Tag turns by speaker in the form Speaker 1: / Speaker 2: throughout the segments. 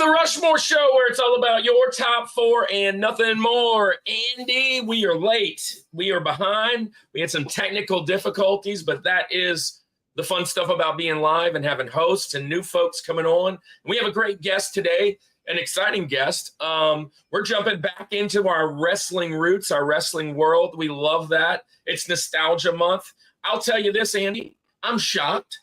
Speaker 1: the Rushmore Show, where it's all about your top four and nothing more. Andy, we are late. We are behind. We had some technical difficulties, but that is the fun stuff about being live and having hosts and new folks coming on. We have a great guest today, an exciting guest. We're jumping back into our wrestling roots, our wrestling world. We love that. It's nostalgia month. I'll tell you this, Andy, I'm shocked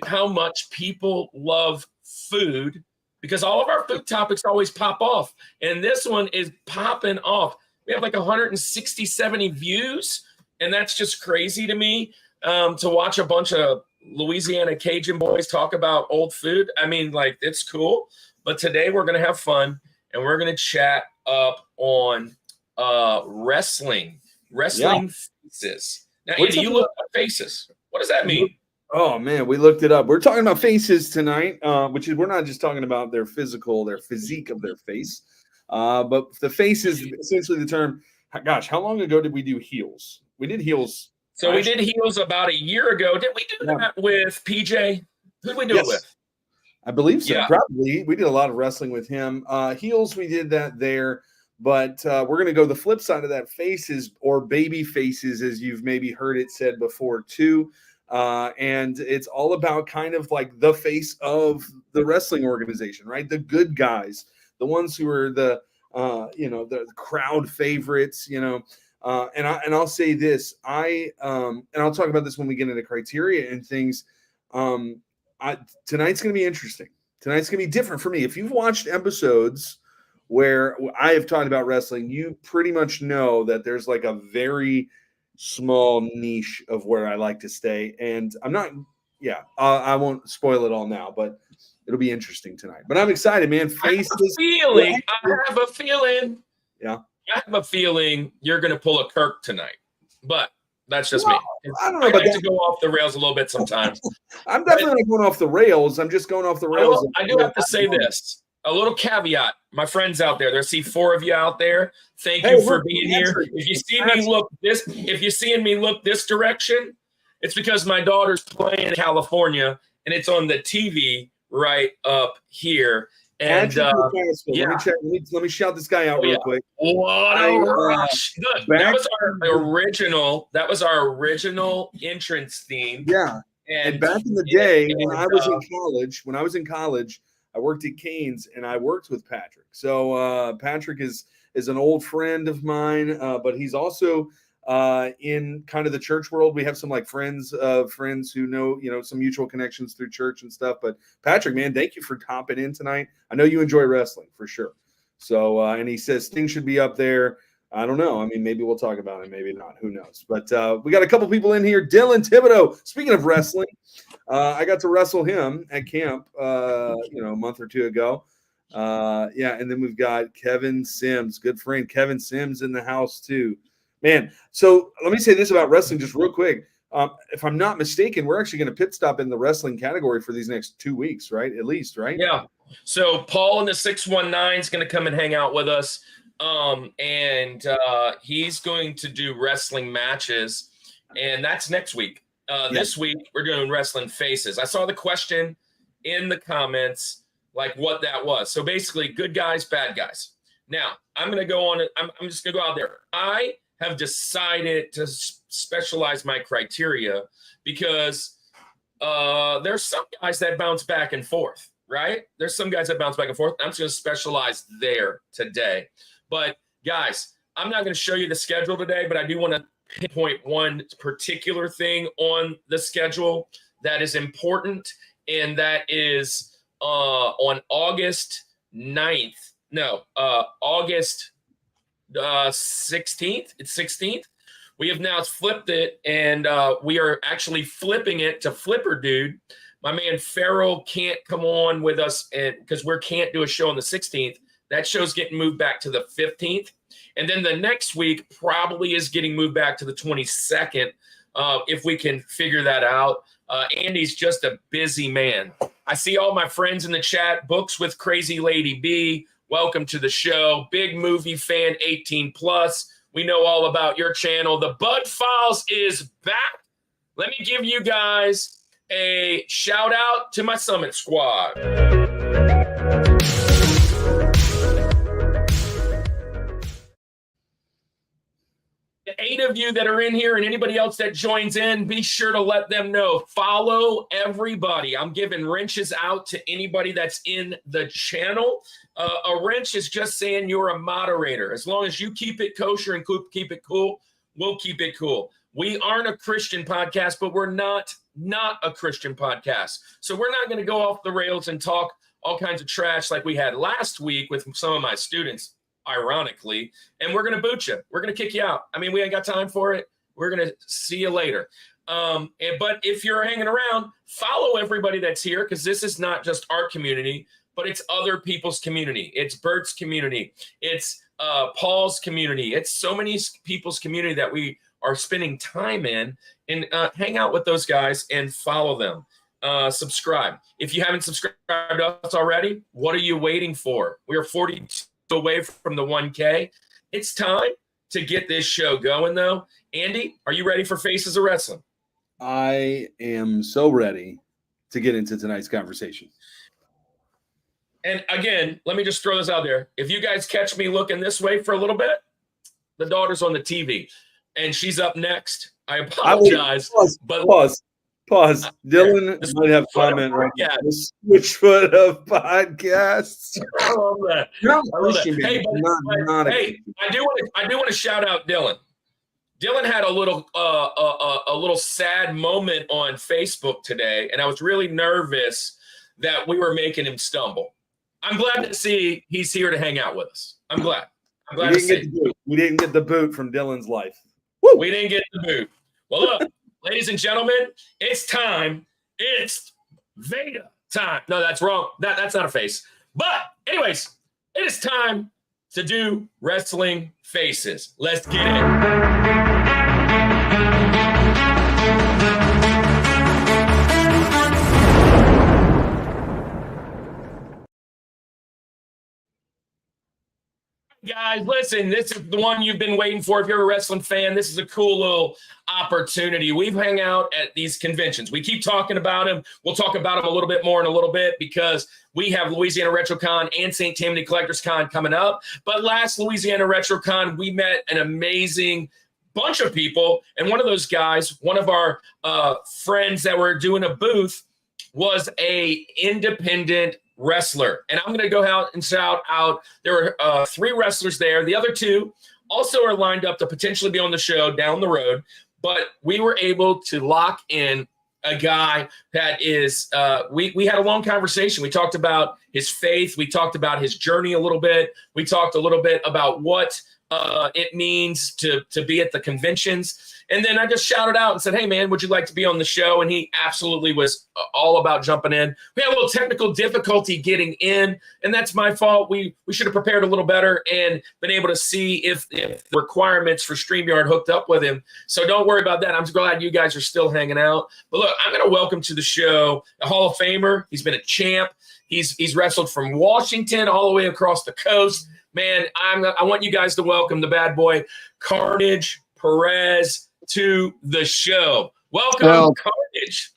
Speaker 1: how much people love food, because all of our food topics always pop off. And this one is popping off. We have like 160, 70 views. And that's just crazy to me, to watch a bunch of Louisiana Cajun boys talk about old food. I mean, like, it's cool. But today we're going to have fun, and we're going to chat up on wrestling faces. Now, Andy, you look at faces. What does that mean?
Speaker 2: Oh, man, we looked it up. We're talking about faces tonight, which is, we're not just talking about their physique of their face, but the face is essentially the term. Gosh, how long ago did we do heels? We did heels.
Speaker 1: So we did heels about a year ago. Did we do that with PJ? Who did we do it with?
Speaker 2: I believe so.
Speaker 1: Yeah.
Speaker 2: Probably. We did a lot of wrestling with him. Heels, we did that there. But we're going to go the flip side of that, faces or baby faces, as you've maybe heard it said before too. And it's all about kind of like the face of the wrestling organization, right? The good guys, the ones who are the crowd favorites, and I'll say this, and I'll talk about this when we get into criteria and things. Tonight's going to be interesting. Tonight's going to be different for me. If you've watched episodes where I have talked about wrestling, you pretty much know that there's like a very small niche of where I like to stay. And I won't spoil it all now, but it'll be interesting tonight. But I'm excited, man. Faces.
Speaker 1: I have a feeling.
Speaker 2: Yeah.
Speaker 1: I have a feeling you're going to pull a Kirk tonight, but that's just me.
Speaker 2: I don't know about
Speaker 1: like
Speaker 2: that.
Speaker 1: to go off the rails a little bit sometimes.
Speaker 2: I'm definitely not going off the rails. I'm just going off the rails.
Speaker 1: I do have to say this. A little caveat. My friends out there, there's 4 of you out there. Thank you for being here. If you're seeing me look this direction, it's because my daughter's playing in California and it's on the TV right up here. And let me shout this guy out real quick. What a rush! Good. That was our original entrance theme.
Speaker 2: Yeah. And back in the day when I was in college, I worked at Canes and I worked with Patrick. So Patrick is an old friend of mine, but he's also in kind of the church world. We have some like friends who know, some mutual connections through church and stuff. But Patrick, man, thank you for hopping in tonight. I know you enjoy wrestling for sure. So, and he says Sting should be up there. I don't know. I mean, maybe we'll talk about it, maybe not. Who knows? But we got a couple people in here. Dylan Thibodeau. Speaking of wrestling, I got to wrestle him at camp, a month or two ago. And then we've got Kevin Sims, good friend Kevin Sims in the house too. Man, so let me say this about wrestling just real quick. If I'm not mistaken, we're actually going to pit stop in the wrestling category for these next 2 weeks, right? At least, right?
Speaker 1: Yeah. So Paul in the 619 is going to come and hang out with us. He's going to do wrestling matches, and that's next week. This week we're doing wrestling faces. I saw the question in the comments, like what that was. So basically, good guys, bad guys. Now I'm going to go on. I'm just going to go out there. I have decided to specialize my criteria because there's some guys that bounce back and forth, right? There's some guys that bounce back and forth. I'm just going to specialize there today. But guys, I'm not going to show you the schedule today, but I do want to pinpoint one particular thing on the schedule that is important, and that is on August 9th. No, August 16th. It's 16th. We have now flipped it, and we are actually flipping it to Flipper Dude. My man Farrell can't come on with us because we can't do a show on the 16th. That show's getting moved back to the 15th. And then the next week probably is getting moved back to the 22nd if we can figure that out. Andy's just a busy man. I see all my friends in the chat. Books with Crazy Lady B. Welcome to the show. Big movie fan, 18 plus. We know all about your channel. The Bud Files is back. Let me give you guys a shout out to my Summit Squad. The 8 of you that are in here and anybody else that joins in, be sure to let them know. Follow everybody. I'm giving wrenches out to anybody that's in the channel. A wrench is just saying you're a moderator. As long as you keep it kosher and keep it cool, we'll keep it cool. We aren't a Christian podcast, but we're not a Christian podcast. So we're not going to go off the rails and talk all kinds of trash like we had last week with some of my students, ironically, and we're going to boot you. We're going to kick you out. I mean, we ain't got time for it. We're going to see you later. But if you're hanging around, follow everybody that's here, because this is not just our community, but it's other people's community. It's Bert's community. It's Paul's community. It's so many people's community that we are spending time in, and hang out with those guys and follow them. Subscribe. If you haven't subscribed to us already, what are you waiting for? We are 42 away from the 1K. It's time to get this show going, though. Andy, are you ready for Faces of Wrestling?
Speaker 2: I am so ready to get into tonight's conversation.
Speaker 1: And again, let me just throw this out there. If you guys catch me looking this way for a little bit, the daughter's on the TV, and she's up next. I apologize.
Speaker 2: Pause. Dylan might have a comment right now. The Switchfoot of podcasts.
Speaker 1: I love that. Hey, I do want to shout out Dylan. Dylan had a little sad moment on Facebook today, and I was really nervous that we were making him stumble. I'm glad to see he's here to hang out with us. I'm glad.
Speaker 2: We didn't get the boot from Dylan's life.
Speaker 1: Woo! We didn't get the boot. Well, look. Ladies and gentlemen, it's time. It's Veda time. No, that's wrong. That's not a face. But anyways, it is time to do Wrestling Faces. Let's get it. Guys, listen, this is the one you've been waiting for. If you're a wrestling fan, this is a cool little opportunity. We've hung out at these conventions. We keep talking about them. We'll talk about them a little bit more in a little bit, because we have Louisiana RetroCon and St. Tammany Collectors Con coming up. But last Louisiana RetroCon, we met an amazing bunch of people. And one of those guys, one of our friends that were doing a booth, was a independent wrestler. And I'm going to go out and shout out, there were 3 wrestlers there. The other 2 also are lined up to potentially be on the show down the road. But we were able to lock in a guy that is, we had a long conversation. We talked about his faith. We talked about his journey a little bit. We talked a little bit about what it means to be at the conventions. And then I just shouted out and said, hey, man, would you like to be on the show? And he absolutely was all about jumping in. We had a little technical difficulty getting in, and that's my fault. We should have prepared a little better and been able to see if the requirements for StreamYard hooked up with him. So don't worry about that. I'm glad you guys are still hanging out. But look, I'm going to welcome to the show a Hall of Famer. He's been a champ. He's wrestled from Washington all the way across the coast. Man, I want you guys to welcome the bad boy, Carnage Perez, to the show. Welcome, Carnage.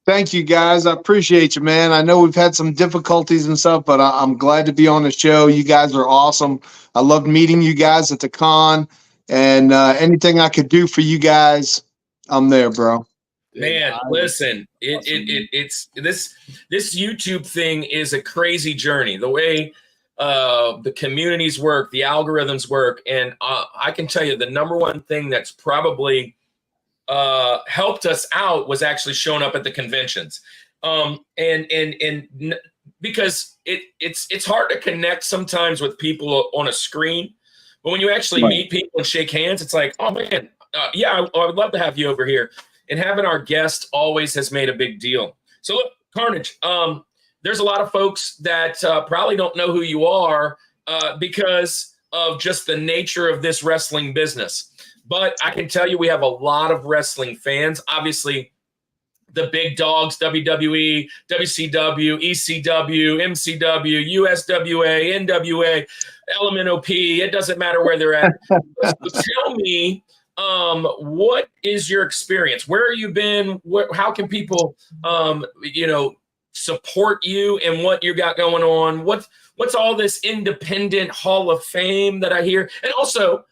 Speaker 3: Thank you, guys. I appreciate you, man. I know we've had some difficulties and stuff, but I'm glad to be on the show. You guys are awesome. I loved meeting you guys at the con, and anything I could do for you guys, I'm there, bro.
Speaker 1: Man, listen, it's this YouTube thing is a crazy journey. The way the communities work, the algorithms work, and I can tell you the number one thing that's probably helped us out was actually showing up at the conventions, and because it's hard to connect sometimes with people on a screen, but when you actually meet people and shake hands, it's like, oh man, yeah, I would love to have you over here. And having our guest always has made a big deal. So look, Carnage, there's a lot of folks that probably don't know who you are because of just the nature of this wrestling business. But I can tell you we have a lot of wrestling fans. Obviously, the big dogs, WWE, WCW, ECW, MCW, USWA, NWA, LMNOP. It doesn't matter where they're at. So tell me, what is your experience? Where have you been? How can people, support you and what you got going on? What's all this independent Hall of Fame that I hear? And also,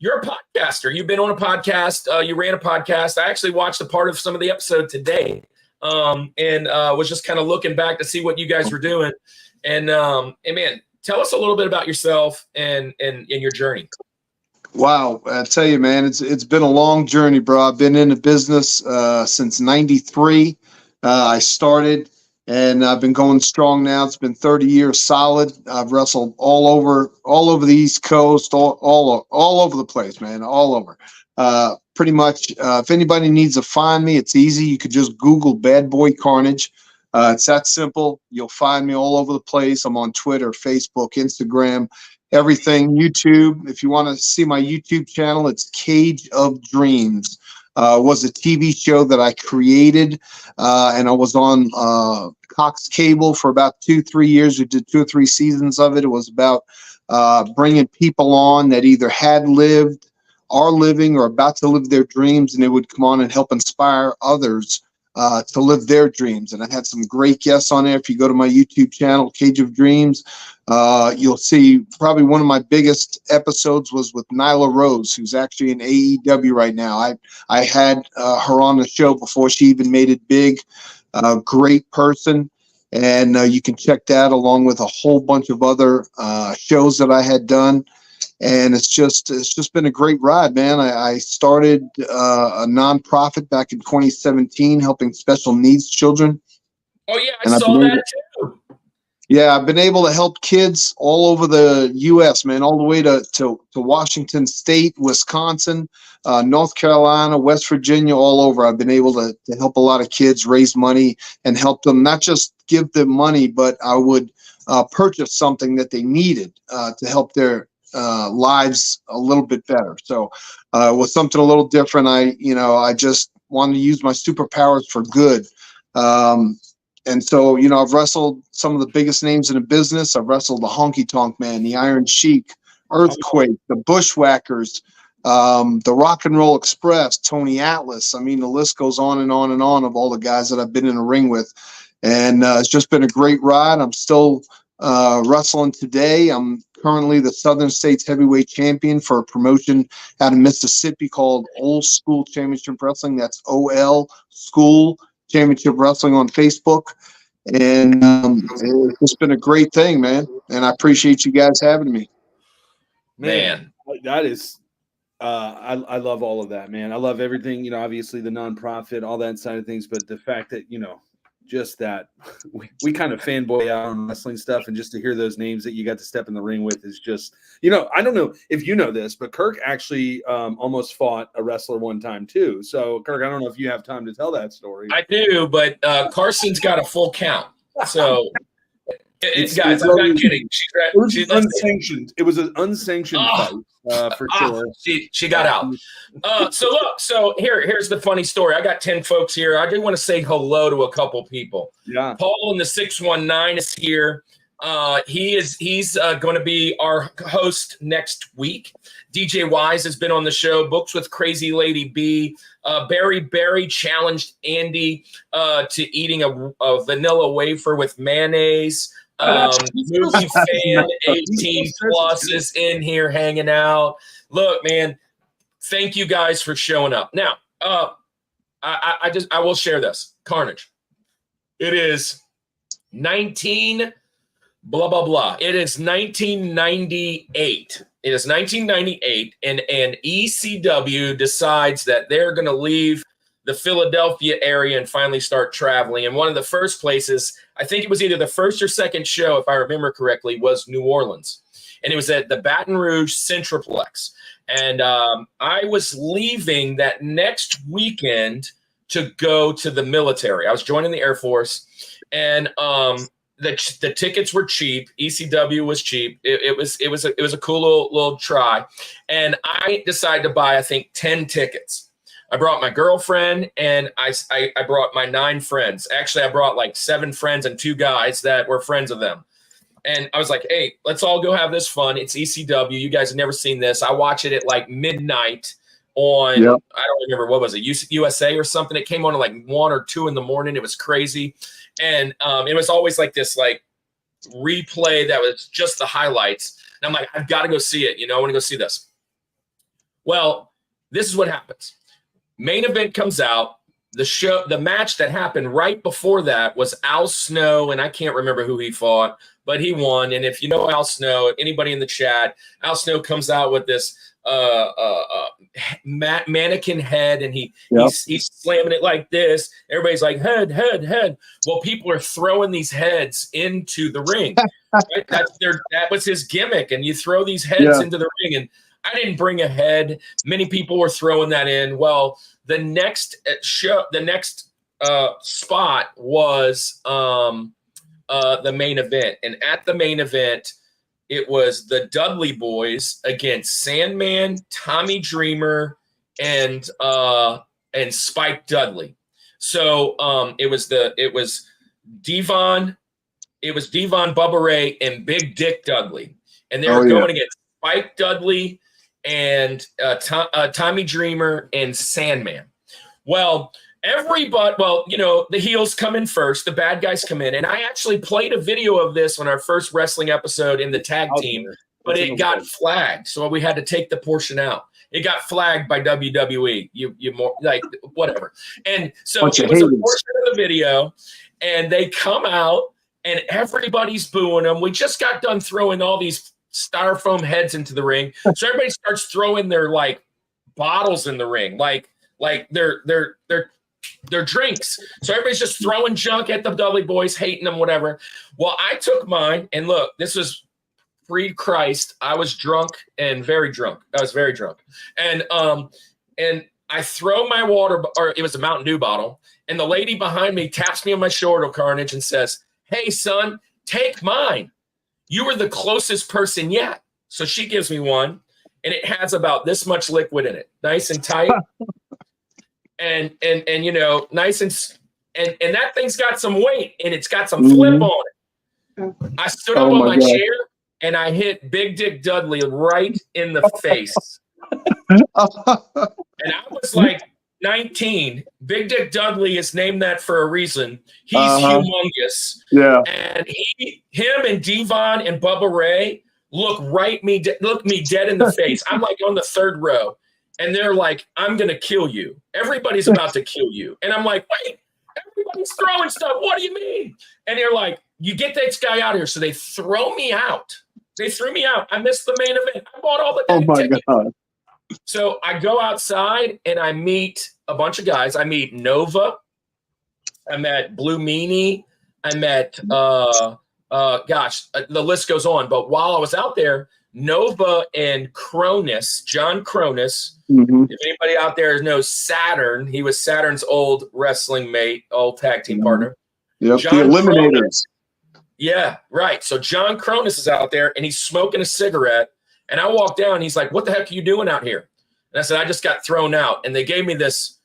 Speaker 1: You're a podcaster. You've been on a podcast. You ran a podcast. I actually watched a part of some of the episode today, and was just kind of looking back to see what you guys were doing. And man, tell us a little bit about yourself and your journey.
Speaker 3: Wow, I tell you, man, it's been a long journey, bro. I've been in the business since '93. I started, and I've been going strong now. It's been 30 years solid. I've wrestled all over the East Coast, all over the place, man, all over. Pretty much, if anybody needs to find me, it's easy. You could just Google Bad Boy Carnage. It's that simple. You'll find me all over the place. I'm on Twitter, Facebook, Instagram, everything, YouTube. If you want to see my YouTube channel, it's Cage of Dreams. Was a TV show that I created, and I was on Cox Cable for about 2-3 years. We did 2 or 3 seasons of it. It was about bringing people on that either had lived, are living, or about to live their dreams, and they would come on and help inspire others to live their dreams. And I had some great guests on there. If you go to my YouTube channel, Cage of Dreams, you'll see probably one of my biggest episodes was with Nyla Rose, who's actually in AEW right now. I had her on the show before she even made it big. Great person. And you can check that along with a whole bunch of other shows that I had done. And it's just been a great ride, man. I started a nonprofit back in 2017, helping special needs children.
Speaker 1: Oh yeah, I saw that too.
Speaker 3: Yeah, I've been able to help kids all over the U.S., man, all the way to Washington State, Wisconsin, North Carolina, West Virginia, all over. I've been able to help a lot of kids raise money and help them, not just give them money, but I would purchase something that they needed to help their lives a little bit better. So it was something a little different. I just wanted to use my superpowers for good. And so, I've wrestled some of the biggest names in the business. I've wrestled the Honky Tonk Man, the Iron Sheik, Earthquake, the Bushwhackers, the Rock and Roll Express, Tony Atlas. I mean, the list goes on and on and on of all the guys that I've been in the ring with. And it's just been a great ride. I'm still wrestling today. I'm currently the Southern States Heavyweight Champion for a promotion out of Mississippi called Old School Championship Wrestling. That's OL School Championship Wrestling on Facebook. And it's just been a great thing, man. And I appreciate you guys having me.
Speaker 1: Man.
Speaker 2: That is I love all of that, man. I love everything, obviously the nonprofit, all that side of things, but the fact that, just that we kind of fanboy out on wrestling stuff, and just to hear those names that you got to step in the ring with is just, I don't know if you know this, but Kirk actually almost fought a wrestler one time too. So Kirk, I don't know if you have time to tell that story.
Speaker 1: I do, but Carson's got a full count. So guys, I'm not kidding.
Speaker 2: It was unsanctioned. It was an unsanctioned fight for sure.
Speaker 1: She got out. So here's the funny story. I got 10 folks here. I do want to say hello to a couple people.
Speaker 2: Yeah.
Speaker 1: Paul in the 619 is here. He's going to be our host next week. DJ Wise has been on the show. Books with Crazy Lady B. Barry challenged Andy to eating a vanilla wafer with mayonnaise. Movie fan 18 plus is in here hanging out. Look, man, thank you guys for showing up. Now, I will share this. Carnage. It is 19 blah blah blah. It is 1998. It is 1998, and ECW decides that they're going to leave the Philadelphia area and finally start traveling. And one of the first places, I think it was either the first or second show, if I remember correctly, was New Orleans. And it was at the Baton Rouge Centroplex. And I was leaving that next weekend to go to the military. I was joining the Air Force, and the tickets were cheap. ECW was cheap. It was a cool little try. And I decided to buy, I think, 10 tickets. I brought my girlfriend, and I brought my 9 friends. Actually, I brought like 7 friends and 2 guys that were friends of them. And I was like, hey, let's all go have this fun. It's ECW. You guys have never seen this. I watch it at like midnight on, I don't remember, what was it, USA or something. It came on at like 1 or 2 in the morning. It was crazy. And it was always like this like replay that was just the highlights. And I'm like, I've got to go see it. I want to go see this. Well, this is what happens. Main event comes out. The match that happened right before that was Al Snow, and I can't remember who he fought, but he won. And if you know Al Snow, anybody in the chat, Al Snow comes out with this mannequin head, and he's slamming it like this. Everybody's like, head, head, head. Well, people are throwing these heads into the ring. Right? That was his gimmick, and you throw these heads into the ring. And I didn't bring a head. Many people were throwing that in. Well, the next spot was the main event, and at the main event, it was the Dudley Boys against Sandman, Tommy Dreamer, and Spike Dudley. So it was Devon, Bubba Ray, and Big Dick Dudley, and they were going against Spike Dudley and Tommy Dreamer and Sandman. Well, the heels come in first, the bad guys come in, and I actually played a video of this on our first wrestling episode in the tag team, but it got flagged, so we had to take the portion out. It got flagged by WWE. You more like whatever, and so it was a portion of the video, and they come out, and everybody's booing them. We just got done throwing all these styrofoam heads into the ring, so everybody starts throwing their like bottles in the ring, like their drinks. So everybody's just throwing junk at the Dudley Boys, hating them, whatever. Well, I took mine, and look, this was pre-Christ. I was drunk and very drunk. I was very drunk, and I throw my water, or it was a Mountain Dew bottle, and the lady behind me taps me on my shoulder, Carnage, and says, "Hey, son, take mine. You were the closest person yet." So she gives me one, and it has about this much liquid in it, nice and tight, and nice and that thing's got some weight, and it's got some flip on it. I stood up on my chair, and I hit Big Dick Dudley right in the face, and I was like 19. Big Dick Dudley is named that for a reason. He's humongous. Yeah. And him and Devon and Bubba Ray look me dead in the face. I'm like on the third row, and they're like, "I'm gonna kill you. Everybody's about to kill you." And I'm like, "Wait, everybody's throwing stuff. What do you mean?" And they're like, "You get this guy out of here." So they throw me out. They threw me out. I missed the main event. I bought all the tickets. God. So I go outside and I meet a bunch of guys. I meet Nova. I met Blue Meanie. I met, the list goes on. But while I was out there, Nova and John Cronus, if anybody out there knows Saturn, he was Saturn's old wrestling mate, old tag team partner.
Speaker 3: Yep, the Eliminators.
Speaker 1: Yeah, right. So John Cronus is out there, and he's smoking a cigarette. And I walked down, and he's like, "What the heck are you doing out here?" And I said, "I just got thrown out." And they gave me this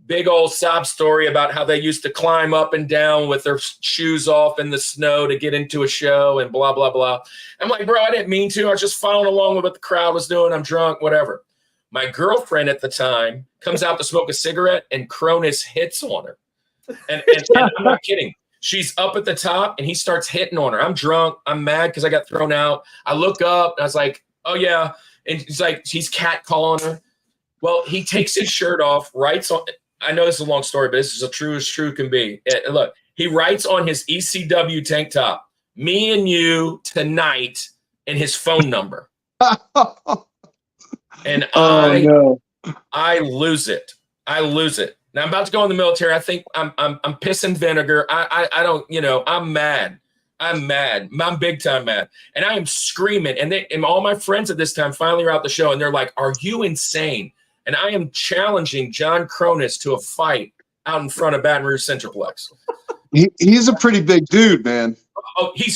Speaker 1: big old sob story about how they used to climb up and down with their shoes off in the snow to get into a show and blah, blah, blah. I'm like, "Bro, I didn't mean to. I was just following along with what the crowd was doing. I'm drunk, whatever." My girlfriend at the time comes out to smoke a cigarette, and Cronus hits on her. And I'm not kidding. She's up at the top, and he starts hitting on her. I'm drunk. I'm mad because I got thrown out. I look up, and I was like, "Oh, yeah." And he's like, he's catcalling her. Well, he takes his shirt off, writes on – I know this is a long story, but this is as true can be. And look, he writes on his ECW tank top, "Me and you tonight," and his phone number. And I lose it. Now I'm about to go in the military. I think I'm pissing vinegar. I don't, I'm mad. I'm big time mad. And I am screaming. And all my friends at this time finally are out the show, and they're like, "Are you insane?" And I am challenging John Cronus to a fight out in front of Baton Rouge Centralplex.
Speaker 3: He's a pretty big dude, man.
Speaker 1: Oh, he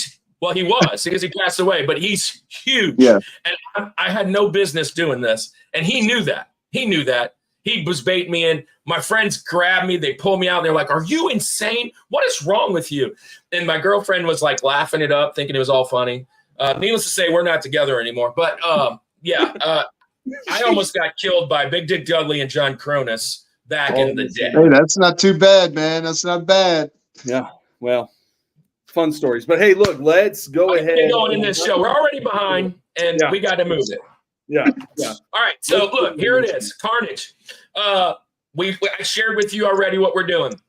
Speaker 1: was because he passed away, but he's huge.
Speaker 3: Yeah.
Speaker 1: And I had no business doing this. And he knew that. He was baiting me in. My friends grabbed me. They pulled me out. They're like, "Are you insane? What is wrong with you?" And my girlfriend was like laughing it up, thinking it was all funny. Needless to say, we're not together anymore. But I almost got killed by Big Dick Dudley and John Cronus back in the day.
Speaker 3: Hey, that's not too bad, man. That's not bad.
Speaker 2: Yeah, well, fun stories. But hey, look, let's go ahead.
Speaker 1: Going in this show. We're already behind, and we got to move it.
Speaker 2: Yeah.
Speaker 1: All right. So look, here it is. Carnage. I shared with you already what we're doing.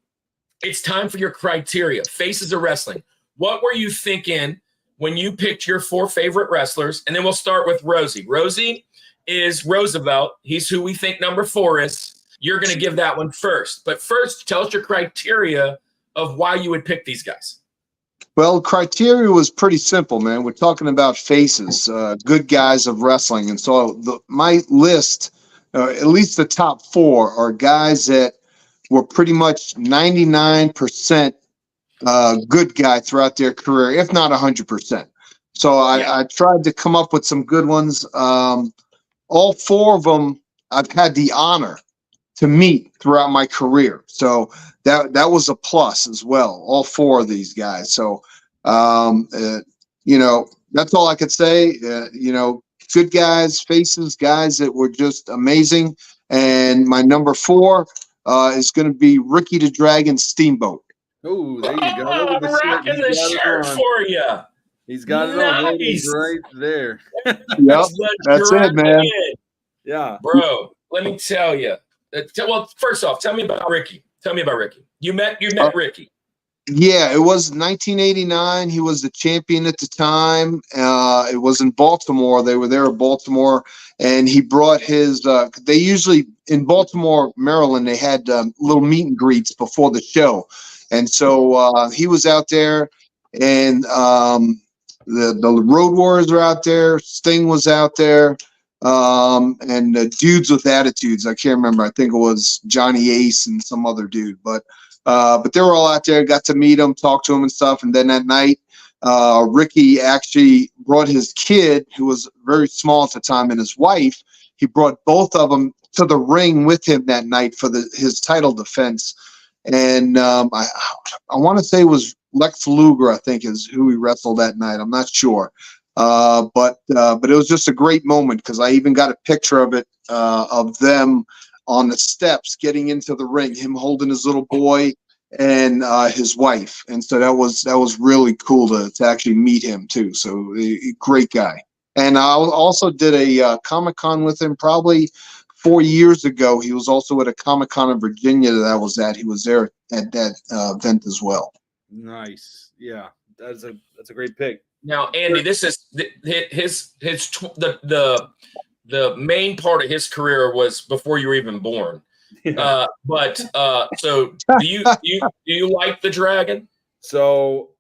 Speaker 1: It's time for your criteria. Faces of wrestling. What were you thinking when you picked your 4 favorite wrestlers? And then we'll start with Rosie. Rosie is Roosevelt. He's who we think number 4 is. You're going to give that one first. But first, tell us your criteria of why you would pick these guys.
Speaker 3: Well, criteria was pretty simple, man. We're talking about faces, good guys of wrestling. And so my list, at least the top 4, are guys that were pretty much 99% good guy throughout their career, if not 100%. So I tried to come up with some good ones. All 4 of them I've had the honor to meet throughout my career. So that was a plus as well, all 4 of these guys. So, that's all I could say. Good guys, faces, guys that were just amazing. And my number 4 is going to be Ricky the Dragon Steamboat.
Speaker 2: Oh, there you go.
Speaker 1: I'm rocking the shirt for you.
Speaker 2: He's got it on. There it is right there.
Speaker 3: Yep, that's it, man.
Speaker 2: Yeah.
Speaker 1: Bro, let me tell you. Well, first off, tell me about Ricky. You met Ricky.
Speaker 3: Yeah, it was 1989. He was the champion at the time. It was in Baltimore. They were there in Baltimore, and he brought his. They usually in Baltimore, Maryland, they had little meet and greets before the show, and so he was out there, and the Road Warriors were out there. Sting was out there. And dudes with attitudes. I can't remember. I think it was Johnny Ace and some other dude, but they were all out there. Got to meet him, talk to him and stuff. And then that night, Ricky actually brought his kid, who was very small at the time, and his wife. He brought both of them to the ring with him that night for his title defense. And I want to say it was Lex Luger, I think, is who he wrestled that night. I'm not sure. But it was just a great moment because I even got a picture of it, of them on the steps getting into the ring, him holding his little boy and his wife. And so that was really cool to actually meet him too. So great guy. And I also did a Comic-Con with him probably 4 years ago. He was also at a Comic-Con in Virginia that I was at. He was there at that event as well.
Speaker 2: Nice. Yeah, that's a great pick.
Speaker 1: Now, Andy, this is the main part of his career was before you were even born.
Speaker 2: Yeah.
Speaker 1: So do you like the Dragon?
Speaker 2: So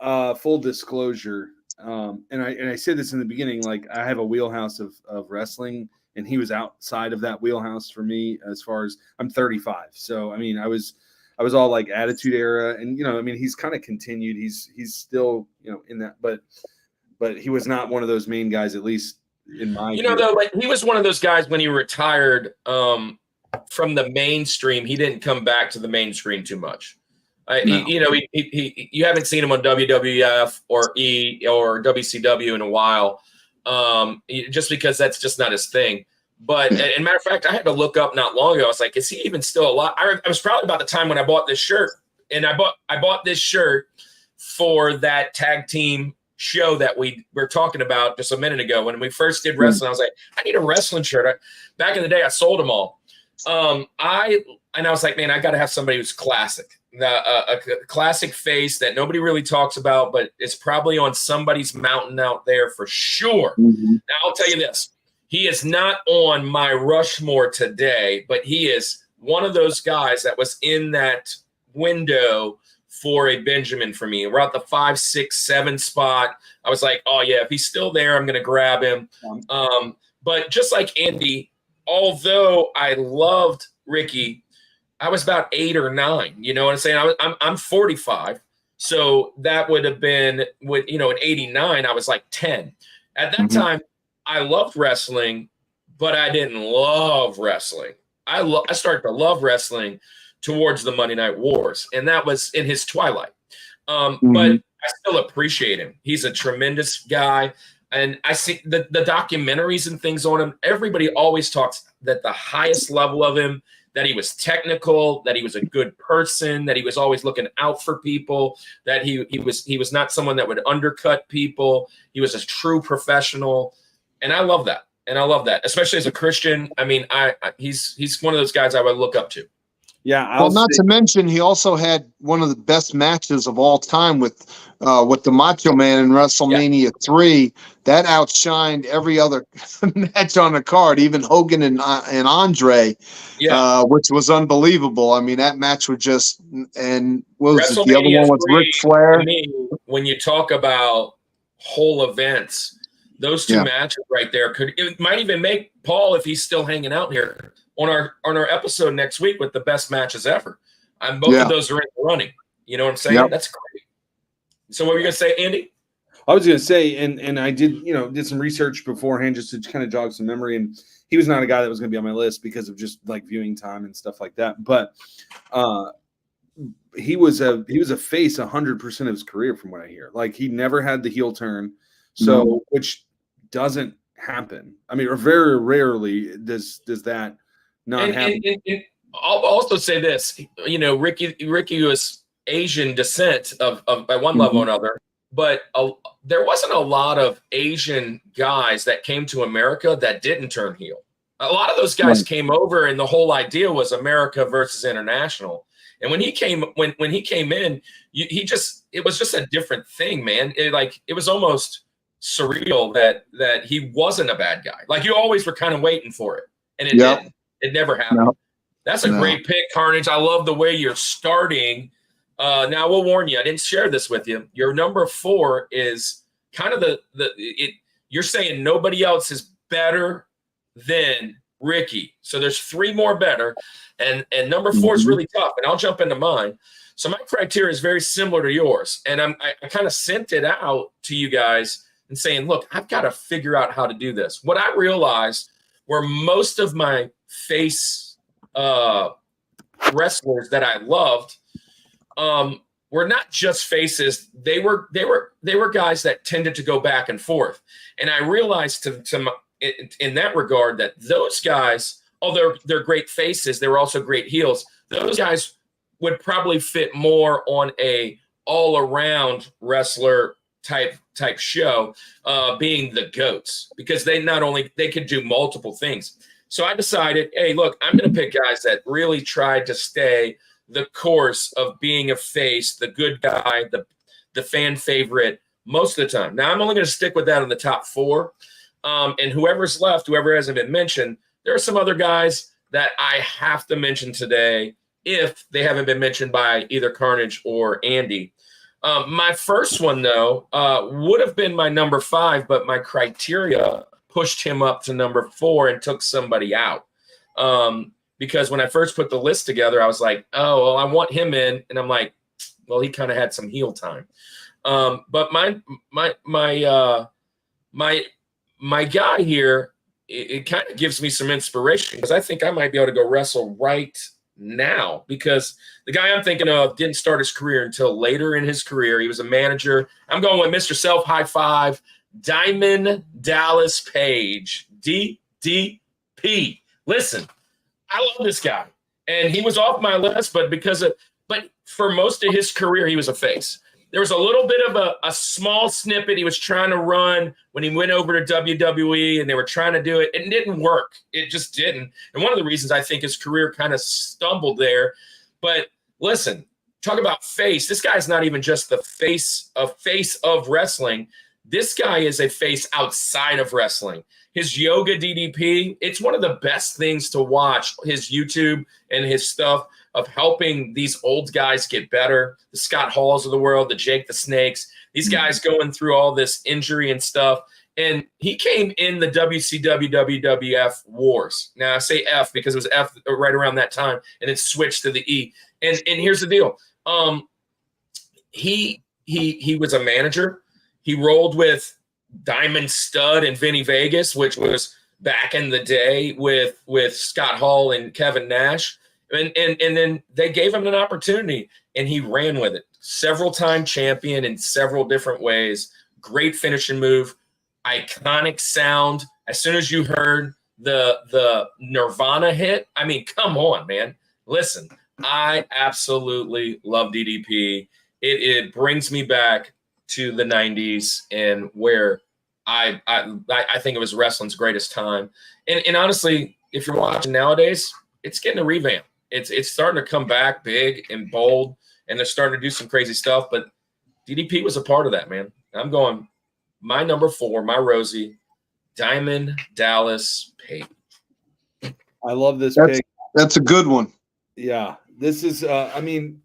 Speaker 2: full disclosure, and I said this in the beginning, like I have a wheelhouse of wrestling, and he was outside of that wheelhouse for me. As far as I'm 35, so I mean I was all like Attitude Era, and he's kind of continued. He's still in that, but he was not one of those main guys, at least in my view.
Speaker 1: Though, like he was one of those guys when he retired from the mainstream. He didn't come back to the mainstream too much. No. You haven't seen him on WWF or WCW in a while, just because that's just not his thing. But as a matter of fact, I had to look up not long ago. I was like, is he even still alive? I was probably about the time when I bought this shirt, and I bought this shirt for that tag team show that we were talking about just a minute ago. When we first did wrestling, I was like, I need a wrestling shirt. Back in the day, I sold them all. I was like, man, I got to have somebody who's classic, a classic face that nobody really talks about, but it's probably on somebody's mountain out there for sure. Mm-hmm. Now, I'll tell you this. He is not on my Rushmore today, but he is one of those guys that was in that window for a Benjamin for me. We're at the 5, 6, 7 spot. I was like, oh yeah, if he's still there, I'm going to grab him. But just like Andy, although I loved Ricky, I was about 8 or 9. You know what I'm saying? I'm 45. So that would have been in 89, I was like 10. At that time, I loved wrestling, but I didn't love wrestling. I started to love wrestling towards the Monday Night Wars, and that was in his twilight. But I still appreciate him. He's a tremendous guy, and I see the documentaries and things on him. Everybody always talks that the highest level of him, that he was technical, that he was a good person, that he was always looking out for people, that he was not someone that would undercut people. He was a true professional. And I love that. And I love that, especially as a Christian. I mean, he's one of those guys I would look up to.
Speaker 2: Yeah.
Speaker 3: Well, not to mention, he also had one of the best matches of all time with the Macho Man in WrestleMania 3. That outshined every other match on the card, even Hogan and Andre, which was unbelievable. I mean, that match was just, and what was it? The other one was Ric Flair.
Speaker 1: To me, when you talk about whole events, those two matches right there it might even make Paul, if he's still hanging out here, on our episode next week with the best matches ever. Both of those are in the running. You know what I'm saying? Yep. That's great. So what were you gonna say, Andy?
Speaker 2: I was gonna say, and I did some research beforehand just to kind of jog some memory, and he was not a guy that was gonna be on my list because of just like viewing time and stuff like that. But he was a face 100% of his career, from what I hear. Like, he never had the heel turn, which doesn't happen. I mean, or very rarely does that not happen.
Speaker 1: And I'll also say this, Ricky was Asian descent of by one level or another, but there wasn't a lot of Asian guys that came to America that didn't turn heel. A lot of those guys came over, and the whole idea was America versus international. And when he came in, it was just a different thing, man. It was almost surreal that he wasn't a bad guy. Like, you always were kind of waiting for it, and it didn't. It never happened. No. That's a great pick, Carnage. I love the way you're starting. Now, we'll warn you, I didn't share this with you. Your number 4 is kind of you're saying nobody else is better than Ricky. So there's 3 more better, and number 4 is really tough. And I'll jump into mine. So my criteria is very similar to yours, and I kind of sent it out to you guys and saying, look, I've got to figure out how to do this. What I realized were most of my face wrestlers that I loved were not just faces. They were guys that tended to go back and forth. And I realized in that regard that those guys, although they're great faces, they were also great heels. Those guys would probably fit more on a all-around wrestler type show, being the GOATs, because they could do multiple things. So I decided, hey, look, I'm going to pick guys that really tried to stay the course of being a face, the good guy, the fan favorite most of the time. Now, I'm only going to stick with that in the top 4. And whoever's left, whoever hasn't been mentioned, there are some other guys that I have to mention today if they haven't been mentioned by either Carnage or Andy. My first one, though, would have been my number 5, but my criteria pushed him up to number 4 and took somebody out. Because when I first put the list together, I was like, oh, well, I want him in. And I'm like, well, he kind of had some heel time. But my guy here, it kind of gives me some inspiration, because I think I might be able to go wrestle right now, because the guy I'm thinking of didn't start his career until later in his career. He was a manager. I'm going with Mr. Self High Five, Diamond Dallas Page, DDP. Listen, I love this guy, and he was off my list, but for most of his career, he was a face. There was a little bit of a small snippet he was trying to run when he went over to WWE, and they were trying to do it. It didn't work. It just didn't. And one of the reasons I think his career kind of stumbled there. But listen, talk about face. This guy's not even just the face of wrestling. This guy is a face outside of wrestling. His yoga DDP, it's one of the best things to watch, his YouTube and his stuff of helping these old guys get better. The Scott Halls of the world, the Jake the Snakes, these guys going through all this injury and stuff. And he came in the WCW, WWF wars. Now I say F because it was F right around that time, and it switched to the E. And here's the deal. He was a manager. He rolled with Diamond Stud and Vinny Vegas, which was back in the day with Scott Hall and Kevin Nash. And then they gave him an opportunity, and he ran with it. Several-time champion in several different ways. Great finishing move. Iconic sound. As soon as you heard the Nirvana hit, I mean, come on, man. Listen, I absolutely love DDP. It brings me back to the 90s and where I think it was wrestling's greatest time. And honestly, if you're watching nowadays, it's getting a revamp. It's starting to come back big and bold, and they're starting to do some crazy stuff. But DDP was a part of that, man. I'm going my number 4, my Rosie, Diamond Dallas Page.
Speaker 2: I love this pick.
Speaker 3: That's a good one.
Speaker 2: Yeah, this is. I mean,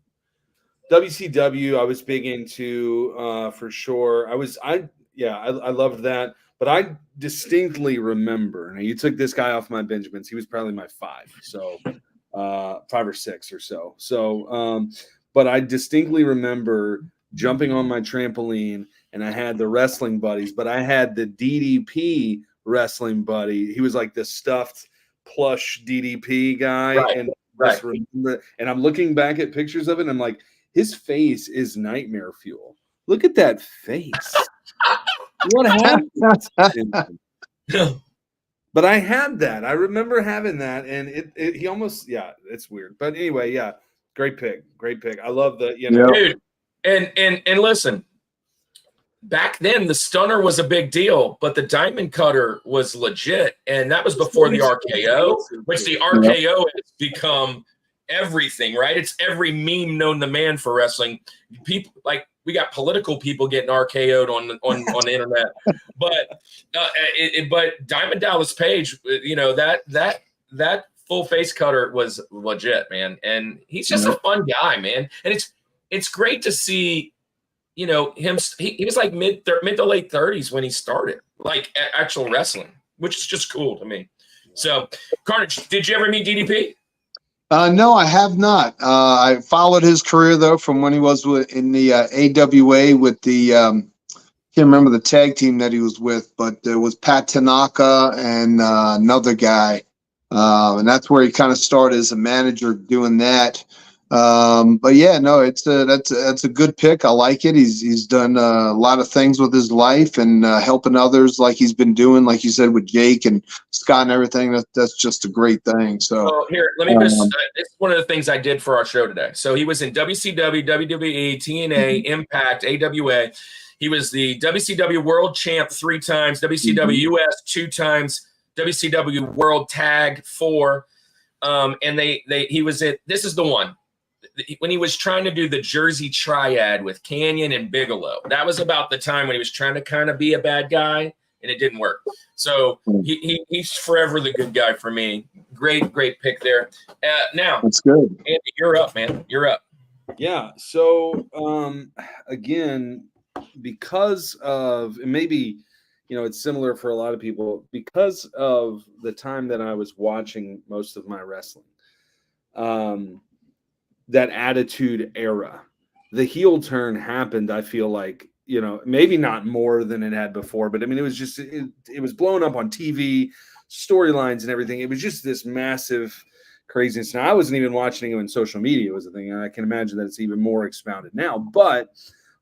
Speaker 2: WCW. I was big into for sure. I loved that. But I distinctly remember. Now you took this guy off my Benjamins. He was probably my 5, so 5 or 6 or so. So, but I distinctly remember jumping on my trampoline, and I had the wrestling buddies. But I had the DDP wrestling buddy. He was like this stuffed plush DDP guy, and remember, and I'm looking back at pictures of it, and I'm like, his face is nightmare fuel. Look at that face. What happened? But I had that. I remember having that, and he almost, it's weird. But anyway, great pick. I love the,
Speaker 1: dude. And listen, back then the stunner was a big deal, but the diamond cutter was legit, and that was before the RKO, which the RKO has become everything, right? It's every meme known to man for wrestling. People like, we got political people getting RKO'd on the internet, but Diamond Dallas Page, that full face cutter was legit, man, and he's just a fun guy, man, and it's great to see, him. He was like mid to late 30s when he started, like actual wrestling, which is just cool to me. So, Carnage, did you ever meet DDP?
Speaker 3: No, I have not. I followed his career though from when he was in the AWA with the can't remember the tag team that he was with, but there was Pat Tanaka and another guy, and that's where he kind of started as a manager doing that. But yeah, no, that's a good pick. I like it. He's done a lot of things with his life and helping others, like he's been doing, like you said, with Jake and Scott and everything. That's just a great thing. So
Speaker 1: here, let me just. It's one of the things I did for our show today. So he was in WCW, WWE, TNA, Impact, AWA. He was the WCW World Champ 3 times, WCW US 2 times, WCW World Tag 4, and he was at. This is the one. When he was trying to do the Jersey Triad with Canyon and Bigelow. That was about the time when he was trying to kind of be a bad guy, and it didn't work. So he's forever the good guy for me. Great pick there. Now,
Speaker 3: that's good.
Speaker 1: Andy, you're up, man. You're up.
Speaker 2: Yeah. So, again, because of, and maybe, it's similar for a lot of people, because of the time that I was watching most of my wrestling, that attitude era, the heel turn happened. I feel like, maybe not more than it had before, but I mean, it was just, it was blown up on TV, storylines and everything. It was just this massive craziness. Now, I wasn't even watching it when social media was a thing, and I can imagine that it's even more expounded now. But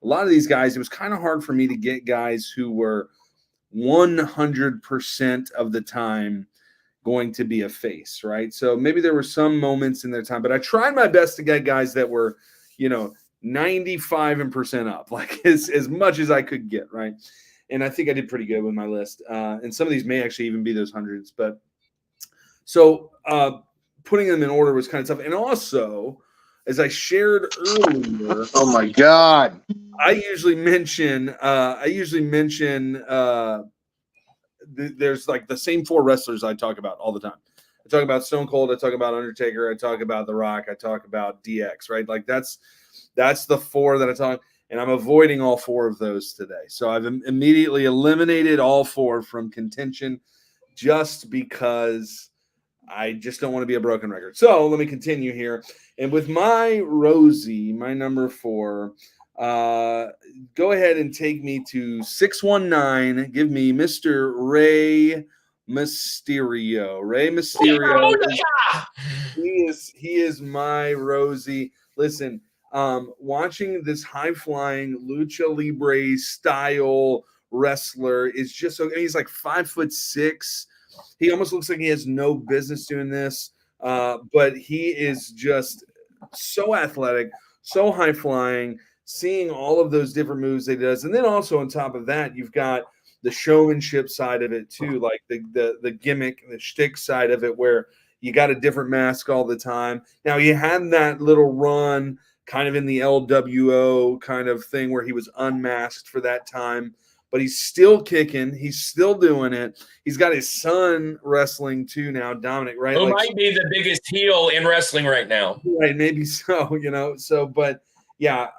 Speaker 2: a lot of these guys, it was kind of hard for me to get guys who were 100% of the time going to be a face, right? So maybe there were some moments in their time, but I tried my best to get guys that were, 95% up, like as much as I could get, right? And I think I did pretty good with my list. And some of these may actually even be those hundreds, but so putting them in order was kind of tough. And also, as I shared earlier,
Speaker 3: oh my God,
Speaker 2: I usually mention there's like the same 4 wrestlers I talk about all the time. I talk about Stone Cold, I talk about Undertaker, I talk about The Rock, I talk about DX, right? Like that's the 4 that I talk, and I'm avoiding all 4 of those today. So I've immediately eliminated all 4 from contention just because I just don't want to be a broken record. So let me continue here. And with my Rosie, my number 4, go ahead and take me to 619. Give me Mr. Rey Mysterio. Rey Mysterio. He is my Rosie. Listen, watching this high-flying lucha libre style wrestler is just so. He's like 5'6". He almost looks like he has no business doing this, but he is just so athletic, so high-flying. Seeing all of those different moves that he does, and then also on top of that, you've got the showmanship side of it too, like the gimmick, the shtick side of it, where you got a different mask all the time. Now he had that little run kind of in the LWO kind of thing where he was unmasked for that time, but he's still kicking. He's still doing it. He's got his son wrestling too now, Dominic, right?
Speaker 1: Who might be the biggest heel in wrestling right now.
Speaker 2: Right, maybe so, So, but yeah,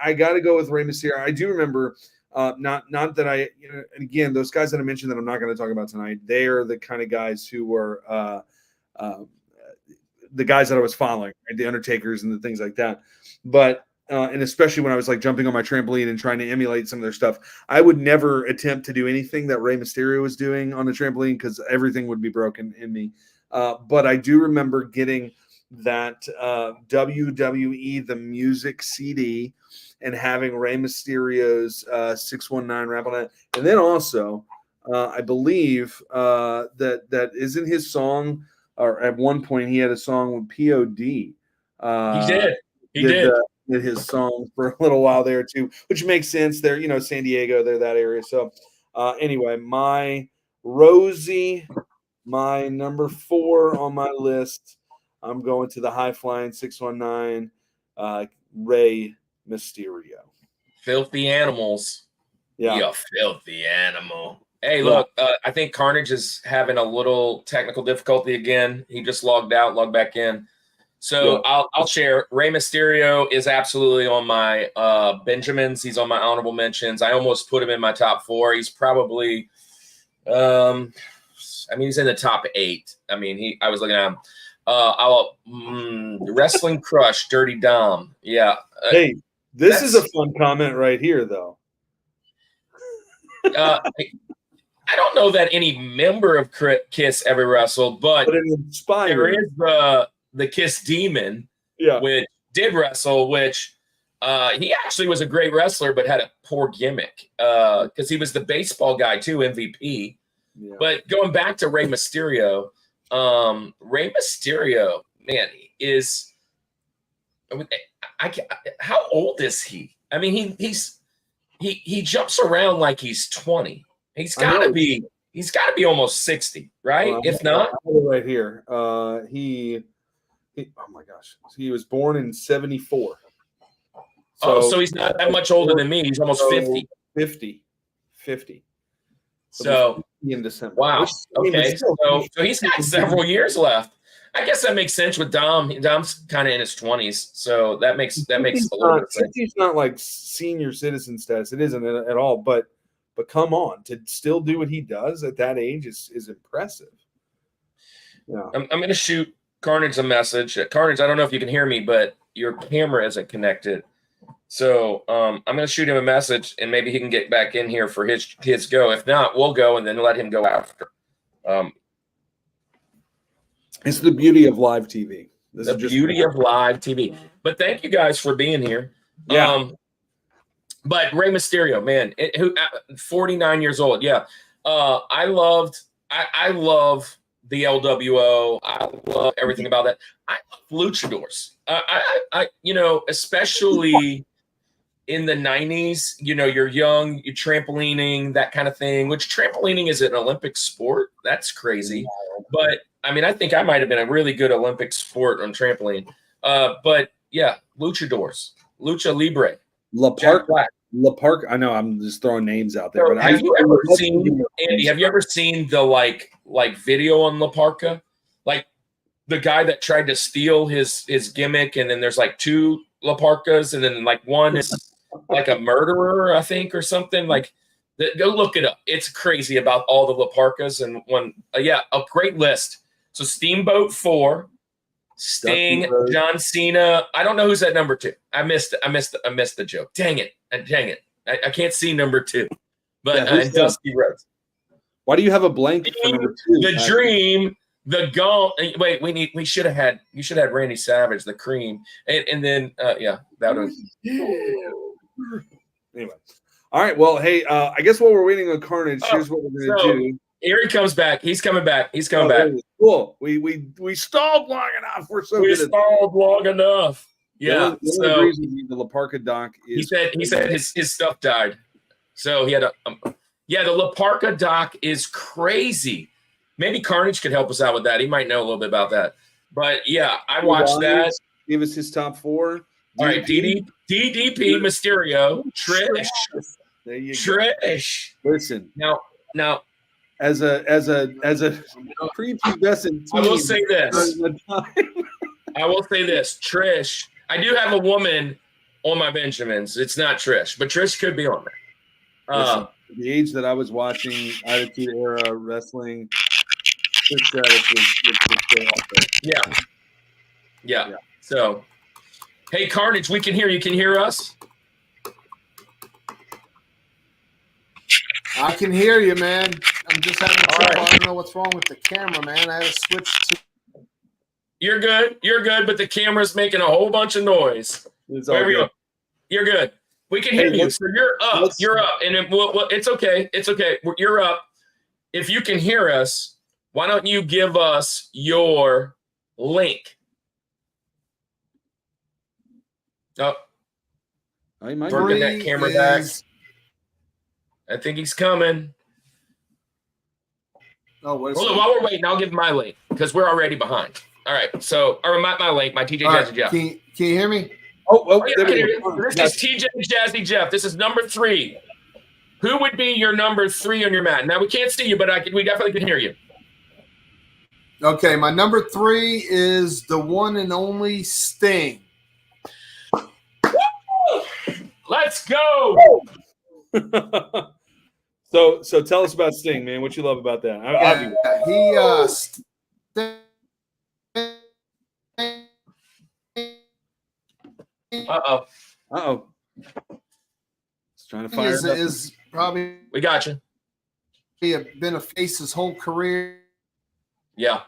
Speaker 2: I got to go with Rey Mysterio. I do remember, not that I, and again, those guys that I mentioned that I'm not going to talk about tonight, they are the kind of guys who were the guys that I was following, right? The Undertakers and the things like that. But and especially when I was like jumping on my trampoline and trying to emulate some of their stuff, I would never attempt to do anything that Rey Mysterio was doing on the trampoline because everything would be broken in me. But I do remember getting that WWE The Music CD and having Rey Mysterio's 619 rap on it. And then also, I believe that isn't his song, or at one point he had a song with POD.
Speaker 1: He did.
Speaker 2: Did his song for a little while there too, which makes sense. They're, San Diego, they're that area. So anyway, my Rosie, my number 4 on my list, I'm going to the high flying 619, Rey Mysterio.
Speaker 1: Filthy animals.
Speaker 2: Yeah.
Speaker 1: You filthy animal. Hey, look, I think Carnage is having a little technical difficulty again. He just logged out, logged back in. So I'll share. Rey Mysterio is absolutely on my Benjamins. He's on my honorable mentions. I almost put him in my top 4. He's probably, he's in the top 8. I was looking at him. Wrestling Crush, Dirty Dom. Yeah.
Speaker 2: Hey, this is a fun comment right here, though.
Speaker 1: I don't know that any member of Kiss ever wrestled, but
Speaker 2: it inspired.
Speaker 1: There is the Kiss Demon, which did wrestle, which he actually was a great wrestler, but had a poor gimmick because he was the baseball guy too, MVP. Yeah. But going back to Rey Mysterio, man, is how old is he? I mean, he jumps around like he's 20. He's got to be almost 60, right?
Speaker 2: Well,
Speaker 1: if not,
Speaker 2: right here, he oh my gosh, he was born in 74.
Speaker 1: So he's not that much older than me. He's almost 50.
Speaker 2: 50.
Speaker 1: So
Speaker 2: in December.
Speaker 1: Wow. Okay. So he's got several years left. I guess that makes sense with Dom. Dom's kind of in his 20s, so that makes a little bit of sense.
Speaker 2: He's not like senior citizen status. It isn't at all. But come on, to still do what he does at that age is impressive. Yeah.
Speaker 1: I'm going to shoot Carnage a message. Carnage, I don't know if you can hear me, but your camera isn't connected. So I'm going to shoot him a message, and maybe he can get back in here for his go. If not, we'll go and then let him go after.
Speaker 2: It's the beauty of live TV.
Speaker 1: The beauty of live TV. But thank you guys for being here.
Speaker 2: Yeah.
Speaker 1: But Rey Mysterio, man, 49 years old. Yeah. I love the LWO. I love everything about that. I love luchadors. I especially in the 90s, you're young, you're trampolining, that kind of thing, which trampolining is an Olympic sport. That's crazy. But I think I might have been a really good Olympic sport on trampoline. But yeah, luchadors, Lucha Libre.
Speaker 2: La Park. I know I'm just throwing names out there. But
Speaker 1: have you ever seen the like video on La Parka? Like the guy that tried to steal his gimmick, and then there's like 2 La Parkas, and then like one is like a murderer, I think, or something. Like, go look it up. It's crazy about all the La Parkas, and one. A great list. So Steamboat 4, Sting, John Cena. I don't know who's at number 2. I missed the joke. Dang it. I can't see number 2. But Dusty Rhodes.
Speaker 2: Why do you have a blank for number 2?
Speaker 1: The Dream, the Gaunt. Wait, you should have had Randy Savage, the Cream. And then that was
Speaker 2: anyway. All right. Well, hey, I guess while we're waiting on Carnage, here's what we're gonna do.
Speaker 1: Here he comes back. He's coming back.
Speaker 2: Cool. We stalled long enough.
Speaker 1: We stalled long enough. Yeah.
Speaker 2: The La Parka doc is.
Speaker 1: He said his stuff died, so he had to. Yeah, the La Parka doc is crazy. Maybe Carnage could help us out with that. He might know a little bit about that. But yeah, I watched that.
Speaker 2: Give us his top 4.
Speaker 1: All right, DDP, Mysterio, Trish.
Speaker 2: There you
Speaker 1: Trish.
Speaker 2: go. Listen.
Speaker 1: Now,
Speaker 2: as a prepubescent
Speaker 1: I will say this. Trish. I do have a woman on my Benjamins. It's not Trish, but Trish could be on there.
Speaker 2: Listen, the age that I was watching Attitude Era wrestling, Trish Stratus was
Speaker 1: Yeah. So, hey, Carnage, we can hear you. Can you hear us?
Speaker 4: I can hear you, man. I'm just having trouble. Right. I don't know what's wrong with the camera, man. I had to switch to.
Speaker 1: You're good, but the camera's making a whole bunch of noise. There we go. You're good. We can hear you. So you're up. And it's okay. It's okay. You're up. If you can hear us, why don't you give us your link? Oh, working that camera back. I think he's coming.
Speaker 4: Oh, wait.
Speaker 1: Hold on, while we're waiting, I'll give my link because we're already behind. All right. So, or my link, my TJ Jazzy Jeff.
Speaker 4: Can you hear me?
Speaker 1: This is TJ Jazzy Jeff. This is number 3. Who would be your number 3 on your mat? Now we can't see you, but we definitely can hear you.
Speaker 4: Okay, my number 3 is the one and only Sting.
Speaker 1: Let's go.
Speaker 2: So tell us about Sting, man. What you love about that? Uh-oh. He's trying to fire
Speaker 4: is probably
Speaker 1: we got you.
Speaker 4: He had been a face his whole career.
Speaker 1: Yeah.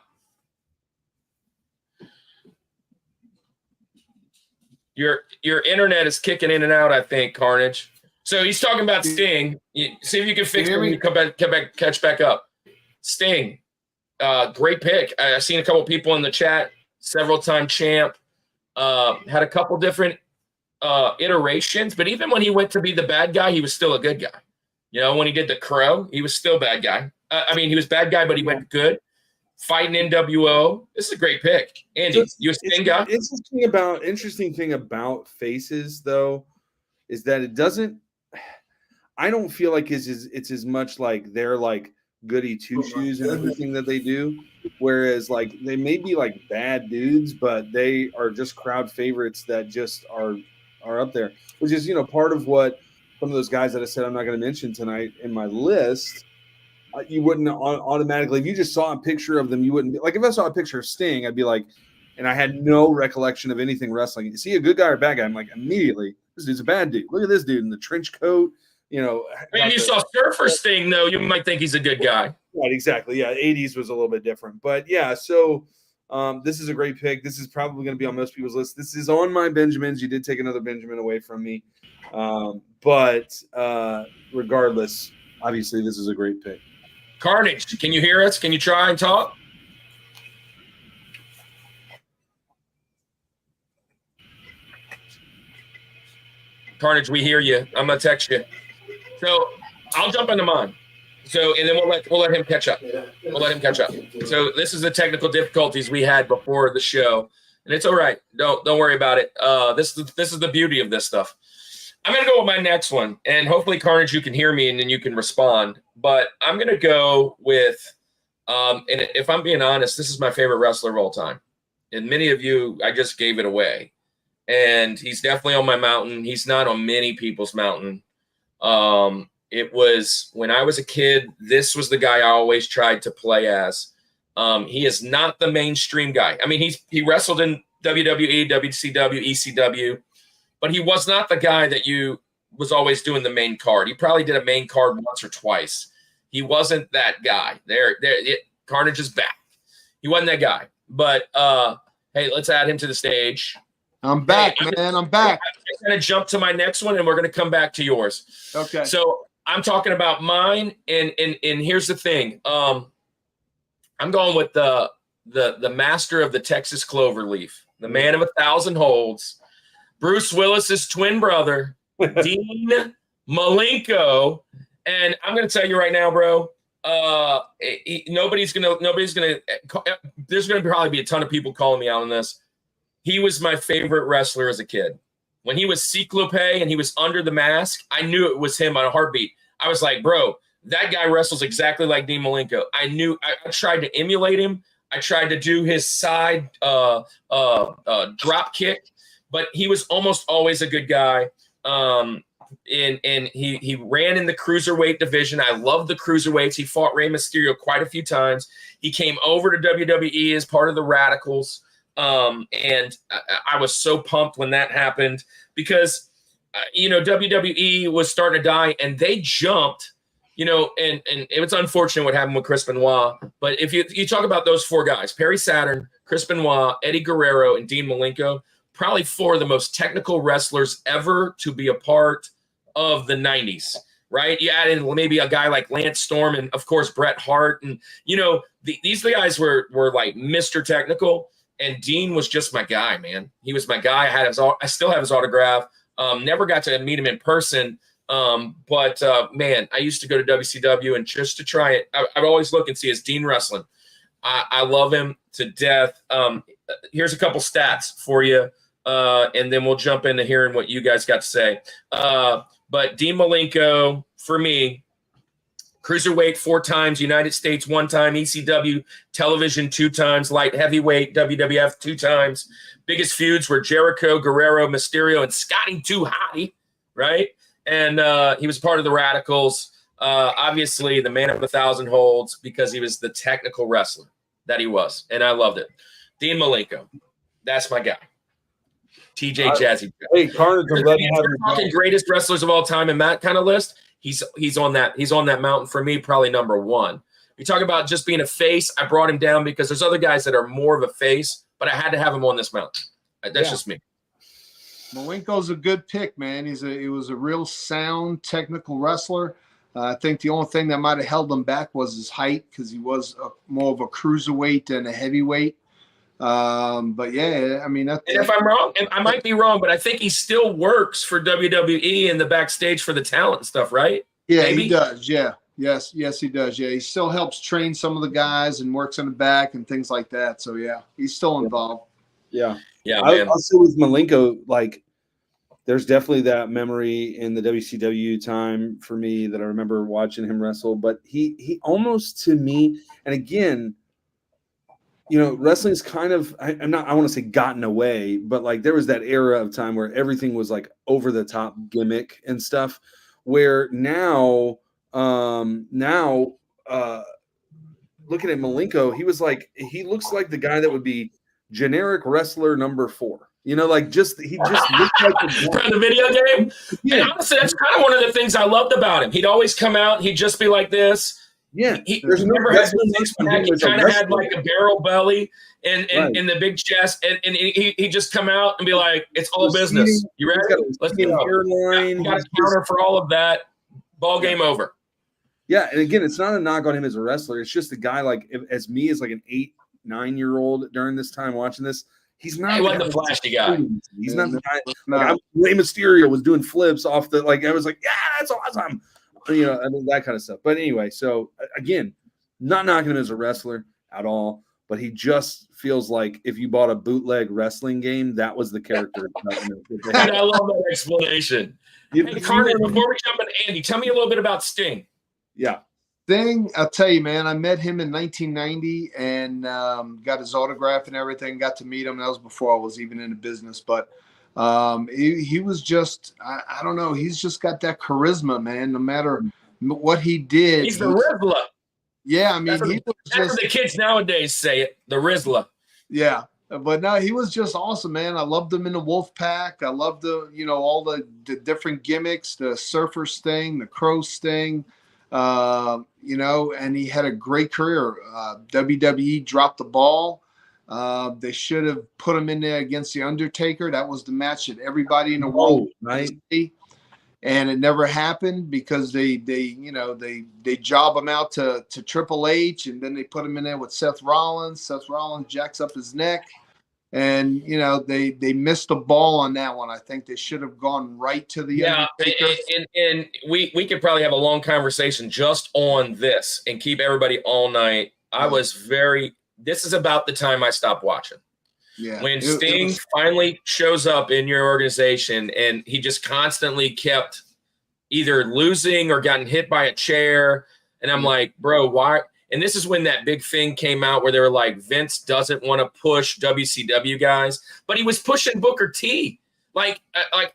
Speaker 1: Your internet is kicking in and out, I think, Carnage. So he's talking about Sting. See if you can fix it when you catch back up. Sting, great pick. I've seen a couple people in the chat, several-time champ. Had a couple different iterations, but even when he went to be the bad guy, he was still a good guy. You know, when he did the Crow, he was still bad guy. He was bad guy, but he went good. Fighting NWO. This is a great pick. Andy, you a Sting guy?
Speaker 2: Interesting thing about faces, though, is that it doesn't – I don't feel like it's as much like they're like goody two-shoes and everything that they do, whereas like they may be like bad dudes, but they are just crowd favorites that just are up there, which is, part of what some of those guys that I said I'm not going to mention tonight in my list – you wouldn't automatically, if you just saw a picture of them, you wouldn't be like, if I saw a picture of Sting, I'd be like, and I had no recollection of anything wrestling. You see a good guy or a bad guy, I'm like, immediately, this dude's a bad dude. Look at this dude in the trench coat,
Speaker 1: If you saw Surfer Sting, though, you might think he's a good guy.
Speaker 2: Right, exactly. Yeah, 80s was a little bit different. But yeah, so this is a great pick. This is probably going to be on most people's list. This is on my Benjamins. You did take another Benjamin away from me. But regardless, obviously, this is a great pick.
Speaker 1: Carnage, can you hear us? Can you try and talk? Carnage, we hear you. I'm gonna text you. So I'll jump into mine. So and then we'll let him catch up. We'll let him catch up. So this is the technical difficulties we had before the show, and it's all right. Don't worry about it. This is the beauty of this stuff. I'm going to go with my next one, and hopefully, Carnage, you can hear me, and then you can respond. But I'm going to go with, and if I'm being honest, this is my favorite wrestler of all time. And many of you, I just gave it away. And he's definitely on my mountain. He's not on many people's mountain. It was, when I was a kid, this was the guy I always tried to play as. He is not the mainstream guy. I mean, he wrestled in WWE, WCW, ECW. But he was not the guy that was always doing the main card. He probably did a main card once or twice. He wasn't that guy. Carnage is back. He wasn't that guy. But, hey, let's add him to the stage.
Speaker 3: I'm back, man. I'm back.
Speaker 1: I'm going to jump to my next one, and we're going to come back to yours.
Speaker 3: Okay.
Speaker 1: So I'm talking about mine, and here's the thing. I'm going with the master of the Texas Cloverleaf, the man of 1,000 holds, Bruce Willis's twin brother, Dean Malenko, And I'm going to tell you right now, bro, there's going to probably be a ton of people calling me out on this. He was my favorite wrestler as a kid. When he was Cyclope and he was under the mask, I knew it was him on a heartbeat. I was like, bro, that guy wrestles exactly like Dean Malenko. I tried to emulate him. I tried to do his side drop kick, but he was almost always a good guy. And he ran in the cruiserweight division. I love the cruiserweights. He fought Rey Mysterio quite a few times. He came over to WWE as part of the Radicals. And I was so pumped when that happened because, WWE was starting to die and they jumped, and it was unfortunate what happened with Chris Benoit. But if you talk about those four guys, Perry Saturn, Chris Benoit, Eddie Guerrero, and Dean Malenko, probably four of the most technical wrestlers ever to be a part of the 90s, right? You add in maybe a guy like Lance Storm and, of course, Bret Hart. And, these guys were like Mr. Technical. And Dean was just my guy, man. He was my guy. I still have his autograph. Never got to meet him in person. But man, I used to go to WCW and just to try it, I'd always look and see his Dean wrestling. I love him to death. Here's a couple stats for you, and then we'll jump into hearing what you guys got to say. But Dean Malenko, for me, cruiserweight 4 times, United States 1 time, ECW television 2 times, light heavyweight WWF 2 times. Biggest feuds were Jericho, Guerrero, Mysterio, and Scotty 2 Hotty, right? And he was part of the Radicals. Obviously, the man of 1,000 holds because he was the technical wrestler that he was, and I loved it. Dean Malenko, that's my guy. TJ Jazzy.
Speaker 2: Hey, Carnage, I'm glad you have
Speaker 1: me. Talking greatest wrestlers of all time in that kind of list. He's on that mountain for me, probably number 1. You talk about just being a face. I brought him down because there's other guys that are more of a face, but I had to have him on this mountain. That's just me.
Speaker 3: Malenko's a good pick, man. He was a real sound technical wrestler. I think the only thing that might have held him back was his height because he was more of a cruiserweight than a heavyweight. But yeah, I mean,
Speaker 1: if I'm wrong, and I might be wrong, but I think he still works for WWE in the backstage for the talent and stuff, right?
Speaker 3: Yeah,
Speaker 1: Maybe?
Speaker 3: He does. Yeah. Yes, he does. Yeah. He still helps train some of the guys and works in the back and things like that. So yeah, he's still involved.
Speaker 2: Yeah.
Speaker 1: Yeah. Man.
Speaker 2: I'll say with Malenko, like, there's definitely that memory in the WCW time for me that I remember watching him wrestle, but he almost, to me, and again, wrestling's kind of, I want to say gotten away, but like there was that era of time where everything was like over the top gimmick and stuff, where now looking at Malenko, he looks like the guy that would be generic wrestler number 4. He just looks like
Speaker 1: the video game. Yeah. And honestly, that's kind of one of the things I loved about him. He'd always come out, he'd just be like this.
Speaker 2: Yeah,
Speaker 1: he never had six-pack. He kind of had like a barrel belly and the big chest, and he just come out and be like, "It's all business. You ready? Let's go." Got a counter for all of that. Ball game over.
Speaker 2: Yeah, and again, it's not a knock on him as a wrestler. It's just a guy like as me as like an 8-9-year-old during this time watching this. He's not.
Speaker 1: He wasn't the flashy guy.
Speaker 2: He's not the guy. Like, Rey Mysterio was doing flips off the I was like, yeah, that's awesome. That kind of stuff. But anyway, so again, not knocking him as a wrestler at all, but he just feels like if you bought a bootleg wrestling game, that was the character.
Speaker 1: I love that explanation. Hey, Carnage, before we jump into Andy, tell me a little bit about Sting.
Speaker 2: Yeah.
Speaker 3: Sting, I'll tell you, man, I met him in 1990 and got his autograph and everything, got to meet him. That was before I was even in the business, but he was just, I don't know. He's just got that charisma, man. No matter what he did.
Speaker 1: He's the Rizzler.
Speaker 3: Yeah. I mean,
Speaker 1: that's what the kids nowadays say it, the Rizzler.
Speaker 3: Yeah. But no, he was just awesome, man. I loved him in the Wolf Pack. I loved all the different gimmicks, the Surfer Sting, the Crow Sting, and he had a great career. WWE dropped the ball. They should have put him in there against The Undertaker. That was the match that everybody in the world
Speaker 2: right.
Speaker 3: And it never happened because they job him out to Triple H, and then they put him in there with Seth Rollins. Seth Rollins jacks up his neck. And they missed the ball on that one. I think they should have gone right to the Undertaker.
Speaker 1: And we could probably have a long conversation just on this and keep everybody all night. This is about the time I stopped watching.
Speaker 3: Yeah.
Speaker 1: When Sting finally shows up in your organization and he just constantly kept either losing or gotten hit by a chair. And I'm like, bro, why? And this is when that big thing came out where they were like, Vince doesn't want to push WCW guys, but he was pushing Booker T. I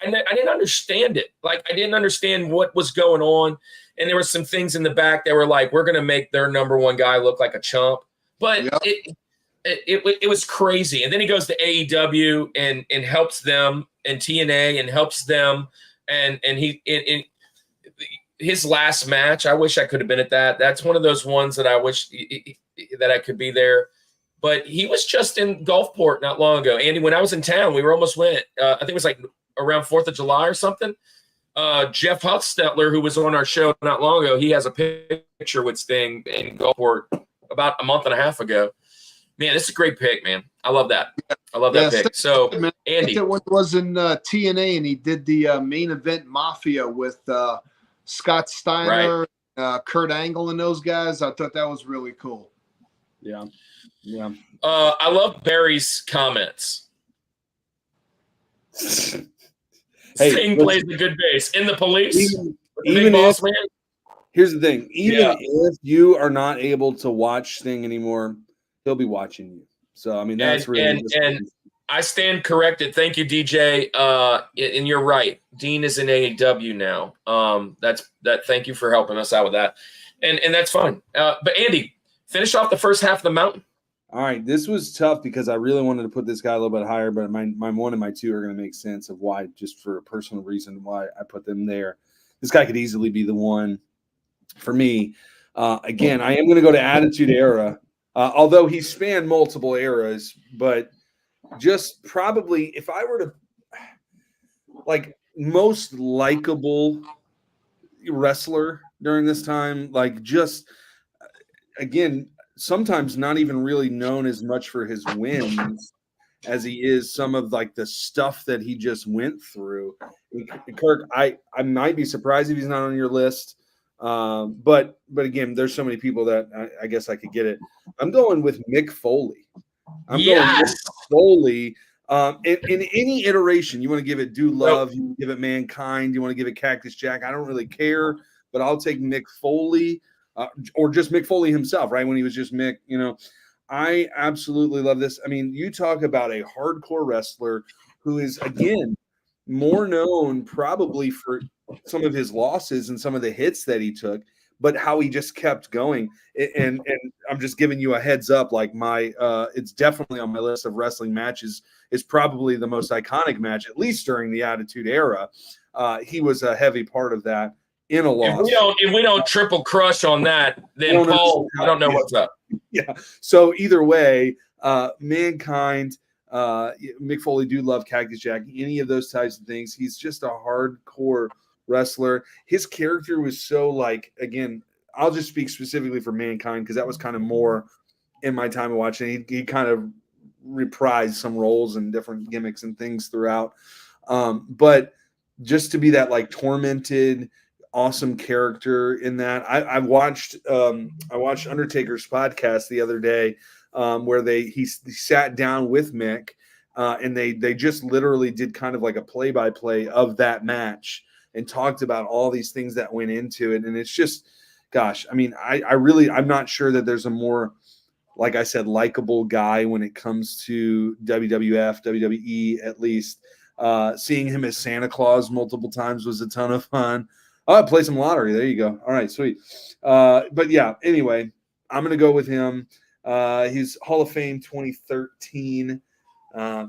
Speaker 1: didn't understand it. Like, I didn't understand what was going on. And there were some things in the back that were like, we're going to make their number one guy look like a chump. But it was crazy. And then he goes to AEW and helps them, and TNA and helps them. And his last match, I wish I could have been at that. That's one of those ones that I wish that I could be there. But he was just in Gulfport not long ago. Andy, when I was in town, we almost went. I think it was like around 4th of July or something. Jeff Huffstetler, who was on our show not long ago, he has a picture with Sting in Gulfport about a month and a half ago. Man, this is a great pick, man. I love that. I love that pick. So, Andy.
Speaker 3: It was in TNA, and he did the main event Mafia with Scott Steiner, Kurt Angle, and those guys. I thought that was really cool.
Speaker 2: Yeah.
Speaker 1: I love Barry's comments. Sting plays a good bass. In the Police,
Speaker 2: even
Speaker 1: boss man.
Speaker 2: Here's the thing. Even if you are not able to watch Sting anymore, he'll be watching you. So, I mean, that's really
Speaker 1: and I stand corrected. Thank you, DJ. And you're right. Dean is in AEW now. Thank you for helping us out with that. And that's fine. But Andy, finish off the first half of the mountain.
Speaker 2: All right. This was tough because I really wanted to put this guy a little bit higher, but my one and my two are going to make sense of why, just for a personal reason, why I put them there. This guy could easily be the one for me. Again, I am going to go to Attitude Era, although he spanned multiple eras, but just probably if I were to like most likable wrestler during this time, like just again, sometimes not even really known as much for his wins as he is some of like the stuff that he just went through. Kirk, I might be surprised if he's not on your list. But again, there's so many people that I guess I could get it. I'm going with Mick Foley. Going Mick Foley. In any iteration, you want to give it Dude Love, you give it Mankind, you want to give it Cactus Jack. I don't really care, but I'll take Mick Foley or just Mick Foley himself, right? When he was just Mick, I absolutely love this. I mean, you talk about a hardcore wrestler who is, again, more known probably for some of his losses and some of the hits that he took, but how he just kept going. And I'm just giving you a heads up, like it's definitely on my list of wrestling matches. It's probably the most iconic match, at least during the Attitude Era. He was a heavy part of that in a loss.
Speaker 1: If we don't triple crush on that, then Paul, I don't know what's up.
Speaker 2: Yeah. So either way, Mankind, Mick Foley, Dude Love, Cactus Jack, any of those types of things. He's just a hardcore wrestler. His character was so again, I'll just speak specifically for Mankind because that was kind of more in my time of watching. He kind of reprised some roles and different gimmicks and things throughout. But just to be that tormented, awesome character in that. I watched Undertaker's podcast the other day where he sat down with Mick and they just literally did kind of like a play-by-play of that match and talked about all these things that went into it. And it's just, gosh, I mean, I'm not sure that there's a more, like I said, likable guy when it comes to WWF, WWE, at least. Seeing him as Santa Claus multiple times was a ton of fun. Oh, play some lottery. There you go. All right, sweet. But yeah, anyway, I'm going to go with him. He's Hall of Fame 2013. I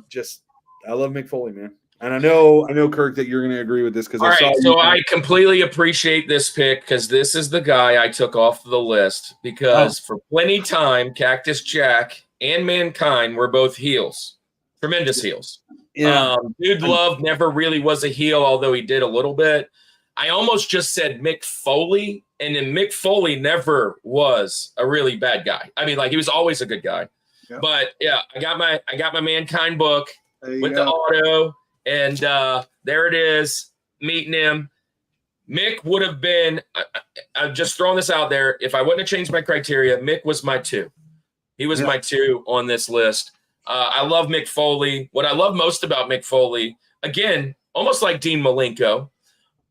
Speaker 2: love Mick Foley, man. And I know, Kirk, that you're going to agree with this because
Speaker 1: I completely appreciate this pick because this is the guy I took off the list because for plenty time, Cactus Jack and Mankind were both heels, tremendous heels.
Speaker 2: Yeah.
Speaker 1: Dude Love never really was a heel, although he did a little bit. I almost just said Mick Foley, and then Mick Foley never was a really bad guy. I mean, he was always a good guy.
Speaker 3: Yep.
Speaker 1: But yeah, I got my Mankind book with
Speaker 3: go.
Speaker 1: the auto, and there it is. Meeting him. Mick would have been. I'm just throwing this out there. If I wouldn't have changed my criteria, Mick was my 2. He was my 2 on this list. I love Mick Foley. What I love most about Mick Foley, again, almost like Dean Malenko,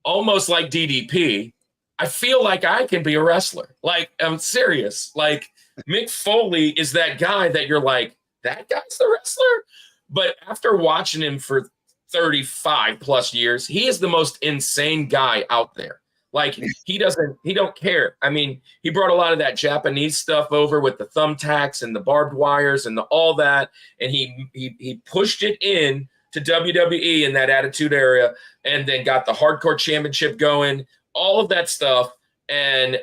Speaker 1: almost like DDP, I feel like I can be a wrestler. Like, I'm serious. Like, Mick Foley is that guy that you're like, that guy's the wrestler? But after watching him for 35 plus years, he is the most insane guy out there. Like, he don't care. I mean, he brought a lot of that Japanese stuff over with the thumbtacks and the barbed wires and all that. And he pushed it in to WWE in that Attitude Era, and then got the Hardcore Championship going, all of that stuff. And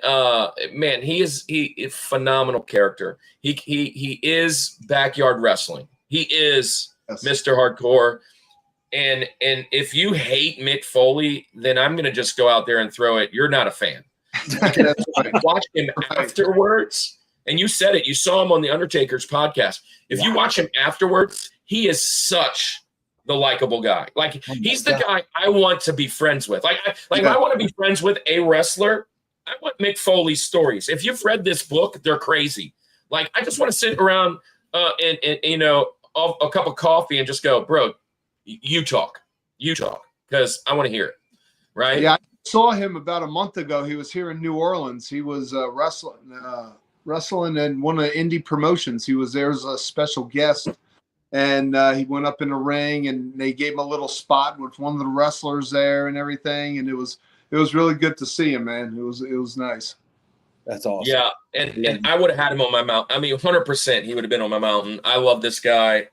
Speaker 1: man, he is a phenomenal character. He is backyard wrestling. He is Mr. Hardcore. And if you hate Mick Foley, then I'm going to just go out there and throw it. You're not a fan. Watch him afterwards. And you said it. You saw him on The Undertaker's podcast. If you watch him afterwards, he is such the likable guy. Like, he's the guy I want to be friends with. If I want to be friends with a wrestler, I want Mick Foley's stories. If you've read this book, they're crazy. Like, I just want to sit around and a cup of coffee and just go, bro, you talk, because I want to hear it. Right?
Speaker 3: Yeah, I saw him about a month ago. He was here in New Orleans. He was wrestling in one of the indie promotions. He was there as a special guest, and he went up in the ring, and they gave him a little spot with one of the wrestlers there and everything. And it was really good to see him, man. It was nice.
Speaker 2: That's awesome.
Speaker 1: Yeah, and I would have had him on my mountain. I mean, 100% he would have been on my mountain. I love this guy.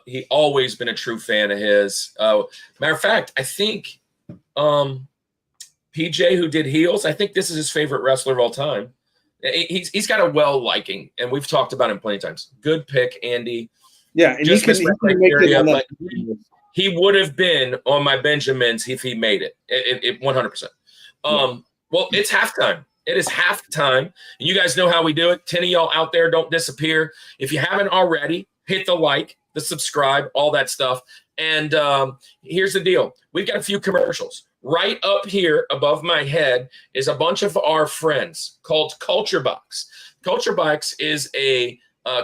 Speaker 1: He always been a true fan of his. Matter of fact, I think PJ, who did Heels, I think this is his favorite wrestler of all time. He's got a well liking, and we've talked about him plenty of times. Good pick, Andy.
Speaker 2: Yeah, and
Speaker 1: just
Speaker 2: he can make it on that.
Speaker 1: He would have been on my Benjamins if he made it. It 100%. Well, it's halftime. It is halftime, and you guys know how we do it. 10 of y'all out there, don't disappear. If you haven't already, hit the like, the subscribe, all that stuff. And here's the deal. We've got a few commercials. Right up here above my head is a bunch of our friends called Culture Box. Culture Box is a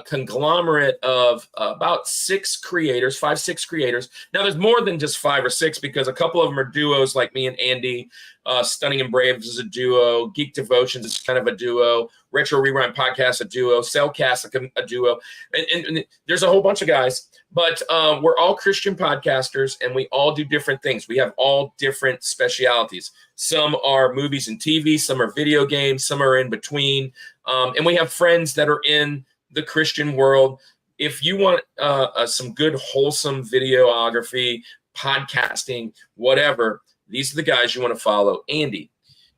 Speaker 1: conglomerate of about 6 creators, 5-6 creators. Now, there's more than just 5 or 6 because a couple of them are duos like me and Andy. Stunning and Braves is a duo. Geek Devotions is kind of a duo. Retro Rewind Podcast, a duo. Cellcast, a duo. And there's a whole bunch of guys. But we're all Christian podcasters, and we all do different things. We have all different specialities. Some are movies and TV. Some are video games. Some are in between. And we have friends that are in the Christian world. If you want some good, wholesome videography, podcasting, whatever, these are the guys you want to follow. Andy,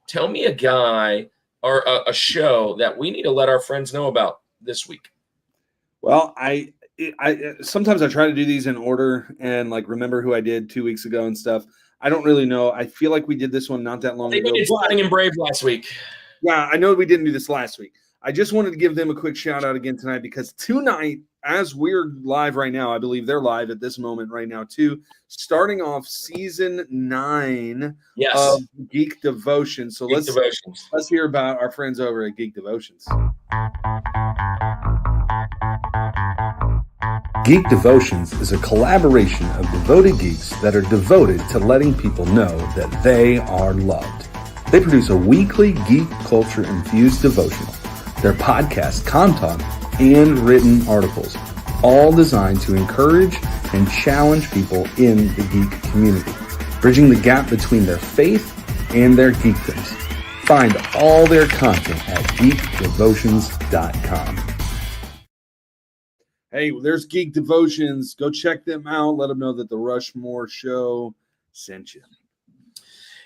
Speaker 1: tell me a guy or a show that we need to let our friends know about this week.
Speaker 2: Well, I sometimes I try to do these in order and like remember who I did 2 weeks ago and stuff. I don't really know. I feel like we did this one not that long ago.
Speaker 1: We did Stunning and Brave last week.
Speaker 2: Yeah, I know we didn't do this last week. I just wanted to give them a quick shout out again tonight because tonight, as we're live right now, I believe they're live at this moment right now too, starting off season 9 of Geek Devotion. So let's hear about our friends over at Geek Devotions.
Speaker 5: Geek Devotions is a collaboration of devoted geeks that are devoted to letting people know that they are loved. They produce a weekly geek culture infused devotional, their podcast content, and written articles, all designed to encourage and challenge people in the geek community, bridging the gap between their faith and their geekdoms. Find all their content at geekdevotions.com.
Speaker 2: Hey, there's Geek Devotions. Go check them out. Let them know that the Rushmore Show sent you.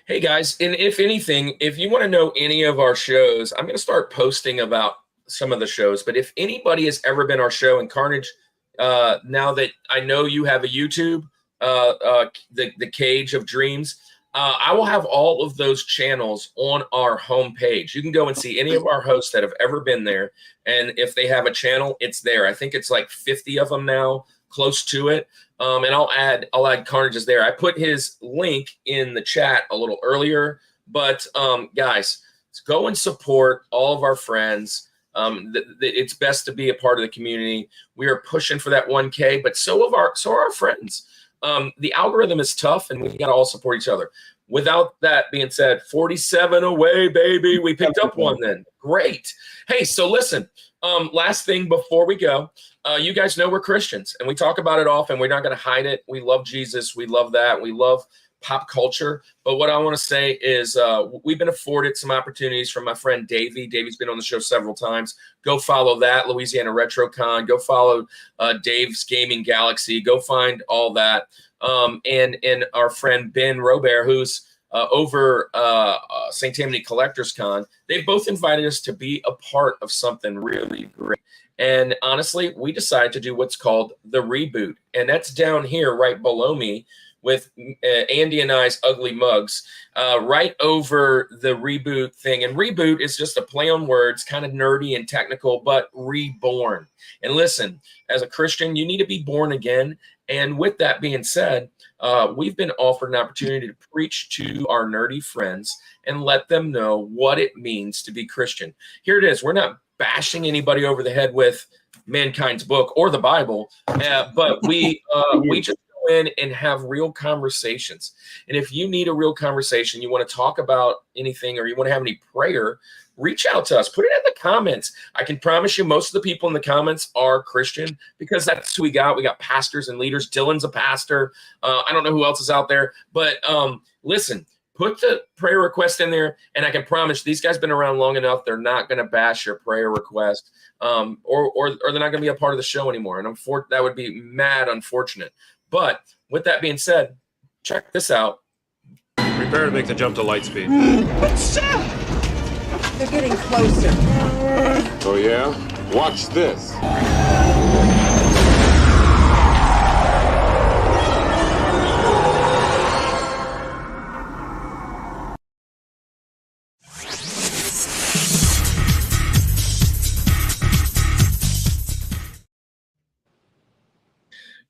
Speaker 1: Hey, guys, and if anything, if you want to know any of our shows, I'm going to start posting about some of the shows. But if anybody has ever been our show in Carnage, now that I know you have a YouTube, the Cage of Dreams, I will have all of those channels on our homepage. You can go and see any of our hosts that have ever been there. And if they have a channel, it's there. I think it's like 50 of them now, close to it. And I'll add Carnage's there. I put his link in the chat a little earlier, but guys, go and support all of our friends. It's best to be a part of the community. We are pushing for that 1K, but so are our friends. The algorithm is tough, and we got to all support each other. Without that being said, 47 away, baby. We picked up one then. Great. Hey, so listen, last thing before we go, you guys know we're Christians, and we talk about it often. We're not going to hide it. We love Jesus. We love that. We love pop culture. But what I want to say is we've been afforded some opportunities from my friend Davey. Davey's been on the show several times. Go follow that, Louisiana RetroCon. Go follow Dave's Gaming Galaxy. Go find all that. And our friend Ben Robert, who's over St. Tammany Collectors Con. They've both invited us to be a part of something really great. And honestly, we decided to do what's called the reboot. And that's down here right below me with Andy and I's ugly mugs, right over the reboot thing. And reboot is just a play on words, kind of nerdy and technical, but reborn. And listen, as a Christian, you need to be born again. And with that being said, we've been offered an opportunity to preach to our nerdy friends and let them know what it means to be Christian. Here it is. We're not bashing anybody over the head with mankind's book or the Bible, but we just go in and have real conversations. And if you need a real conversation, you want to talk about anything, or you want to have any prayer, reach out to us. Put it in the comments. I can promise you most of the people in the comments are Christian, because that's who we got. We got pastors and leaders. Dylan's a pastor. I don't know who else is out there. But listen, put the prayer request in there, and I can promise these guys been around long enough. They're not going to bash your prayer request, or they're not going to be a part of the show anymore. And that would be mad unfortunate. But with that being said, check this out.
Speaker 6: Prepare to make the jump to light speed.
Speaker 7: They're getting closer.
Speaker 6: Oh, yeah? Watch this.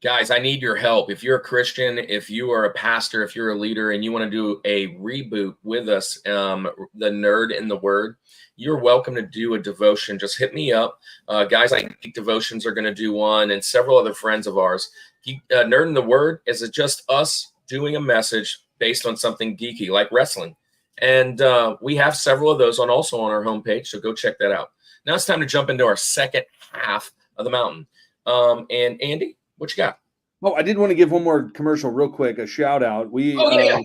Speaker 1: Guys, I need your help. If you're a Christian, if you are a pastor, if you're a leader, and you want to do a reboot with us, the Nerd in the Word, you're welcome to do a devotion. Just hit me up. Guys like Geek Devotions are going to do one, and several other friends of ours. Nerd in the Word is just us doing a message based on something geeky, like wrestling. And we have several of those also on our homepage, so go check that out. Now it's time to jump into our second half of the mountain. And Andy, what you got?
Speaker 2: Oh, I did want to give one more commercial real quick, a shout out. We've
Speaker 1: yes.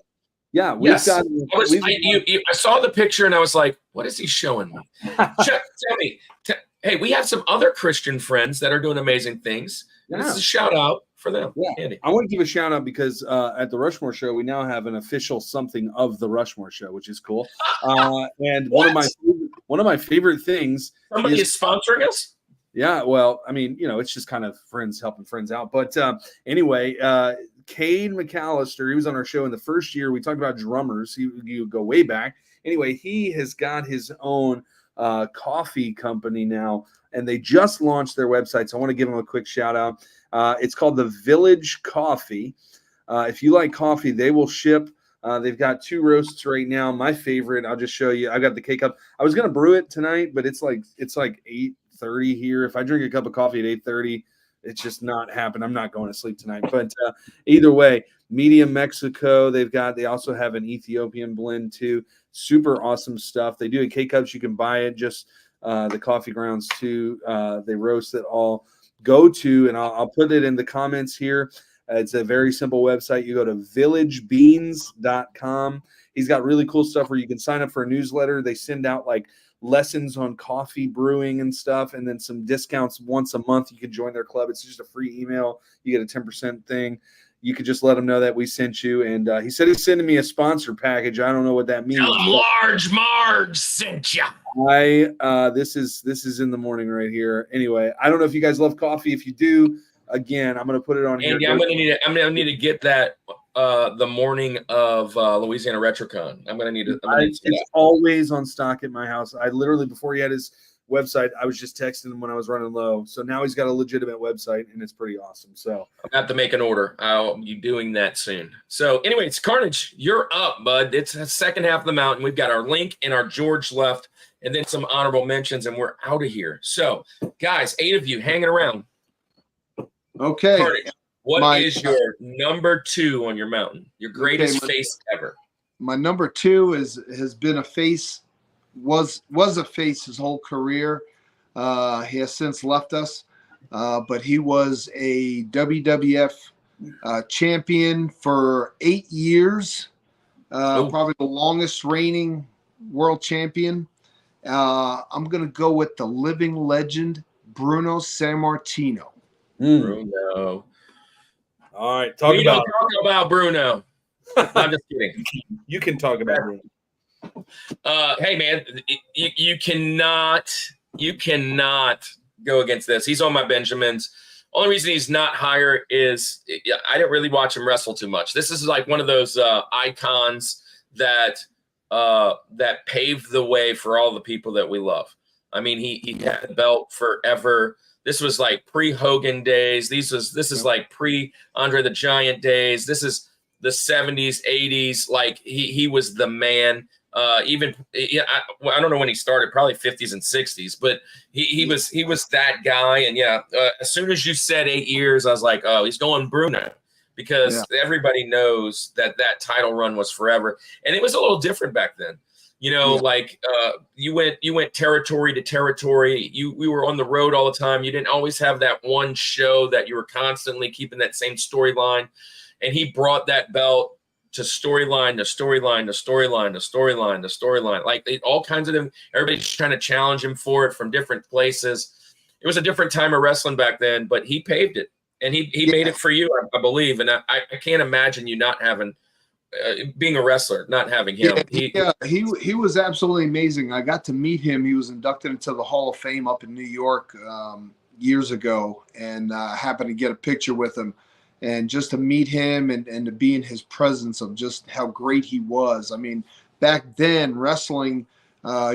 Speaker 2: got.
Speaker 1: I saw the picture and I was like, what is he showing me? Tell me. Hey, we have some other Christian friends that are doing amazing things. Yeah. This is a shout out for them.
Speaker 2: Yeah.
Speaker 1: Andy.
Speaker 2: I want to give a shout out because at the Rushmore Show, we now have an official something of the Rushmore Show, which is cool. And one of my favorite things.
Speaker 1: Somebody is sponsoring us?
Speaker 2: Yeah, well, I mean, it's just kind of friends helping friends out. But anyway, Cade McCollister, he was on our show in the first year. We talked about drummers. You go way back. Anyway, he has got his own coffee company now, and they just launched their website. So I want to give them a quick shout out. It's called The Village Coffee. If you like coffee, they will ship. They've got 2 roasts right now. My favorite, I'll just show you. I got the K-Cup. I was going to brew it tonight, but it's like 8:30 here. If I drink a cup of coffee at 8:30, it's just not happening. I'm not going to sleep tonight. But either way, medium Mexico. They also have an Ethiopian blend too. Super awesome stuff. They do a K-Cups. You can buy it. Just the coffee grounds too. They roast it all. Go to, and I'll put it in the comments here. It's a very simple website. You go to villagebeans.com. He's got really cool stuff where you can sign up for a newsletter. They send out like lessons on coffee brewing and stuff, and then some discounts once a month. You can join their club. It's just a free email. You get a 10% thing. You could just let them know that we sent you. And he said he's sending me a sponsor package. I don't know what that means.
Speaker 1: Tell him Large Marge sent you.
Speaker 2: This is in the morning right here. Anyway, I don't know if you guys love coffee. If you do, again, I'm going to put it on
Speaker 1: Andy,
Speaker 2: here.
Speaker 1: I'm going to need to get that the morning of Louisiana RetroCon. I'm gonna need to.
Speaker 2: It's always on stock at my house. I literally, before he had his website, I was just texting him when I was running low. So now he's got a legitimate website, and it's pretty awesome. So
Speaker 1: I'm gonna have to make an order. I'll be doing that soon. So, anyways, Carnage, you're up, bud. It's the second half of the mountain. We've got our Link and our George left, and then some honorable mentions, and we're out of here. So, guys, 8 of you hanging around.
Speaker 3: Okay.
Speaker 1: Carnage, what is your number 2 on your mountain? Your greatest face ever?
Speaker 3: My number 2 has been a face. Was a face his whole career. He has since left us, but he was a WWF champion for 8 years, probably the longest reigning world champion. I'm going to go with the living legend, Bruno Sammartino.
Speaker 1: Bruno.
Speaker 2: All right,
Speaker 1: don't talk about Bruno. I'm just kidding.
Speaker 2: You can talk about Bruno.
Speaker 1: Hey man, you cannot go against this. He's on my Benjamins. Only reason he's not higher is I didn't really watch him wrestle too much. This is like one of those icons that paved the way for all the people that we love. I mean, he had the belt forever. This was like pre-Hogan days. This is like pre-Andre the Giant days. This is the 70s, 80s. Like he was the man. I don't know when he started, probably 50s and 60s, but he was that guy. And as soon as you said 8 years, I was like, oh, he's going Bruno, because everybody knows that title run was forever. And it was a little different back then. Like you went territory to territory. We were on the road all the time. You didn't always have that one show that you were constantly keeping that same storyline. And he brought that belt to storyline, to storyline, to storyline, to storyline, to storyline. Like all kinds of them. Everybody's trying to challenge him for it from different places. It was a different time of wrestling back then, but he paved it, and he made it for you, I believe. And I can't imagine you not having being a wrestler, not having him.
Speaker 3: He was absolutely amazing. I got to meet him. He was inducted into the Hall of Fame up in New York years ago, and happened to get a picture with him. And just to meet him and to be in his presence of just how great he was. I mean, back then, wrestling,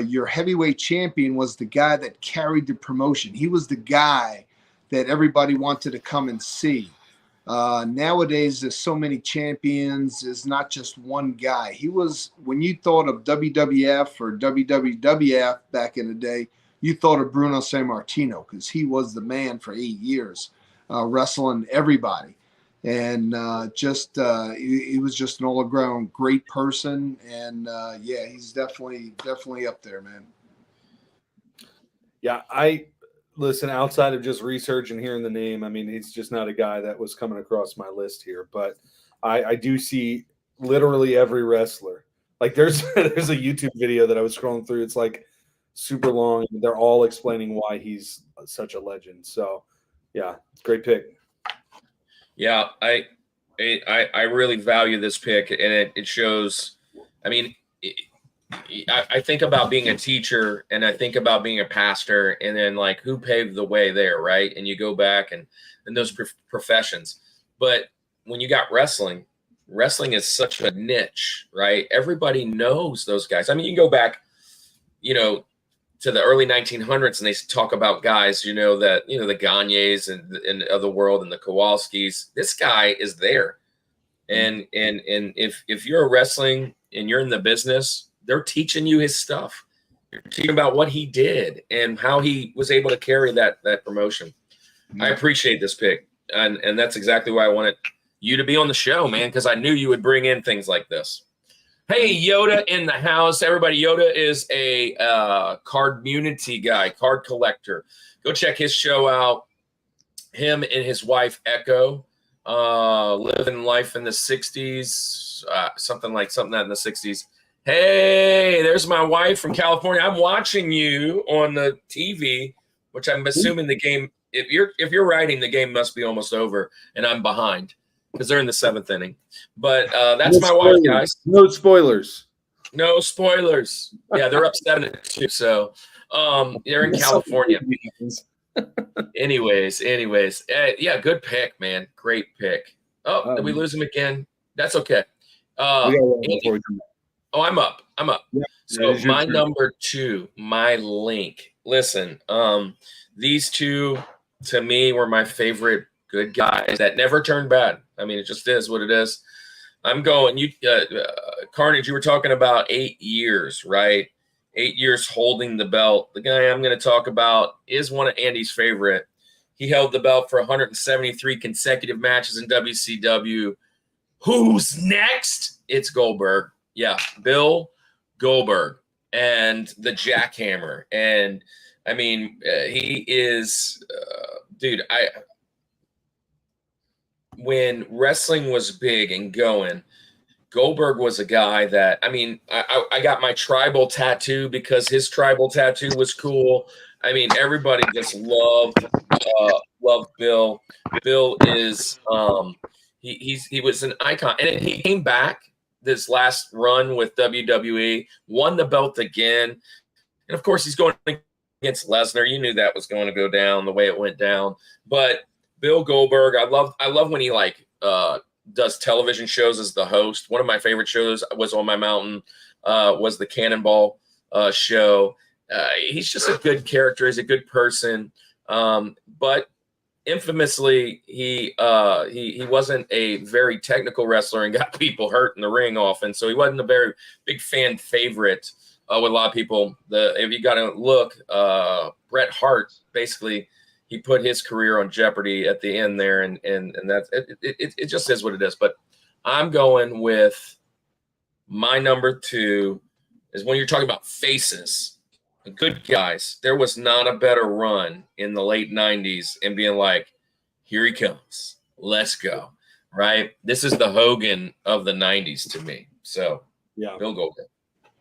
Speaker 3: your heavyweight champion was the guy that carried the promotion. He was the guy that everybody wanted to come and see. Nowadays, there's so many champions. It's not just one guy. He was, when you thought of WWF or WWF back in the day, you thought of Bruno Sammartino, because he was the man for 8 years, wrestling everybody. And he was just an all-around great person. And he's definitely up there, man.
Speaker 2: Yeah, listen, outside of just research and hearing the name, I mean, he's just not a guy that was coming across my list here. But I do see literally every wrestler. Like there's a YouTube video that I was scrolling through. It's like super long. They're all explaining why he's such a legend. So, yeah, great pick.
Speaker 1: Yeah, I really value this pick, and it shows. I mean, I think about being a teacher, and I think about being a pastor, and then like who paved the way there, right? And you go back and those professions. But when you got wrestling is such a niche, right? Everybody knows those guys. I mean, you can go back, to the early 1900s, and they talk about guys, the Gagnes and of the world, and the Kowalskis. This guy is there, and if you're a wrestling and you're in the business, they're teaching you his stuff. You're teaching about what he did and how he was able to carry that promotion. Mm-hmm. I appreciate this pick, and that's exactly why I wanted you to be on the show, man, because I knew you would bring in things like this. Hey, Yoda in the house. Everybody, Yoda is a card-munity guy, card collector. Go check his show out. Him and his wife, Echo, living life in the 60s, something like that in the 60s. Hey, there's my wife from California. I'm watching you on the TV, which I'm assuming the game, if you're writing, the game must be almost over, and I'm behind, because they're in the 7th inning. But that's my wife, guys.
Speaker 2: No spoilers.
Speaker 1: No spoilers. Yeah, they're up 7-2. So they're in California. Anyways. Yeah, good pick, man. Great pick. Oh, did we lose him again? That's okay.
Speaker 2: We got one
Speaker 1: Andy,
Speaker 2: before we come back.
Speaker 1: oh, I'm up.
Speaker 2: Yeah,
Speaker 1: So
Speaker 2: that is your
Speaker 1: my
Speaker 2: turn.
Speaker 1: number 2, my link. Listen, these two to me were my favorite good guys that never turned bad. I mean, it just is what it is. I'm going. Carnage. You were talking about 8 years, right? 8 years holding the belt. The guy I'm going to talk about is one of Andy's favorite. He held the belt for 173 consecutive matches in WCW. Who's next? It's Goldberg. Yeah, Bill Goldberg and the Jackhammer. And I mean, he is, dude. When wrestling was big and going, Goldberg was a guy that, I mean, I got my tribal tattoo because his tribal tattoo was cool. I mean, everybody just loved Bill. Bill is he was an icon, and he came back this last run with WWE, won the belt again, and of course he's going against Lesnar. You knew that was going to go down the way it went down, but Bill Goldberg, I love when he does television shows as the host. One of my favorite shows was On My Mountain, was the Cannonball show. He's just a good character. He's a good person. But infamously, he wasn't a very technical wrestler and got people hurt in the ring often. So he wasn't a very big fan favorite with a lot of people. If you got to look, Bret Hart basically, he put his career on jeopardy at the end there, and that's it just is what it is. But I'm going with my number 2 is when you're talking about faces, the good guys. There was not a better run in the late 90s and being like, here he comes, let's go, right? This is the Hogan of the 90s to me. So
Speaker 2: yeah,
Speaker 1: Bill Goldberg.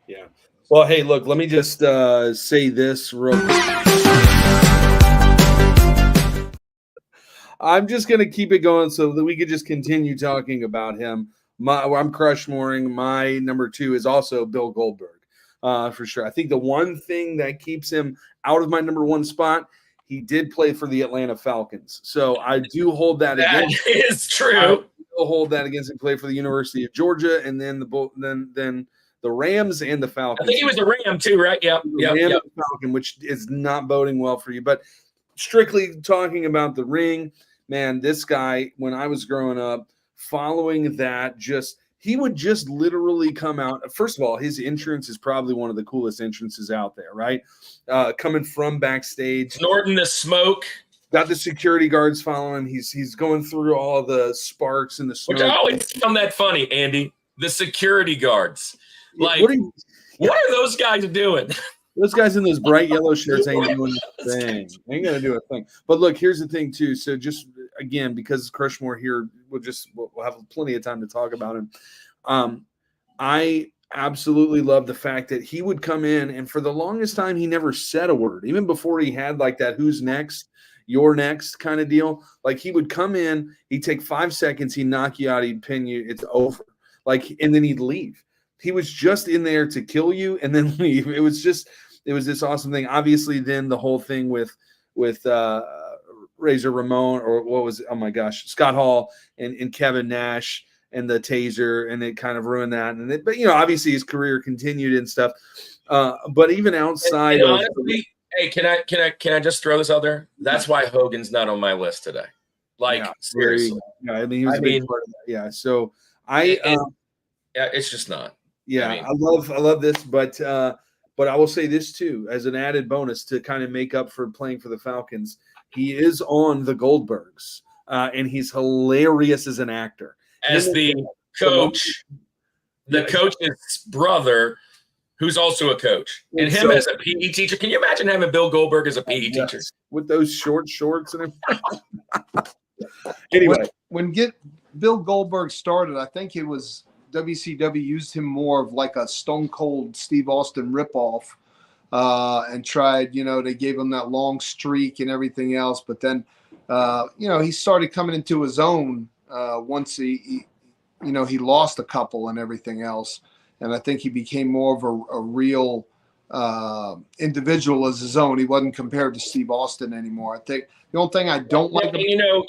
Speaker 2: Yeah. Well, hey, look, let me just say this real quick. I'm just going to keep it going so that we could just continue talking about him. I'm Crushmoring. My number 2 is also Bill Goldberg, for sure. I think the one thing that keeps him out of my number 1 spot, he did play for the Atlanta Falcons. So I do hold that against him.
Speaker 1: That is true.
Speaker 2: I will hold that against him. Play for the University of Georgia, and then the Rams and the Falcons.
Speaker 1: I think he was a Ram too, right? Yep.
Speaker 2: And the Falcon, which is not boding well for you. But strictly talking about the ring, man, this guy, when I was growing up, following that, he would just literally come out. First of all, his entrance is probably one of the coolest entrances out there, right? Coming from backstage,
Speaker 1: snorting the smoke.
Speaker 2: Got the security guards following. He's going through all the sparks and the smoke.
Speaker 1: Which I always found that funny, Andy. The security guards. Like, what are those guys doing?
Speaker 2: Those guys in those bright yellow shirts ain't doing a thing. Ain't gonna do a thing. But look, here's the thing too. So just again, because Crushmore here, we'll have plenty of time to talk about him. I absolutely love the fact that he would come in, and for the longest time, he never said a word, even before he had like that "who's next, you're next" kind of deal. Like he would come in, he'd take 5 seconds, he'd knock you out, he'd pin you, it's over. Like, and then he'd leave. He was just in there to kill you and then leave. It was this awesome thing. Obviously, then the whole thing with Razor Ramon, or what was it? Oh my gosh, Scott Hall and Kevin Nash and the taser, and it kind of ruined that. But obviously his career continued and stuff. But even outside of,
Speaker 1: honestly, hey, can I just throw this out there? That's why Hogan's not on my list today. Like, seriously.
Speaker 2: Yeah, I mean, he was a big part of that. Yeah. So
Speaker 1: it's just not.
Speaker 2: Yeah, I love this, but I will say this too, as an added bonus to kind of make up for playing for the Falcons, he is on the Goldbergs, and he's hilarious as an actor.
Speaker 1: As the coach, the coach's brother, who's also a coach, and him as a PE teacher. Can you imagine having Bill Goldberg as a PE teacher
Speaker 2: with those short shorts and everything? Anyway,
Speaker 3: when Bill Goldberg started, I think it was WCW used him more of like a Stone Cold Steve Austin ripoff, and tried, they gave him that long streak and everything else. But then, he started coming into his own once he lost a couple and everything else. And I think he became more of a real individual as his own. He wasn't compared to Steve Austin anymore. I think the only thing I don't like,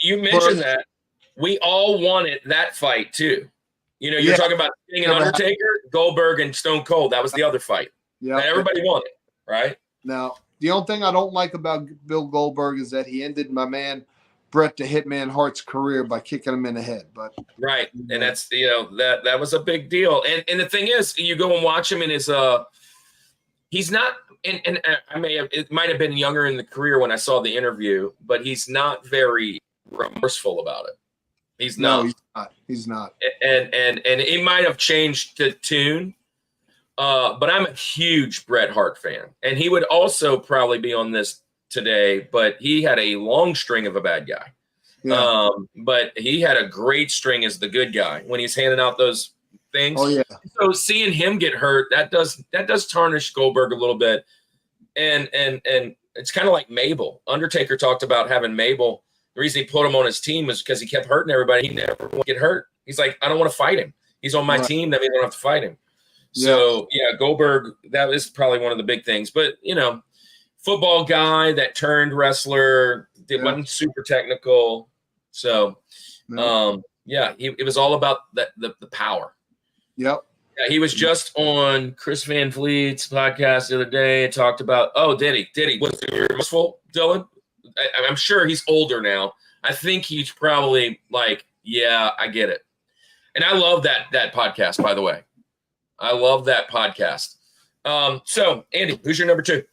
Speaker 1: you mentioned that we all wanted that fight too. You know, you're talking about Sting and Undertaker, Goldberg and Stone Cold. That was the other fight.
Speaker 3: Yeah,
Speaker 1: that everybody wanted, right?
Speaker 3: Now, the only thing I don't like about Bill Goldberg is that he ended my man Bret the Hitman Hart's career by kicking him in the head. But
Speaker 1: right, and that's that was a big deal. And the thing is, you go and watch him in his he's not. And it might have been younger in the career when I saw the interview, but he's not very remorseful about it. He's not.
Speaker 3: No, he's not.
Speaker 1: And he might have changed the tune, but I'm a huge Bret Hart fan, and he would also probably be on this today. But he had a long string of a bad guy.
Speaker 3: Yeah.
Speaker 1: But he had a great string as the good guy when he's handing out those things.
Speaker 3: Oh yeah.
Speaker 1: So seeing him get hurt, that does tarnish Goldberg a little bit. And it's kind of like Mabel. Undertaker talked about having Mabel. The reason he put him on his team was because he kept hurting everybody. He never would get hurt. He's like, I don't want to fight him. He's on my team. That means I don't have to fight him. So yeah, Goldberg, that is probably one of the big things. But football guy that turned wrestler, wasn't super technical. So it was all about the power.
Speaker 3: Yep.
Speaker 1: Yeah, he was just on Chris Van Vliet's podcast the other day and talked about, did he? Was he remorseful, Dylan? I'm sure he's older now. I think he's probably like, yeah, I get it. And I love that podcast, by the way. I love that podcast. So, Andy, who's your number 2?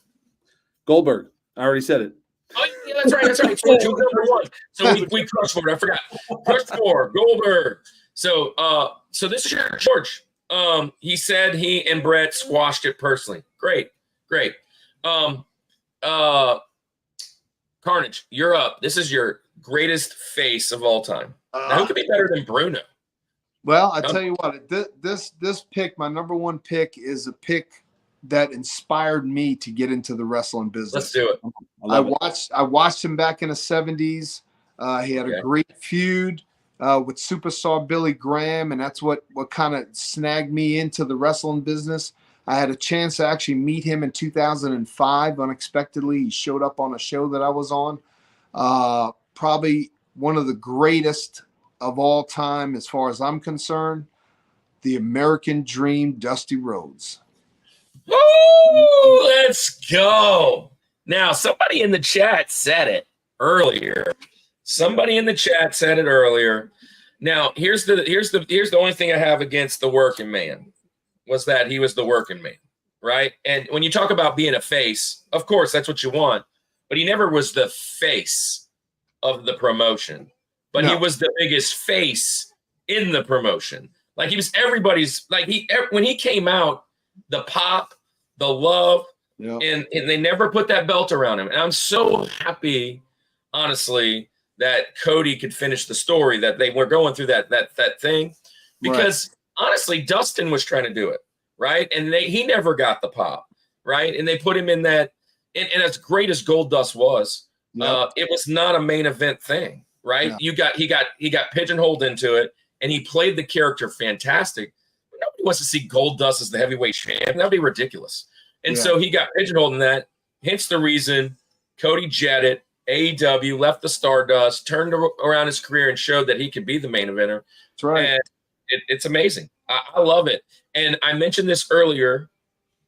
Speaker 2: Goldberg. I already said it.
Speaker 1: Oh, yeah, that's right. So, number 1. So we crushed for it. I forgot. Crushed for Goldberg. So this is your George. He said he and Bret squashed it personally. Great. Carnage, you're up. This is your greatest face of all time. Now, who could be better than Bruno?
Speaker 3: Well, I tell you what, this pick, my number 1 pick, is a pick that inspired me to get into the wrestling business.
Speaker 1: Let's do it.
Speaker 3: I watched him back in the 70s. He had a great feud with superstar Billy Graham, and that's what kind of snagged me into the wrestling business. I had a chance to actually meet him in 2005 unexpectedly. He showed up on a show that I was on. Probably one of the greatest of all time as far as I'm concerned, the American Dream, Dusty Rhodes.
Speaker 1: Woo! Let's go. Now, somebody in the chat said it earlier. Now, here's the only thing I have against the working man was that he was the working man, right? And when you talk about being a face, of course, that's what you want, but he never was the face of the promotion, but he was the biggest face in the promotion. Like he was everybody's, like when he came out, the pop, the love, and they never put that belt around him. And I'm so happy, honestly, that Cody could finish the story, that they were going through that thing, because honestly, Dustin was trying to do it, right? And he never got the pop, right? And they put him in that, and as great as Goldust was, it was not a main event thing, right? He got pigeonholed into it, and he played the character fantastic. But nobody wants to see Goldust as the heavyweight champ. That'd be ridiculous. And so he got pigeonholed in that. Hence the reason Cody jetted. AEW left the Stardust, turned around his career, and showed that he could be the main eventer.
Speaker 3: That's right.
Speaker 1: And it's amazing. I love it. And I mentioned this earlier.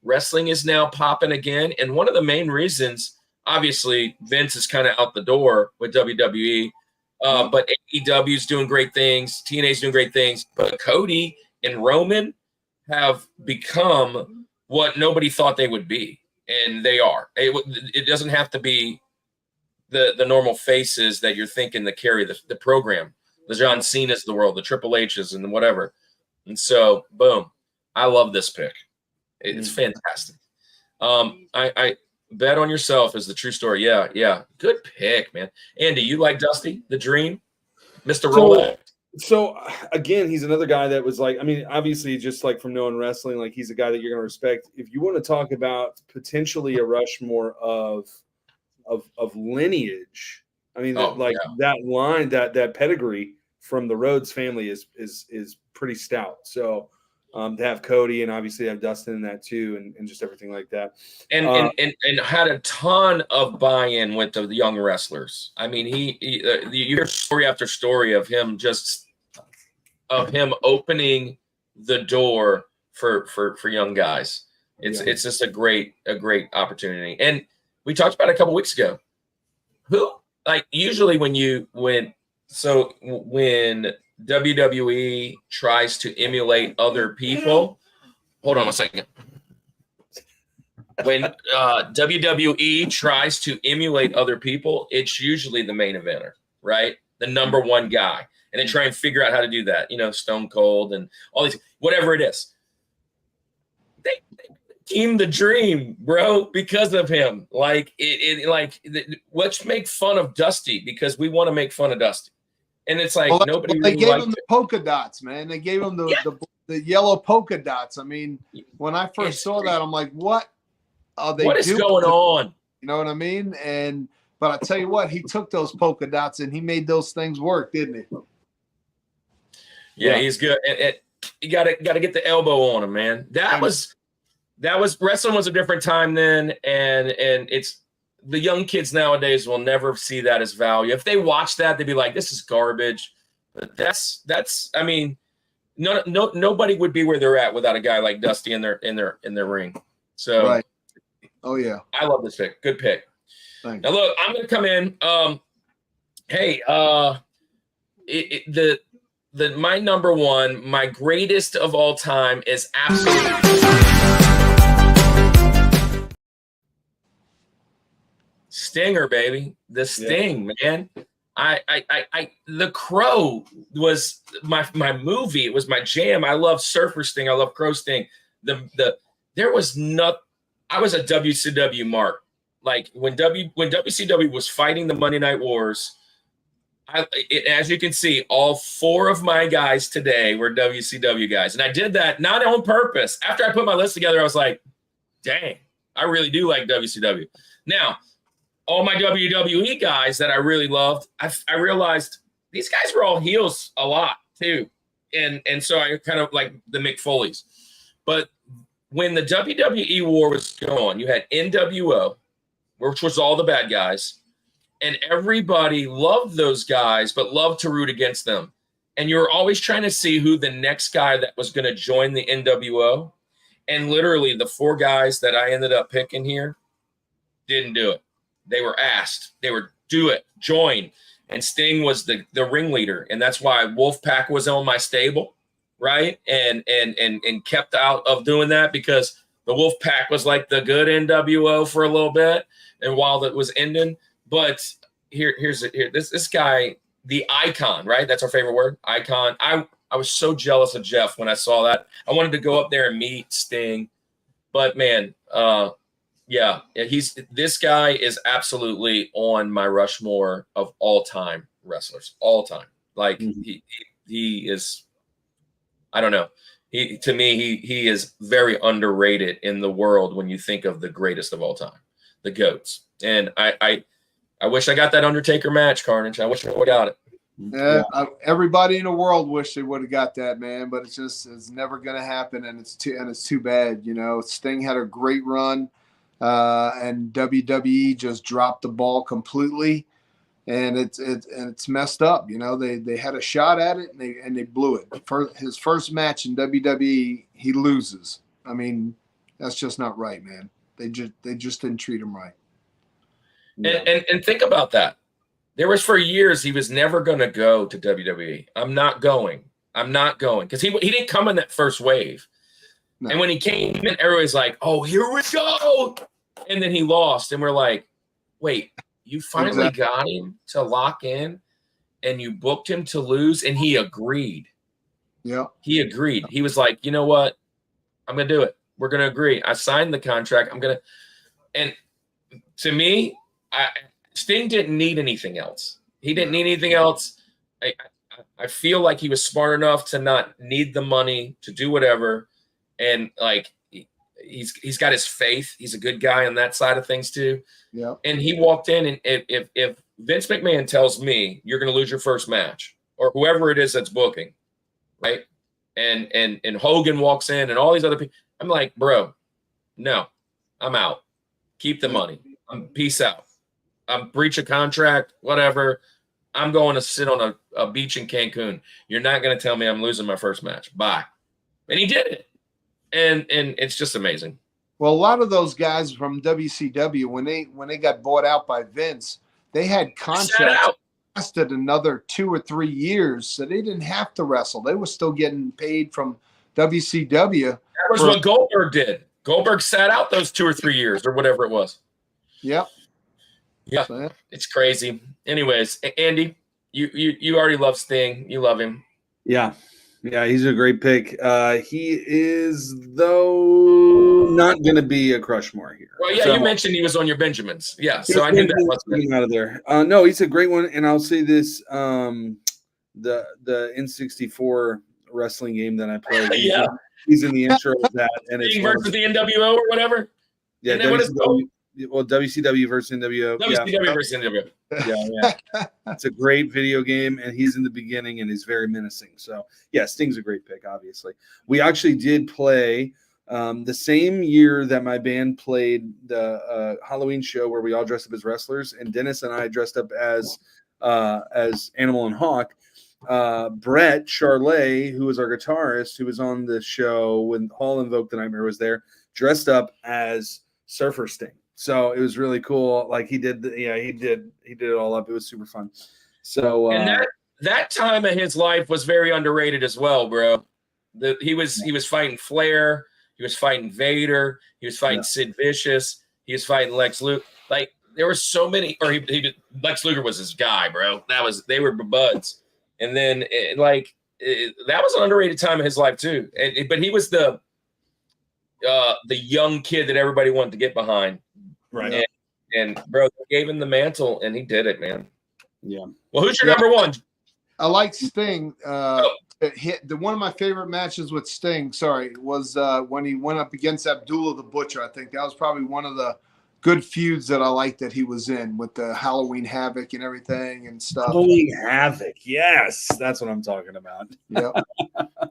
Speaker 1: Wrestling is now popping again. And one of the main reasons, obviously, Vince is kind of out the door with WWE. But AEW is doing great things. TNA is doing great things. But Cody and Roman have become what nobody thought they would be. And they are. It doesn't have to be the normal faces that you're thinking that carry the program, the John Cena's of the world, the Triple H's and whatever. And so, boom, I love this pick. It's fantastic. I bet on yourself is the true story. Yeah. Good pick, man. Andy, you like Dusty, the Dream, Mr. Rolex?
Speaker 2: So again, he's another guy that was like, I mean, obviously just like from knowing wrestling, like he's a guy that you're going to respect. If you want to talk about potentially a Rushmore of lineage, I mean, that line, that pedigree from the Rhodes family is pretty stout. So to have Cody and obviously have Dustin in that too, and just everything like that, and
Speaker 1: had a ton of buy-in with the young wrestlers. I mean, you hear story after story of him just of him opening the door for young guys. It's just a great opportunity. And we talked about it a couple weeks ago. Who, like, usually when WWE tries to emulate other people, hold on a second. When WWE tries to emulate other people, it's usually the main eventer, right? The number one guy. And they try and figure out how to do that. Stone Cold and all these, whatever it is. They team the dream, bro, because of him. Like, let's make fun of Dusty because we want to make fun of Dusty. And it's like, nobody
Speaker 3: they
Speaker 1: really
Speaker 3: gave
Speaker 1: liked
Speaker 3: him the
Speaker 1: it.
Speaker 3: polka dots, man. They gave him the yellow polka dots. I mean, when I first saw that, I'm like, what are they doing?
Speaker 1: What is going on?
Speaker 3: You know what I mean? But I tell you what, he took those polka dots and he made those things work, didn't he?
Speaker 1: Yeah, he's good. You gotta get the elbow on him, man. That was wrestling was a different time then, and it's the young kids nowadays will never see that as value. If they watch that, they'd be like, "This is garbage." But that's I mean, nobody would be where they're at without a guy like Dusty in their ring. So,
Speaker 3: right. Oh yeah,
Speaker 1: I love this pick. Good pick.
Speaker 3: Thanks.
Speaker 1: Now look, I'm gonna come in. Hey, my number one, my greatest of all time is absolutely Stinger, baby. The Sting, man. The Crow was my movie. It was my jam. I love Surfer Sting. I love Crow Sting. There was I was a WCW mark. Like when WCW was fighting the Monday Night Wars, as you can see, all four of my guys today were WCW guys. And I did that not on purpose. After I put my list together, I was like, dang, I really do like WCW. Now, all my WWE guys that I really loved, I realized these guys were all heels a lot too. And so I kind of like the Mick Foleys. But when the WWE war was going, you had NWO, which was all the bad guys. And everybody loved those guys, but loved to root against them. And you were always trying to see who the next guy that was going to join the NWO. And literally the four guys that I ended up picking here didn't do it. They were asked. They were, do it, join. And Sting was the ringleader. And that's why Wolfpack was on my stable, right? And kept out of doing that because the Wolfpack was like the good NWO for a little bit. And while it was ending, but here's this guy, the icon, right? That's our favorite word, icon. I was so jealous of Jeff when I saw that. I wanted to go up there and meet Sting, but man, this guy is absolutely on my Rushmore of all time wrestlers, all time. Like he is, I don't know. To me, he is very underrated in the world when you think of the greatest of all time, the GOATs. And I wish I got that Undertaker match, Carnage. I wish I would have got it.
Speaker 3: Yeah, everybody in the world wish they would have got that, man. But it's never going to happen, and it's too bad. You know, Sting had a great run, and WWE just dropped the ball completely, and it's messed up. You know, they had a shot at it and they blew it. His first match in WWE, he loses. I mean, that's just not right, man. They just didn't treat him right.
Speaker 1: And think about that. There was for years he was never going to go to WWE. I'm not going because he didn't come in that first wave. No. And when he came in, everybody's like, "Oh, here we go!" And then he lost, and we're like, "Wait, you finally got him to lock in, and you booked him to lose?" And he agreed.
Speaker 3: Yeah,
Speaker 1: he agreed. He was like, "You know what? I'm going to do it. We're going to agree. I signed the contract. I'm going to." And to me, Sting didn't need anything else. He didn't need anything else. I feel like he was smart enough to not need the money to do whatever. And like he's got his faith. He's a good guy on that side of things too.
Speaker 3: Yeah.
Speaker 1: And he walked in, and if Vince McMahon tells me you're going to lose your first match, or whoever it is that's booking, right? And Hogan walks in, and all these other people, I'm like, bro, no, I'm out. Keep the money. Peace out. Breach a contract, whatever. I'm going to sit on a beach in Cancun. You're not going to tell me I'm losing my first match. Bye. And he did it. And it's just amazing.
Speaker 3: Well, a lot of those guys from WCW, when they got bought out by Vince, they had contracts lasted another 2 or 3 years, so they didn't have to wrestle. They were still getting paid from WCW.
Speaker 1: That was what Goldberg did. Goldberg sat out those 2 or 3 years or whatever it was.
Speaker 3: Yep.
Speaker 1: Yeah, so, it's crazy. Anyways, Andy, you already love Sting. You love him.
Speaker 2: Yeah, he's a great pick. He is, though, not going to be a Rushmore here.
Speaker 1: Well, yeah, you mentioned he was on your Benjamins. Yeah, so I knew that wasn't
Speaker 2: out of there. No, he's a great one, and I'll say this: the N64 wrestling game that I played. He's in the intro of that, and it's
Speaker 1: versus the NWO or whatever.
Speaker 2: Yeah, WCW versus NWO.
Speaker 1: WCW versus NWO.
Speaker 2: Yeah. It's a great video game, and he's in the beginning, and he's very menacing. So, yeah, Sting's a great pick, obviously. We actually did play the same year that my band played the Halloween show where we all dressed up as wrestlers, and Dennis and I dressed up as Animal and Hawk. Brett Charlet, who was our guitarist, who was on the show when Hall Invoked the Nightmare was there, dressed up as Surfer Sting. So it was really cool. Like he did it all up. It was super fun. So
Speaker 1: and that time of his life was very underrated as well, bro. He was fighting Flair, he was fighting Vader, he was fighting Sid Vicious, he was fighting Lex Luger. Like there were so many, or Lex Luger was his guy, bro. They were buds. And then that was an underrated time of his life too. But he was the young kid that everybody wanted to get behind.
Speaker 2: Right.
Speaker 1: And bro, they gave him the mantle and he did it, man.
Speaker 2: Yeah.
Speaker 1: Well, who's your number one?
Speaker 3: I like Sting. One of my favorite matches with Sting, was when he went up against Abdullah the Butcher. I think that was probably one of the good feuds that I liked that he was in with the Halloween Havoc and everything and stuff.
Speaker 2: Halloween Havoc. Yes. That's what I'm talking about.
Speaker 3: Yep.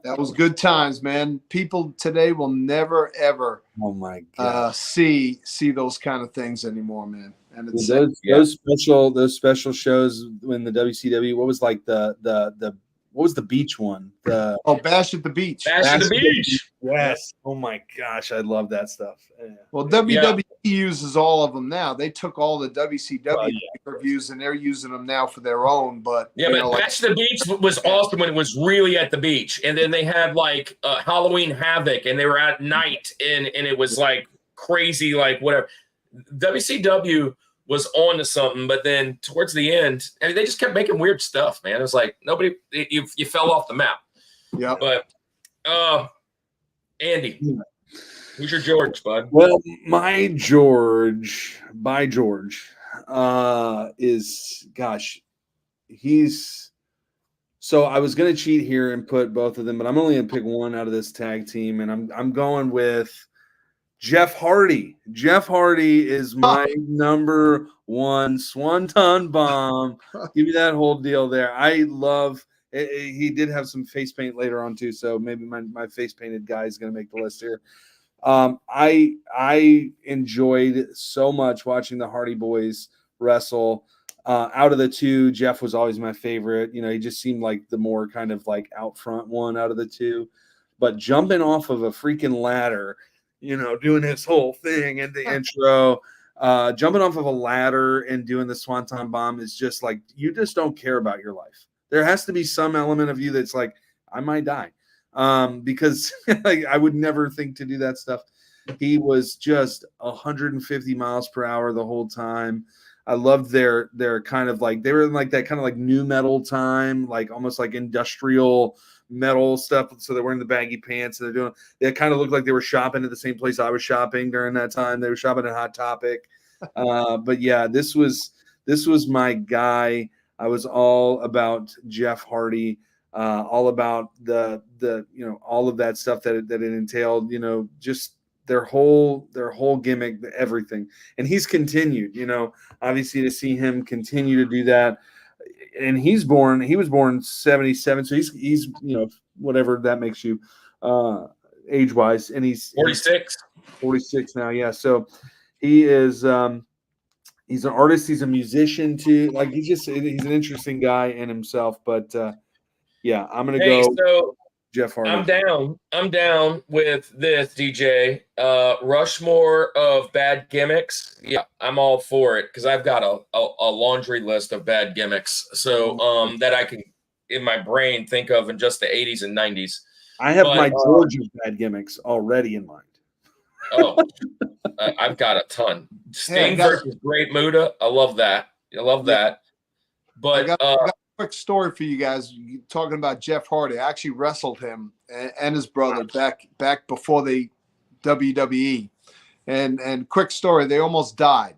Speaker 3: That was good times, man. People today will never, ever see those kind of things anymore, man. And it's
Speaker 2: those special shows when the WCW, what was like what was the beach one?
Speaker 3: Bash at the Beach.
Speaker 1: Bash at the Beach.
Speaker 2: Yes. Oh my gosh, I love that stuff. Yeah.
Speaker 3: Well, WWE uses all of them now. They took all the WCW reviews and they're using them now for their own. But
Speaker 1: Bash at the Beach was awesome when it was really at the beach, and then they had like Halloween Havoc, and they were at night, and it was like crazy, like whatever. WCW was on to something, but then towards the end, they just kept making weird stuff, man. It was like you fell off the map.
Speaker 2: Yeah.
Speaker 1: But Andy, who's your George, bud?
Speaker 2: Well, my George he's so I was gonna cheat here and put both of them, but I'm only gonna pick one out of this tag team, and I'm going with Jeff Hardy. Jeff Hardy is my number one swanton bomb. Give me that whole deal there. I love it. He did have some face paint later on too, so maybe my face painted guy is going to make the list here. I enjoyed so much watching the Hardy Boys wrestle. Out of the two, Jeff was always my favorite. You know, he just seemed like the more kind of like out front one out of the two. But jumping off of a freaking ladder, you know, doing his whole thing in the intro, jumping off of a ladder and doing the swanton bomb is just like, you just don't care about your life. There has to be some element of you that's like, I might die, because like, I would never think to do that stuff. He was just 150 miles per hour the whole time. I loved their kind of like, they were in like that kind of like new metal time, like almost like industrial metal stuff. So they're wearing the baggy pants and they kind of looked like they were shopping at the same place I was shopping during that time. They were shopping at Hot Topic. But yeah, this was my guy. I was all about Jeff Hardy, all about the you know, all of that stuff that it entailed, you know, just their whole gimmick, everything. And he's continued, you know, obviously to see him continue to do that. And he was born 77, so he's you know, whatever that makes you age wise, and he's
Speaker 1: 46
Speaker 2: now. Yeah, so he is He's an artist. He's a musician too. Like he's an interesting guy in himself. But yeah, I'm gonna go
Speaker 1: So
Speaker 2: Jeff Hardy.
Speaker 1: I'm down with this, DJ. Rushmore of bad gimmicks. Yeah, I'm all for it because I've got a laundry list of bad gimmicks. So that I can in my brain think of in just the 80s and 90s.
Speaker 2: I have my Georgia bad gimmicks already in mind.
Speaker 1: Oh, I've got a ton. Sting versus Great Muta. I love that. But
Speaker 3: I got a quick story for you guys. Talking about Jeff Hardy, I actually wrestled him and his brother back before the WWE. And quick story, they almost died.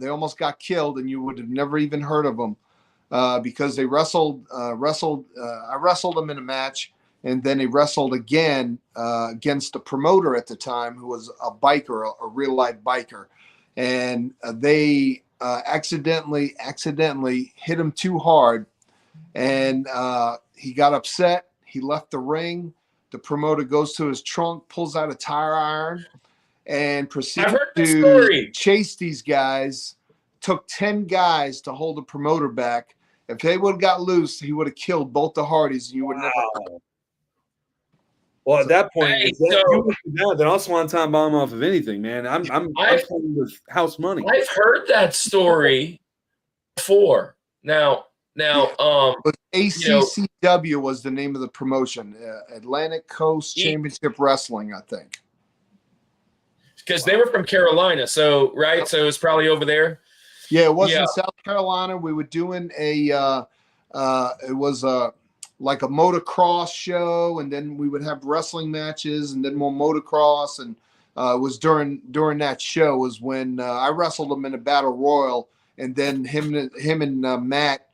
Speaker 3: They almost got killed, and you would have never even heard of them because they wrestled. I wrestled them in a match. And then he wrestled again against a promoter at the time who was a biker, a real-life biker. And they accidentally hit him too hard. And he got upset. He left the ring. The promoter goes to his trunk, pulls out a tire iron, and proceeds to chase these guys. Took 10 guys to hold the promoter back. If they would have got loose, he would have killed both the Hardys, and you would never heard.
Speaker 2: Well, at that point, then I'll swanton bomb off of anything, man. I'm playing with house money.
Speaker 1: I've heard that story before. Now,
Speaker 3: ACCW was the name of the promotion, Atlantic Coast Championship Wrestling, I think.
Speaker 1: Because they were from Carolina, so right, so it was probably over there.
Speaker 3: Yeah, it was in South Carolina. We were doing it was like a motocross show, and then we would have wrestling matches, and then more motocross. And it was during that show was when I wrestled him in a battle royal, and then him and Matt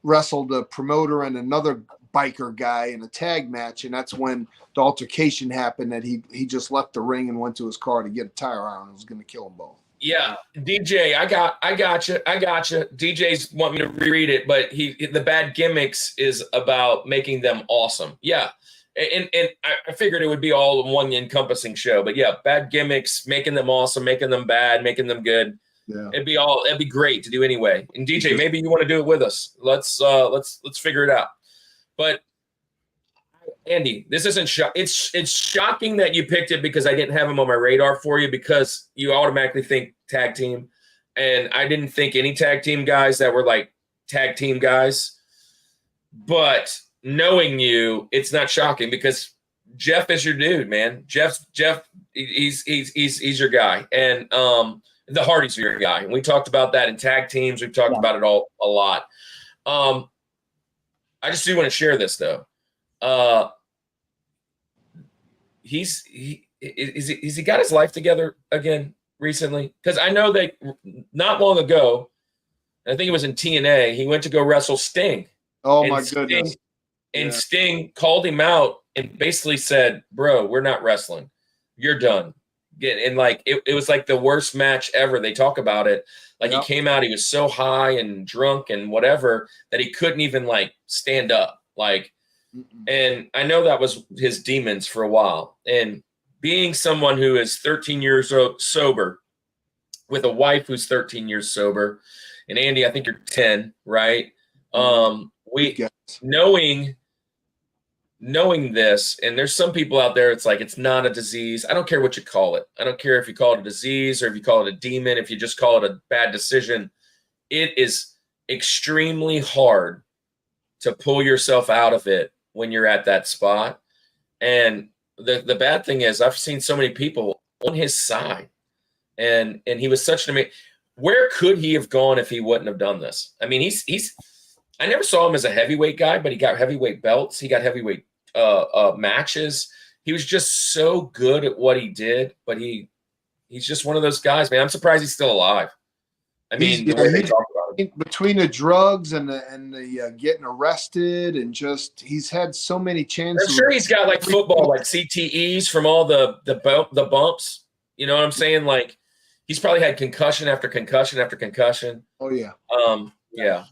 Speaker 3: wrestled a promoter and another biker guy in a tag match, and that's when the altercation happened. That he just left the ring and went to his car to get a tire iron and was going to kill them both.
Speaker 1: Yeah, DJ, I got you. DJ's want me to reread it, but the bad gimmicks is about making them awesome. Yeah, and I figured it would be all one encompassing show, but yeah, bad gimmicks, making them awesome, making them bad, making them good. Yeah, it'd be great to do anyway. And DJ, maybe you want to do it with us. Let's figure it out. But Andy, this isn't it's shocking that you picked it because I didn't have him on my radar for you because you automatically think tag team, and I didn't think any tag team guys that were like tag team guys. But knowing you, it's not shocking because Jeff is your dude, man. Jeff, he's your guy, and the Hardys are your guy. And we talked about that in tag teams. We've talked about it all a lot. I just do want to share this though. Has he got his life together again recently? Because I know that not long ago, I think it was in TNA, he went to go wrestle Sting.
Speaker 3: Oh my goodness.
Speaker 1: And Sting called him out and basically said, bro, we're not wrestling. You're done. And like it was like the worst match ever. They talk about it. Like he came out, he was so high and drunk and whatever that he couldn't even like stand up. Like, and I know that was his demons for a while. And being someone who is 13 years sober with a wife who's 13 years sober, and Andy, I think you're 10, right? Knowing this, and there's some people out there, it's like, it's not a disease. I don't care what you call it. I don't care if you call it a disease or if you call it a demon, if you just call it a bad decision. It is extremely hard to pull yourself out of it when you're at that spot. And the bad thing is I've seen so many people on his side, and he was such an amazing. Where could he have gone if he wouldn't have done this? I mean, I never saw him as a heavyweight guy, but he got heavyweight belts. He got heavyweight matches. He was just so good at what he did, but he's just one of those guys, man. I'm surprised he's still alive. I mean, the way they talk about him.
Speaker 3: Between the drugs and the getting arrested, and just he's had so many chances.
Speaker 1: I'm sure he's got like football, like CTEs from all the bumps. You know what I'm saying? Like he's probably had concussion after concussion after concussion.
Speaker 3: Oh yeah.
Speaker 1: Yeah.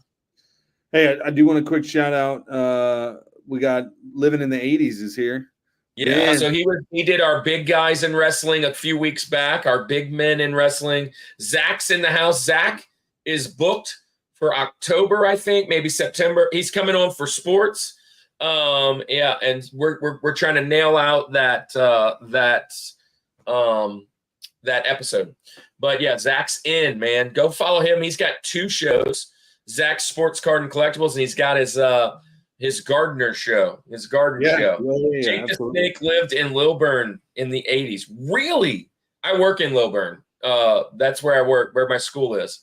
Speaker 2: Hey, I do want a quick shout out. We got Livin in the 80s is here.
Speaker 1: Yeah,
Speaker 2: Man.
Speaker 1: so he did our big guys in wrestling a few weeks back, our big men in wrestling. Zach's in the house. Zach is booked for October, I think, maybe September. He's coming on for sports. Yeah, and we're trying to nail out that episode. But yeah, Zach's in, man. Go follow him. He's got 2 shows. Zach's Sports Card and Collectibles, and he's got his gardener show, his garden show.
Speaker 2: Yeah,
Speaker 1: Jake the
Speaker 2: absolutely.
Speaker 1: Snake lived in Lilburn in the 80s. Really? I work in Lilburn. That's where I work, where my school is.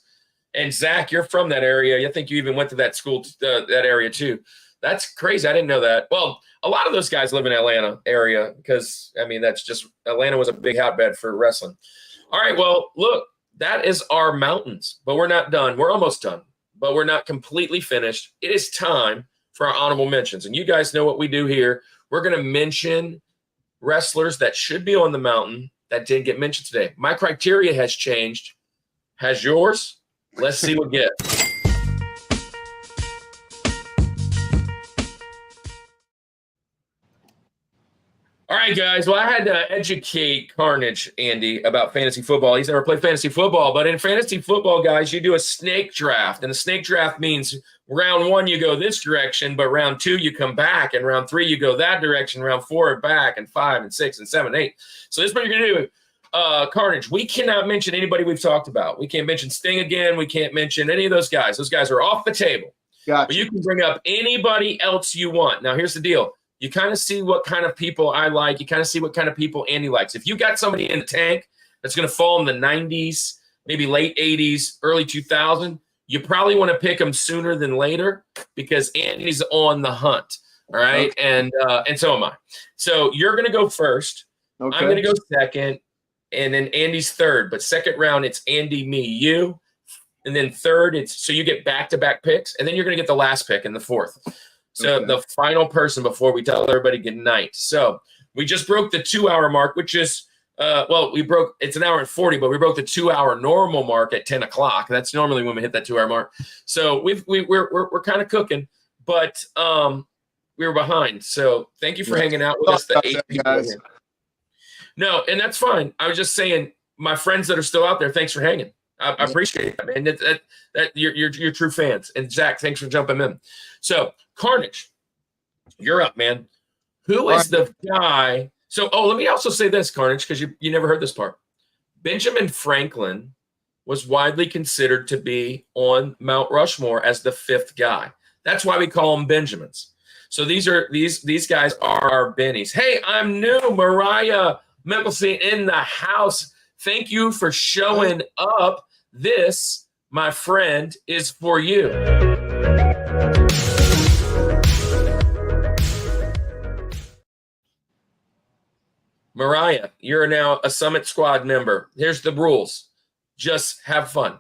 Speaker 1: And Zach, you're from that area. I think you even went to that school, that area too. That's crazy. I didn't know that. Well, a lot of those guys live in Atlanta area because, I mean, that's just Atlanta was a big hotbed for wrestling. All right, well, look, that is our mountains, but we're not done. We're almost done, but we're not completely finished. It is time for our honorable mentions. And you guys know what we do here. We're going to mention wrestlers that should be on the mountain that didn't get mentioned today. My criteria has changed. Has yours? Let's see what gets. All right, guys. Well, I had to educate Carnage, Andy, about fantasy football. He's never played fantasy football, but in fantasy football, guys, you do a snake draft. And the snake draft means round 1, you go this direction, but round 2, you come back. And round 3, you go that direction. Round 4, back. And 5 and 6 and 7 and 8. So this is what you're going to do. Carnage, we cannot mention anybody we've talked about. We can't mention Sting again. We can't mention any of those guys. Those guys are off the table.
Speaker 3: Gotcha.
Speaker 1: But you can bring up anybody else you want. Now, here's the deal. You kind of see what kind of people I like. You kind of see what kind of people Andy likes. If you got somebody in the tank that's going to fall in the 90s, maybe late 80s, early 2000, you probably want to pick them sooner than later because Andy's on the hunt. All right. Okay. And so am I. So you're going to go first. Okay. I'm going to go second. And then Andy's third. But second round, it's Andy, me, you. And then third, it's so you get back-to-back picks. And then you're going to get the last pick in the fourth. So the final person before we tell everybody good night. So we just broke the 2-hour mark, which is, it's an hour and 40, but we broke the 2-hour normal mark at 10 o'clock. That's normally when we hit that 2-hour mark. So we're kind of cooking, but we were behind. So thank you for hanging out with us. The 8 people here. No, and that's fine. I was just saying, my friends that are still out there, thanks for hanging. I appreciate it, man. That you're true fans. And Zach, thanks for jumping in. So Carnage, you're up, man. Who is the guy? So, let me also say this, Carnage, because you never heard this part. Benjamin Franklin was widely considered to be on Mount Rushmore as the 5th guy. That's why we call them Benjamins. So these guys are our Bennies. Hey, I'm new, Mariah Mickelson in the house. Thank you for showing up. This, my friend, is for you. Mariah, you're now a Summit Squad member. Here's the rules. Just have fun.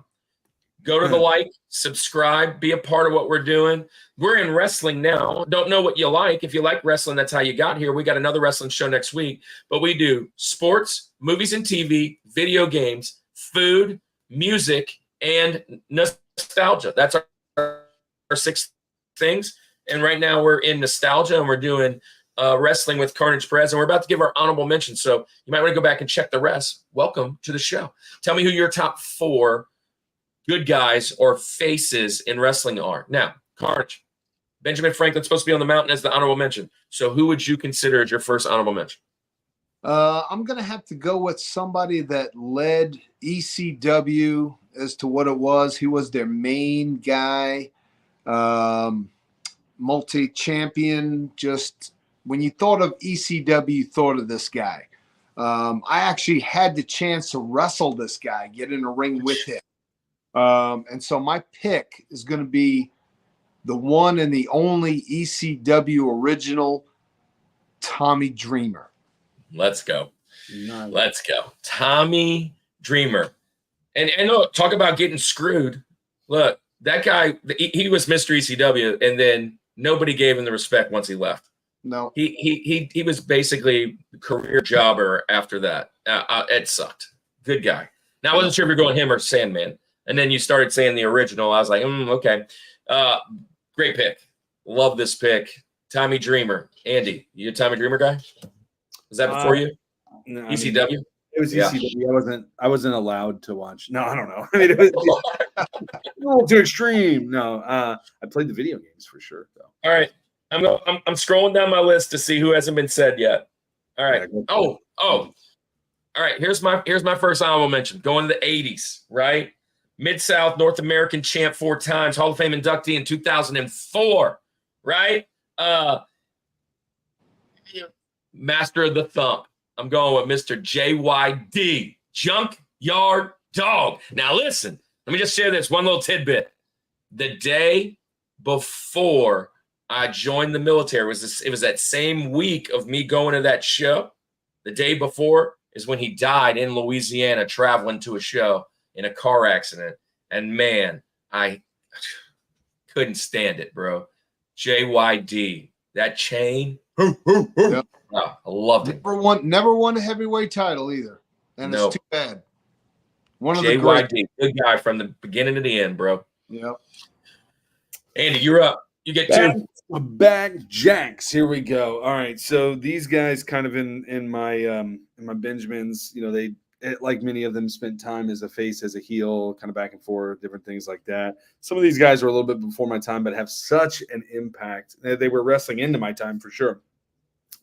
Speaker 1: Go to the like, subscribe, be a part of what we're doing. We're in wrestling now. Don't know what you like. If you like wrestling, that's how you got here. We got another wrestling show next week. But we do sports, movies and TV, video games, food, music, and nostalgia. That's our 6 things. And right now we're in nostalgia, and we're doing wrestling with Carnage Perez. And we're about to give our honorable mentions. So you might want to go back and check the rest. Welcome to the show. Tell me who your top 4 good guys or faces in wrestling are. Now, Carnage, Benjamin Franklin's supposed to be on the mountain as the honorable mention. So who would you consider as your first honorable mention?
Speaker 3: I'm going to have to go with somebody that led ECW as to what it was. He was their main guy, multi-champion. Just when you thought of ECW, you thought of this guy. I actually had the chance to wrestle this guy, get in a ring with him. And so my pick is going to be the one and the only ECW original, Tommy Dreamer.
Speaker 1: Let's go.
Speaker 2: Nice.
Speaker 1: Let's go. Tommy Dreamer. And look, talk about getting screwed. Look, that guy, he was Mr. ECW, and then nobody gave him the respect once he left.
Speaker 3: No.
Speaker 1: He was basically a career jobber after that. It sucked. Good guy. Now, I wasn't sure if you're going him or Sandman. And then you started saying the original. I was like, okay. Great pick. Love this pick. Tommy Dreamer. Andy, you a Tommy Dreamer guy? Was that before you?
Speaker 2: No,
Speaker 1: ECW?
Speaker 2: It was
Speaker 1: Yeah.
Speaker 2: ECW. I wasn't allowed to watch. No, I don't know. I mean, it was a little too extreme. No, I played the video games for sure, though.
Speaker 1: All right. I'm scrolling down my list to see who hasn't been said yet. All right.
Speaker 2: Yeah,
Speaker 1: Oh. All right. Here's my first honorable mention. Going to the 80s, right? Mid-South North American champ 4 times, Hall of Fame inductee in 2004, right? Master of the Thump. I'm going with Mr. JYD, Junkyard Dog. Now listen, let me just share this one little tidbit. The day before I joined the military, it was that same week of me going to that show. The day before is when he died in Louisiana traveling to a show in a car accident. And man, I couldn't stand it, bro. JYD, that chain.
Speaker 3: Yep.
Speaker 1: Oh, I loved it.
Speaker 3: Never won a heavyweight title either. And
Speaker 1: No.
Speaker 3: it's too bad. One of the
Speaker 1: JYD,
Speaker 3: great.
Speaker 1: good guy from the beginning to the end, bro.
Speaker 3: Yep.
Speaker 1: Andy, you're up. You get 2.
Speaker 2: Back Jacks. Here we go. All right. So these guys kind of in my Benjamins, you know, they like many of them spent time as a face, as a heel, kind of back and forth, different things like that. Some of these guys are a little bit before my time, but have such an impact. They were wrestling into my time for sure,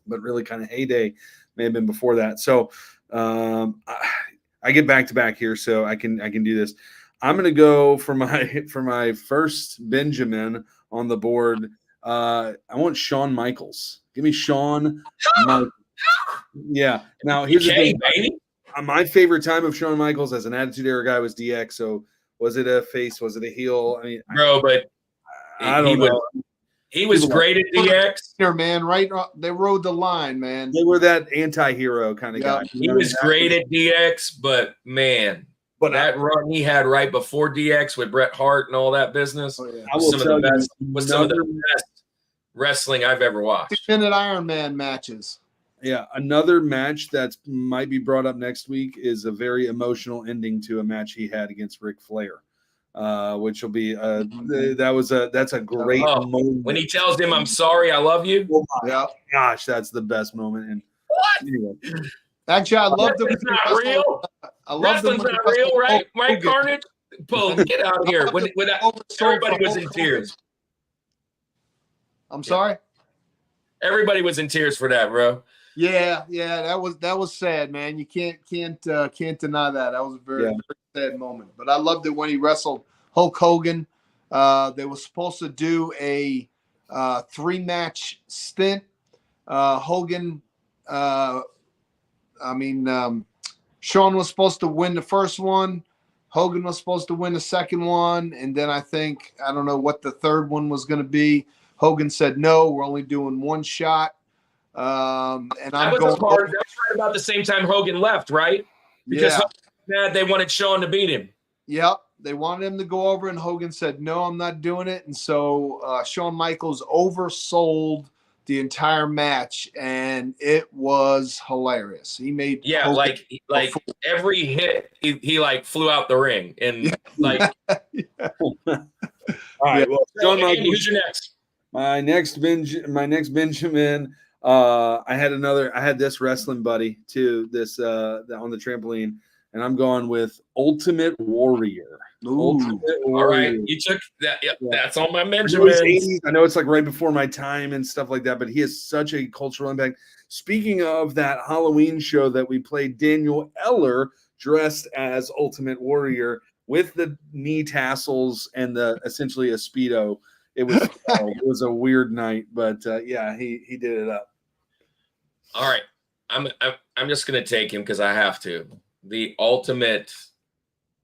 Speaker 2: but really kind of heyday may have been before that. So I get back to back here, so I can do this. I'm gonna go for my first Benjamin on the board. I want Shawn Michaels. Give me Shawn Michaels. Yeah. Now here's the thing.
Speaker 1: Baby.
Speaker 2: My favorite time of Shawn Michaels as an Attitude Era guy was DX. So was it a face? Was it a heel? I mean,
Speaker 1: Bro, but
Speaker 2: I don't know.
Speaker 1: He was great at DX.
Speaker 3: Man, right? They rode the line, man.
Speaker 2: They were that anti-hero kind of guy.
Speaker 1: He was great at DX, but man,
Speaker 2: but
Speaker 1: that run he had right before DX with Bret Hart and all that business was some of the best wrestling I've ever watched.
Speaker 3: 6-minute Iron Man matches.
Speaker 2: Yeah, another match that might be brought up next week is a very emotional ending to a match he had against Ric Flair, which will be that's a great moment.
Speaker 1: When he tells him, "I'm sorry, I love you."
Speaker 2: Oh my gosh, that's the best moment. And
Speaker 1: what?
Speaker 2: Anyway.
Speaker 3: Actually, I love them.
Speaker 1: It's not real. I love them. Wrestling's not real, right? Right, Carnage? Get out of here. When everybody was in tears.
Speaker 3: I'm sorry.
Speaker 1: Everybody was in tears for that, bro.
Speaker 3: Yeah, that was sad, man. You can't deny that. That was a very sad moment. But I loved it when he wrestled Hulk Hogan. They were supposed to do a 3-match stint. Hogan, Shawn was supposed to win the first one. Hogan was supposed to win the second one, and then I don't know what the third one was going to be. Hogan said no, we're only doing one shot. And I'm going. That was
Speaker 1: right about the same time Hogan left, right? Because they wanted Shawn to beat him.
Speaker 3: Yep, they wanted him to go over, and Hogan said no, I'm not doing it. And so Shawn Michaels oversold the entire match, and it was hilarious. He made
Speaker 1: Hogan like every hit, he like flew out the ring, and like.
Speaker 2: All right, well, Shawn Michaels,
Speaker 1: who's your next?
Speaker 2: My next Benjamin. I had this wrestling buddy too. This on the trampoline, and I'm going with Ultimate Warrior.
Speaker 3: Ultimate
Speaker 1: Warrior. All right, you took that. Yeah, that's on my Benjamins.
Speaker 2: I know it's like right before my time and stuff like that, but he has such a cultural impact. Speaking of that Halloween show that we played, Daniel Eller dressed as Ultimate Warrior with the knee tassels and essentially a Speedo. It was a weird night, but he did it up.
Speaker 1: All right, I'm just gonna take him because I have to. The ultimate,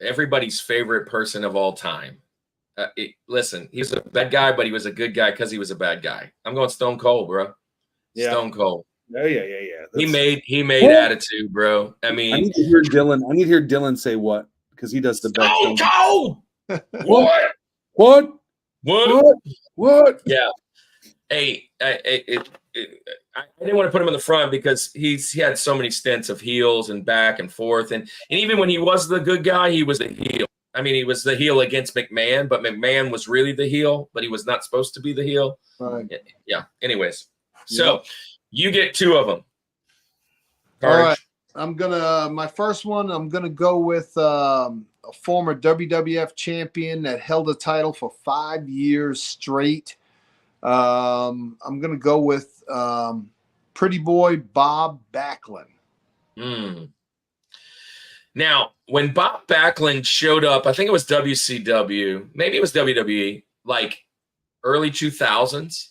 Speaker 1: everybody's favorite person of all time. Listen, he was a bad guy, but he was a good guy because he was a bad guy. I'm going Stone Cold, bro. Yeah. Stone Cold.
Speaker 2: Yeah.
Speaker 1: He made attitude, bro. I mean,
Speaker 2: I need to hear Dylan say what, because he does the best.
Speaker 1: Stone Cold.
Speaker 2: What?
Speaker 1: Yeah. Hey, I didn't want to put him in the front because he had so many stints of heels and back and forth, and even when he was the good guy, he was the heel. I mean, he was the heel against McMahon, but McMahon was really the heel, but he was not supposed to be the heel.
Speaker 3: Right.
Speaker 1: Yeah. Anyways, so you get 2 of them. Carnage.
Speaker 3: All right. My first one, I'm gonna go with a former WWF champion that held the title for 5 years straight. I'm gonna go with Pretty Boy Bob Backlund.
Speaker 1: Now, when Bob Backlund showed up, I think it was WCW, maybe it was WWE, like early 2000s.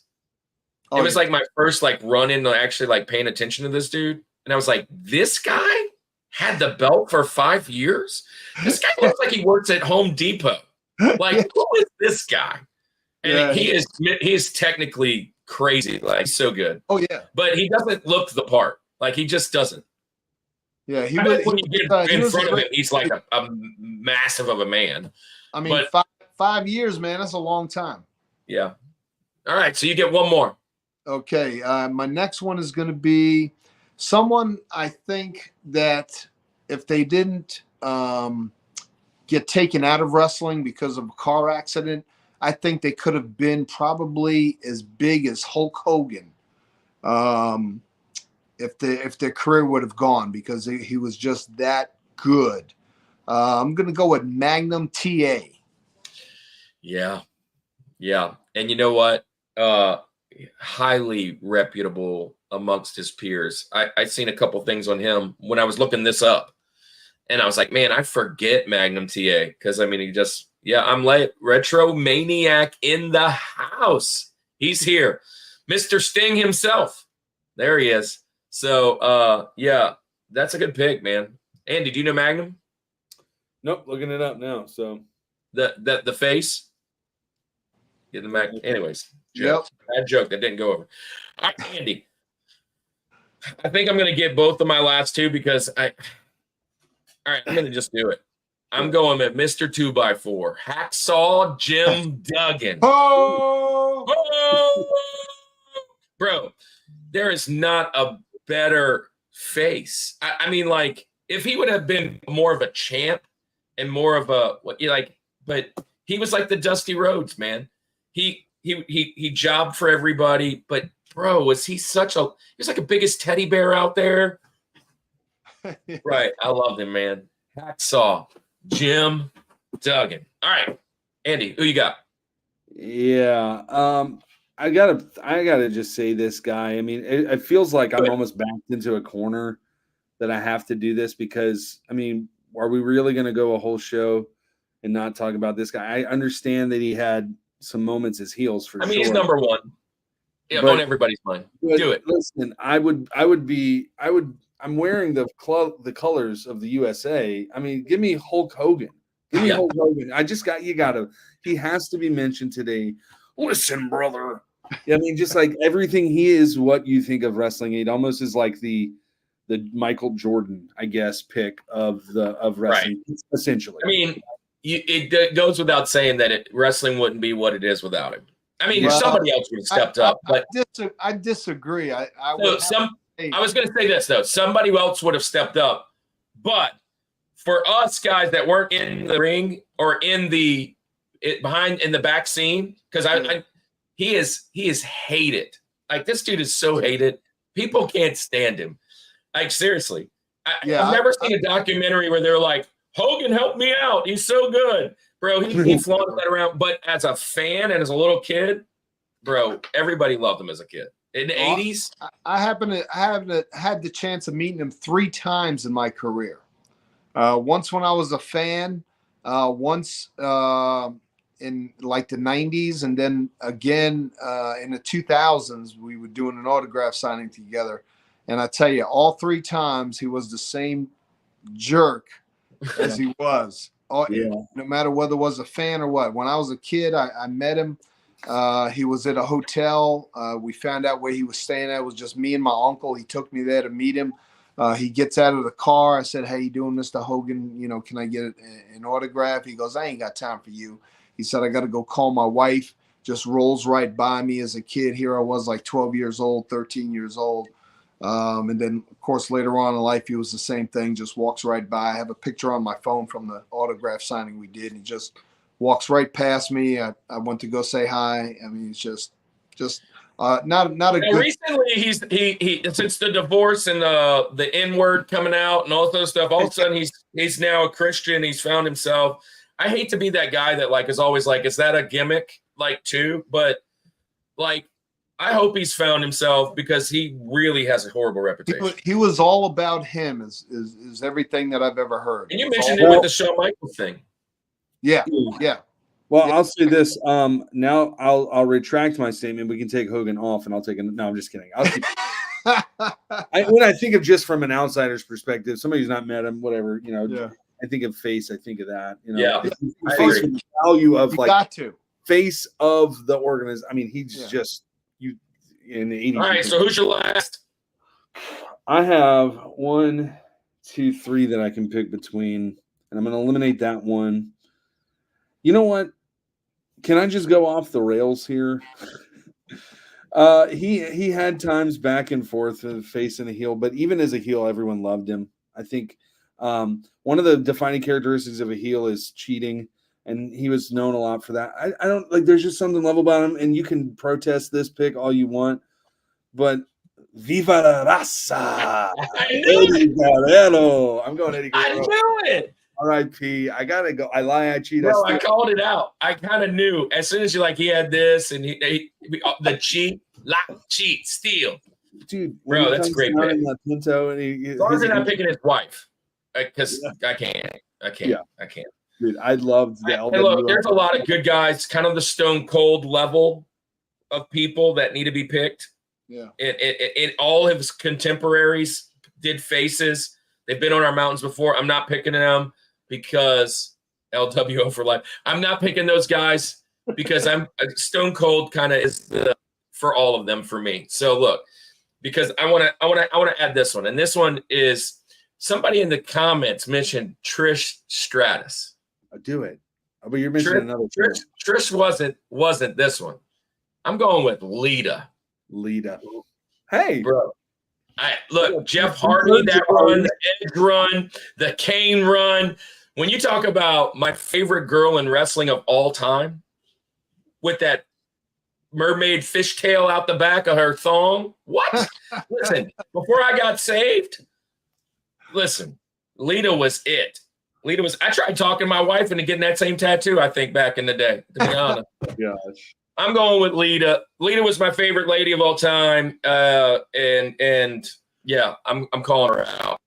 Speaker 1: It was like my first like run into actually like paying attention to this dude. And I was like, this guy had the belt for 5 years? This guy looks like he works at Home Depot. Like, who is this guy? And he is technically crazy. Like, he's so good.
Speaker 3: Oh, yeah.
Speaker 1: But he doesn't look the part. Like, he just doesn't.
Speaker 3: Yeah,
Speaker 1: when you get in front of him, he's like a massive of a man.
Speaker 3: I mean, but 5 years, man, that's a long time.
Speaker 1: Yeah. All right, so you get one more.
Speaker 3: Okay, my next one is going to be someone I think that if they didn't get taken out of wrestling because of a car accident, I think they could have been probably as big as Hulk Hogan if their career would have gone, because he was just that good. I'm going to go with Magnum TA.
Speaker 1: Yeah. And you know what? Highly reputable amongst his peers. I seen a couple things on him when I was looking this up, and I was like, man, I forget Magnum TA, because I mean, he just, I'm late. Retro Maniac in the house. He's here. Mr. Sting himself. There he is. So, that's a good pick, man. Andy, do you know Magnum?
Speaker 2: Nope, looking it up now. So
Speaker 1: the face. Get the Magnum. Anyways,
Speaker 3: yep.
Speaker 1: Bad joke that didn't go over. All right, Andy. I think I'm going to get both of my last two because all right, I'm going to just do it. I'm going with Mr. 2x4, Hacksaw Jim Duggan.
Speaker 3: Oh!
Speaker 1: Bro, there is not a better face. I mean, like, if he would have been more of a champ and more of a but he was like the Dusty Rhodes, man. He jobbed for everybody, but bro, was he was like the biggest teddy bear out there. Right. I loved him, man. Hacksaw Jim Duggan. All right. Andy, who you got?
Speaker 2: Yeah. I gotta just say this guy. I mean, it feels like I'm almost backed into a corner that I have to do this, because I mean, are we really gonna go a whole show and not talk about this guy? I understand that he had some moments as heels for sure.
Speaker 1: I mean, he's number one on everybody's mind. Do it.
Speaker 2: Listen, I'm wearing the colors of the USA. I mean, give me Hulk Hogan. Give me Hulk Hogan. He has to be mentioned today. Listen, brother. I mean, just like everything, he is what you think of wrestling. It almost is like the Michael Jordan, I guess, pick of wrestling, right, essentially.
Speaker 1: I mean, it goes without saying that wrestling wouldn't be what it is without him. I mean, somebody else would have stepped up. But
Speaker 3: I disagree. I
Speaker 1: was going to say this, though. Somebody else would have stepped up. But for us guys that weren't in the ring or in the back scene, because he is hated. Like, this dude is so hated. People can't stand him. Like, seriously. I've never seen a documentary where they're like, Hogan helped me out. He's so good. Bro, he flaunted that around. But as a fan and as a little kid, bro, everybody loved him as a kid. In the 80s?
Speaker 3: I had the chance of meeting him 3 times in my career. Once when I was a fan, once in like the 90s, and then again in the 2000s, we were doing an autograph signing together. And I tell you, all 3 times he was the same jerk as he was. No matter whether it was a fan or what. When I was a kid, I met him. He was at a hotel. We found out where he was staying at. It was just me and my uncle. He took me there to meet him. He gets out of the car. I said, "How you doing, Mr. Hogan? You know, can I get an autograph?" He goes, "I ain't got time for you." He said, "I got to go call my wife." Just rolls right by me as a kid. Here I was, like 12 years old, 13 years old. And then, of course, later on in life, he was the same thing, just walks right by. I have a picture on my phone from the autograph signing we did. He just walks right past me. I went to go say hi. I mean, it's just Not a good.
Speaker 1: Recently, he since the divorce and the N-word coming out and all those stuff, all of a sudden he's now a Christian. He's found himself. I hate to be that guy that like is always like, is that a gimmick like too? But like, I hope he's found himself because he really has a horrible reputation.
Speaker 3: He was all about him. Is everything that I've ever heard.
Speaker 1: And you mentioned it with the Shawn Michaels thing.
Speaker 3: Yeah.
Speaker 2: Well, I'll say this. Now I'll retract my statement. We can take Hogan off, and I'll take it. No, I'm just kidding. I'll keep. When I think of just from an outsider's perspective, somebody who's not met him, whatever, you know.
Speaker 3: Yeah.
Speaker 2: I think of face. I think of that. You know,
Speaker 1: Yeah,
Speaker 2: face from the value of like
Speaker 3: got to
Speaker 2: face of the organization. I mean, he's just you in the 80s.
Speaker 1: All right, so who's your last?
Speaker 2: I have 1, 2, 3 that I can pick between, and I'm going to eliminate that one. You know what? Can I just go off the rails here? He had times back and forth of face and a heel, but even as a heel, everyone loved him. I think one of the defining characteristics of a heel is cheating, and he was known a lot for that. I don't like. There's just something lovable about him, and you can protest this pick all you want, but Viva la Raza! Eddie Guerrero. I'm going Eddie Guerrero.
Speaker 1: I knew it.
Speaker 2: R.I.P. I gotta go. I lie. I cheat.
Speaker 1: Bro, I called it out. I kind of knew as soon as you like he had this and the cheat, steal.
Speaker 2: Dude,
Speaker 1: bro, that's great.
Speaker 2: That Pinto and
Speaker 1: Sorry for not picking his wife because I can't.
Speaker 2: Dude, I loved the
Speaker 1: LWO. Look, there's a lot of good guys, kind of the Stone Cold level of people that need to be picked.
Speaker 3: Yeah.
Speaker 1: And all of his contemporaries did faces. They've been on our mountains before. I'm not picking them because LWO for life. I'm not picking those guys because I'm Stone Cold kind of is for all of them for me. So look, because I want to add this one, and this one is somebody in the comments mentioned Trish Stratus.
Speaker 2: I'll do it. But you're mentioning another
Speaker 1: Trish wasn't this one. I'm going with Lita.
Speaker 2: Hey,
Speaker 1: bro. Look, Jeff Hardy, that run, the Edge run, the Kane run. When you talk about my favorite girl in wrestling of all time, with that mermaid fishtail out the back of her thong, what? Listen, before I got saved, Lita was it. I tried talking my wife into getting that same tattoo, I think, back in the day, to be honest.
Speaker 2: Gosh.
Speaker 1: I'm going with Lita. Lita was my favorite lady of all time. And yeah, I'm calling her out.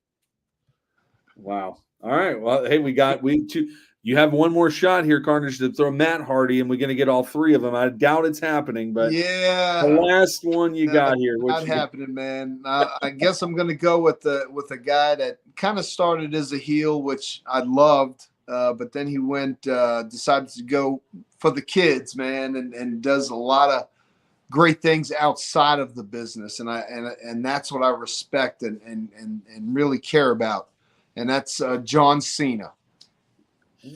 Speaker 2: Wow. All right. Well, hey, you have one more shot here, Carnage, to throw Matt Hardy, and we're going to get all three of them. I doubt it's happening, but
Speaker 3: yeah,
Speaker 2: the last one you got here.
Speaker 3: Not happening, man. I guess I'm going to go with a guy that kind of started as a heel, which I loved, but then he decided to go for the kids, man, and does a lot of great things outside of the business, and that's what I respect and really care about, and that's John Cena.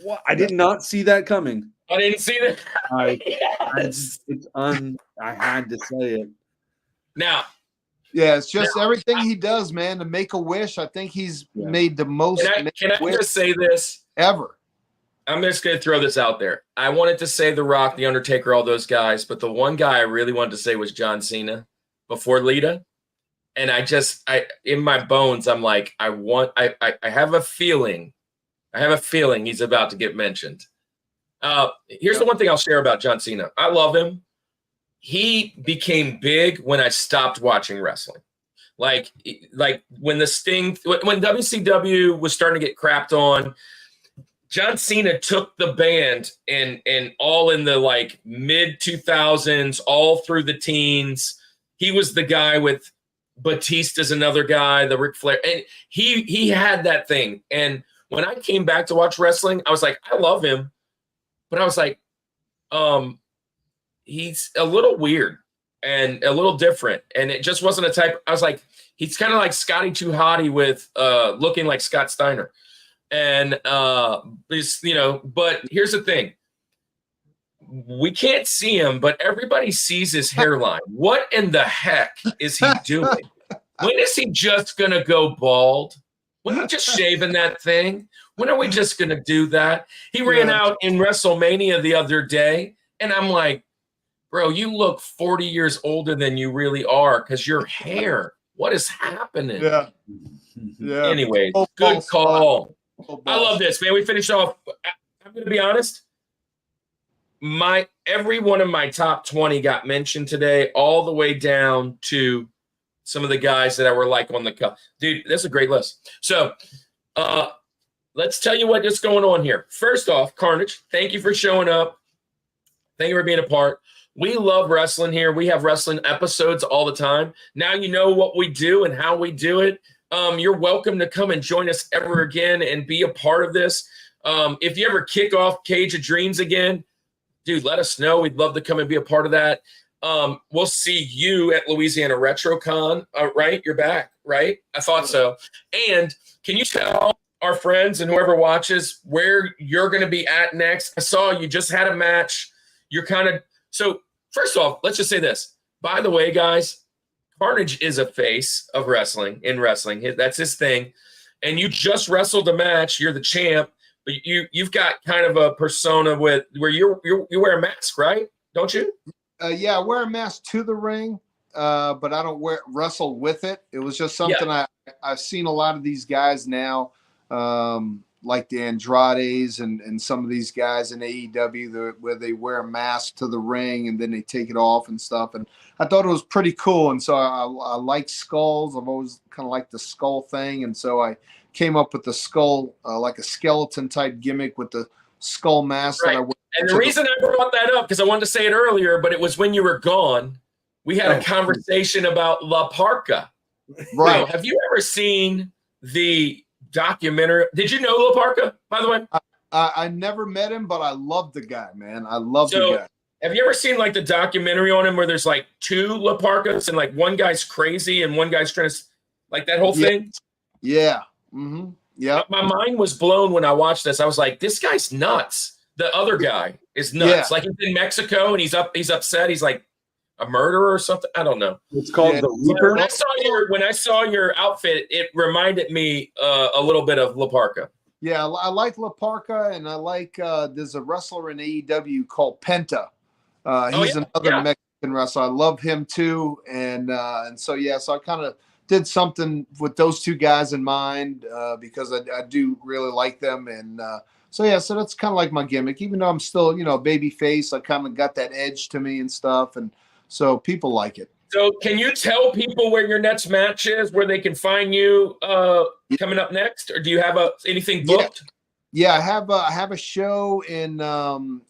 Speaker 2: What? I did not see that coming.
Speaker 1: I didn't see that.
Speaker 2: I had to say it.
Speaker 1: Now,
Speaker 3: yeah, it's just everything he does, man. To make a wish, I think he's made the most.
Speaker 1: Can I just say this
Speaker 3: ever?
Speaker 1: I'm just going to throw this out there. I wanted to say The Rock, The Undertaker, all those guys, but the one guy I really wanted to say was John Cena before Lita. And I in my bones, I'm like, I have a feeling he's about to get mentioned. Here's the one thing I'll share about John Cena. I love him. He became big when I stopped watching wrestling. Like when when WCW was starting to get crapped on, John Cena took the band and all in the like mid 2000s, all through the teens. He was the guy with Batista's another guy, the Ric Flair, and he had that thing. And when I came back to watch wrestling, I was like, I love him, but I was like, he's a little weird and a little different, and it just wasn't a type. I was like, he's kind of like Scotty 2 Hotty with looking like Scott Steiner. And but here's the thing. We can't see him, but everybody sees his hairline. What in the heck is he doing? When is he just gonna go bald? When are we just shaving that thing? When are we just gonna do that? He ran out in WrestleMania the other day, and I'm like, bro, you look 40 years older than you really are because your hair. What is happening?
Speaker 3: Yeah. Yeah.
Speaker 1: Anyways,
Speaker 3: Full
Speaker 1: good
Speaker 3: balls.
Speaker 1: call.
Speaker 3: Full
Speaker 1: I love
Speaker 3: balls.
Speaker 1: this, man. We finished off. I'm going to be honest. Every one of my top 20 got mentioned today, all the way down to some of the guys that I were like on the cup. Dude, that's a great list. So let's tell you what's going on here. First off, Carnage, thank you for showing up. Thank you for being a part. We love wrestling here. We have wrestling episodes all the time. Now you know what we do and how we do it. You're welcome to come and join us ever again and be a part of this. If you ever kick off Cage of Dreams again, dude, let us know. We'd love to come and be a part of that. We'll see you at Louisiana RetroCon, right? You're back, right? I thought so. And can you tell our friends and whoever watches where you're going to be at next? I saw you just had a match. You're kind of – so first off, let's just say this. By the way, guys, Carnage is a face of wrestling in wrestling. That's his thing. And you just wrestled a match. You're the champ. But you've got kind of a persona where you wear a mask, right? Don't you?
Speaker 3: Yeah, I wear a mask to the ring, but I don't wrestle with it. It was just something I've seen a lot of these guys now, like the Andrades and some of these guys in AEW where they wear a mask to the ring and then they take it off and stuff. And I thought it was pretty cool. And so I like skulls. I've always kind of liked the skull thing. And so I came up with the skull, like a skeleton type gimmick with the skull mask that I wear.
Speaker 1: And the reason I brought that up, because I wanted to say it earlier, but it was when you were gone, we had a conversation about La Parka.
Speaker 3: Right.
Speaker 1: Now, have you ever seen the documentary? Did you know La Parka, by the way?
Speaker 3: I never met him, but I love the guy, man. I love the guy.
Speaker 1: Have you ever seen like the documentary on him where there's like two La Parkas and like one guy's crazy and one guy's trying to, like that whole thing?
Speaker 3: Yeah. Mm-hmm. Yeah.
Speaker 1: My mind was blown when I watched this. I was like, this guy's nuts. The other guy is nuts.
Speaker 3: Yeah.
Speaker 1: Like he's in Mexico and he's upset. He's like a murderer or something. I don't know.
Speaker 2: It's called the Reaper.
Speaker 1: When I saw your outfit, it reminded me a little bit of La Parka.
Speaker 3: Yeah, I like La Parka, and I like there's a wrestler in AEW called Penta. He's another Mexican wrestler. I love him too, and so I kind of did something with those two guys in mind because I do really like them, and so that's kind of like my gimmick. Even though I'm still baby face, I kind of got that edge to me and stuff, and so people like it.
Speaker 1: So can you tell people where your next match is, where they can find you coming up next, or do you have anything booked?
Speaker 3: Yeah, I have a show in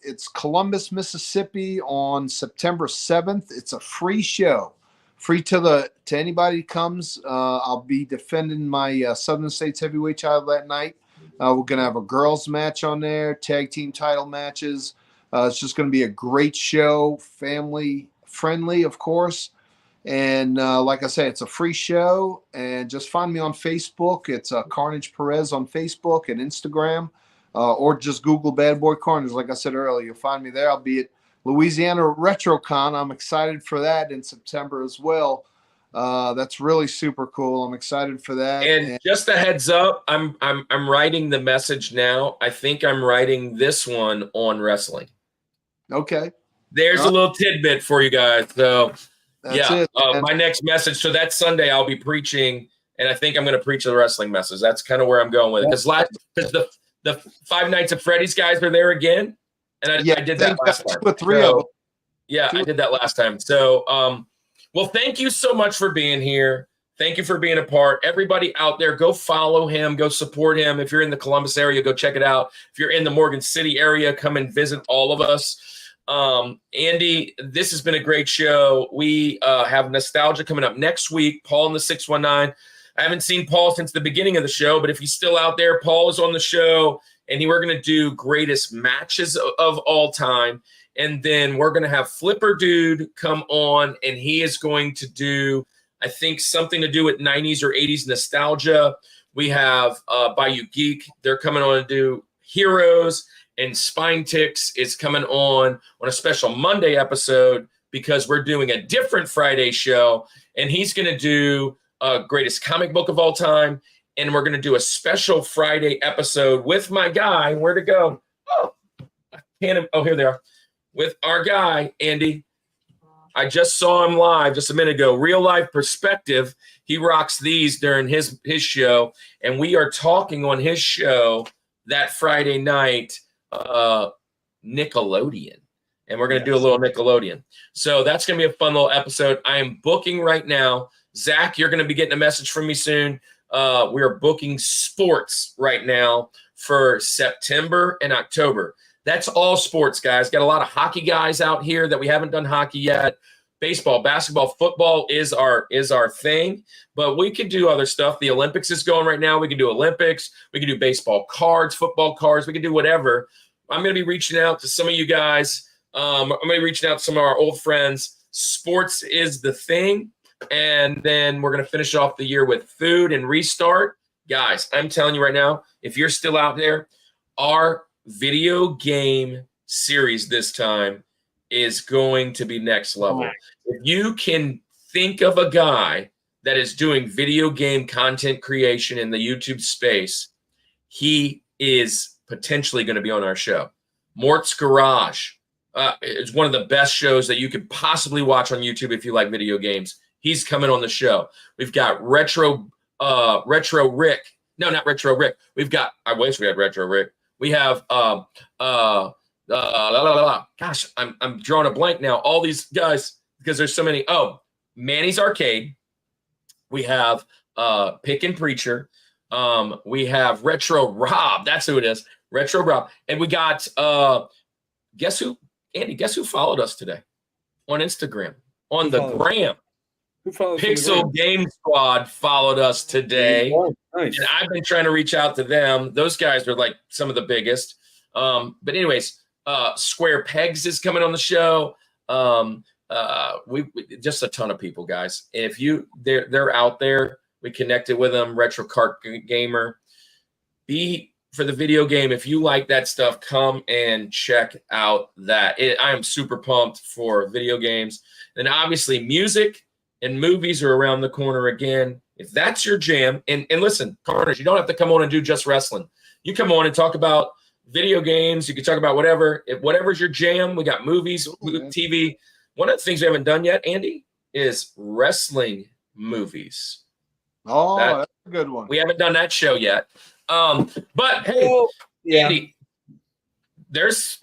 Speaker 3: it's Columbus, Mississippi on September 7th. It's a free show, free to anybody who comes. I'll be defending my Southern States Heavyweight title that night. We're gonna have a girls match on there, tag team title matches. It's just gonna be a great show, family friendly, of course. And like I say, it's a free show. And just find me on Facebook. It's Carnage Perez on Facebook and Instagram, or just Google Bad Boy Carnage. Like I said earlier, you'll find me there. I'll be at Louisiana RetroCon. I'm excited for that in September as well. That's really super cool. I'm excited for that.
Speaker 1: And just a heads up, I'm writing the message now. I think I'm writing this one on wrestling.
Speaker 3: Okay.
Speaker 1: There's a little tidbit for you guys. So.
Speaker 3: That's
Speaker 1: my next message. So that Sunday I'll be preaching, and I think I'm going to preach the wrestling message. That's kind of where I'm going with it. Because the 5 Nights at Freddy's guys are there again, and I did that last time.
Speaker 3: With three of them.
Speaker 1: Yeah, I did that last time. So, well, thank you so much for being here. Thank you for being a part. Everybody out there, go follow him, go support him. If you're in the Columbus area, go check it out. If you're in the Morgan City area, come and visit all of us. Andy, this has been a great show. We have nostalgia coming up next week. Paul in the 619. I haven't seen Paul since the beginning of the show, but if he's still out there, Paul is on the show, and we're going to do greatest matches of all time. And then we're going to have Flipper Dude come on, and he is going to do, I think, something to do with 90s or 80s nostalgia. We have Bayou Geek. They're coming on to do Heroes. And Spine Ticks is coming on a special Monday episode because we're doing a different Friday show. And he's going to do greatest comic book of all time. And we're going to do a special Friday episode with my guy. Where to go? Oh, here they are. With our guy, Andy. I just saw him live just a minute ago. Real life perspective. He rocks these during his show, and we are talking on his show that Friday night, Nickelodeon, and we're going to do a little Nickelodeon. So that's going to be a fun little episode. I am booking right now. Zach, you're going to be getting a message from me soon. We are booking sports right now for September and October. That's all sports, guys. Got a lot of hockey guys out here that we haven't done hockey yet. Baseball, basketball, football is our thing, but we could do other stuff. The Olympics is going right now. We can do Olympics. We can do baseball cards, football cards. We can do whatever. I'm going to be reaching out to some of you guys. I'm going to be reaching out to some of our old friends. Sports is the thing. And then we're going to finish off the year with food and restart. Guys, I'm telling you right now, if you're still out there, our video game series this time is going to be next level. If you can think of a guy that is doing video game content creation in the YouTube space, he is potentially going to be on our show. Mort's Garage is one of the best shows that you could possibly watch on YouTube if you like video games. He's coming on the show. We've got Retro Rick. No, not Retro Rick. I wish we had Retro Rick. We have gosh, I'm drawing a blank now. All these guys, because there's so many. Oh, Manny's Arcade. We have Pick and Preacher. We have Retro Rob. That's who it is. Retro Rob. And we got guess who? Andy, guess who followed us today on Instagram? On the gram. Pixel Game Squad followed us today. Oh, nice. And I've been trying to reach out to them. Those guys are like some of the biggest. But anyways, Square Pegs is coming on the show. We just a ton of people, guys. If they're out there, we connected with them. Retro Kart Gamer. For the video game, if you like that stuff, come and check out that. I am super pumped for video games. And obviously music and movies are around the corner again. If that's your jam, and listen, Carnage, you don't have to come on and do just wrestling. You come on and talk about video games. You can talk about whatever. If whatever's your jam, we got movies, TV. One of the things we haven't done yet, Andy, is wrestling movies.
Speaker 3: Oh, that's a good one.
Speaker 1: We haven't done that show yet. But hey, Andy, there's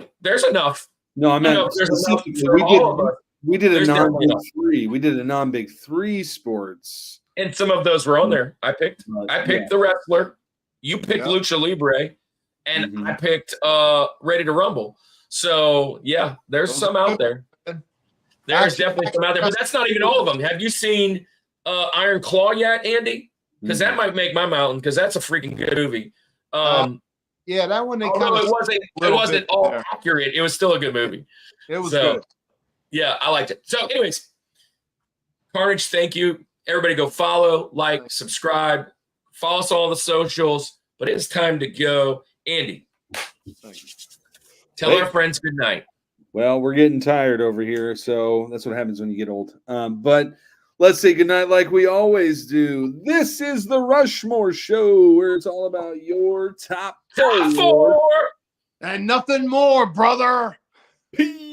Speaker 1: enough.
Speaker 2: No, I meant
Speaker 1: there's enough for all of us.
Speaker 2: We did a non-big three. We did a non-big three sports,
Speaker 1: and some of those were on there. I picked the wrestler. You picked Lucha Libre, and I picked Ready to Rumble. So yeah, there's some out there. There's definitely some out there, but that's not even all of them. Have you seen Iron Claw yet, Andy? Because that might make my mountain. Because that's a freaking good movie.
Speaker 3: Yeah, that one.
Speaker 1: It wasn't all accurate. It was still a good movie.
Speaker 3: It was good.
Speaker 1: Yeah, I liked it. So, anyways, Carnage, thank you. Everybody go follow, like, subscribe, follow us on all the socials. But it's time to go. Andy, tell our friends good night.
Speaker 2: Well, we're getting tired over here, so that's what happens when you get old. But let's say goodnight like we always do. This is the Rushmore Show, where it's all about your top four.
Speaker 3: And nothing more, brother.
Speaker 2: Peace.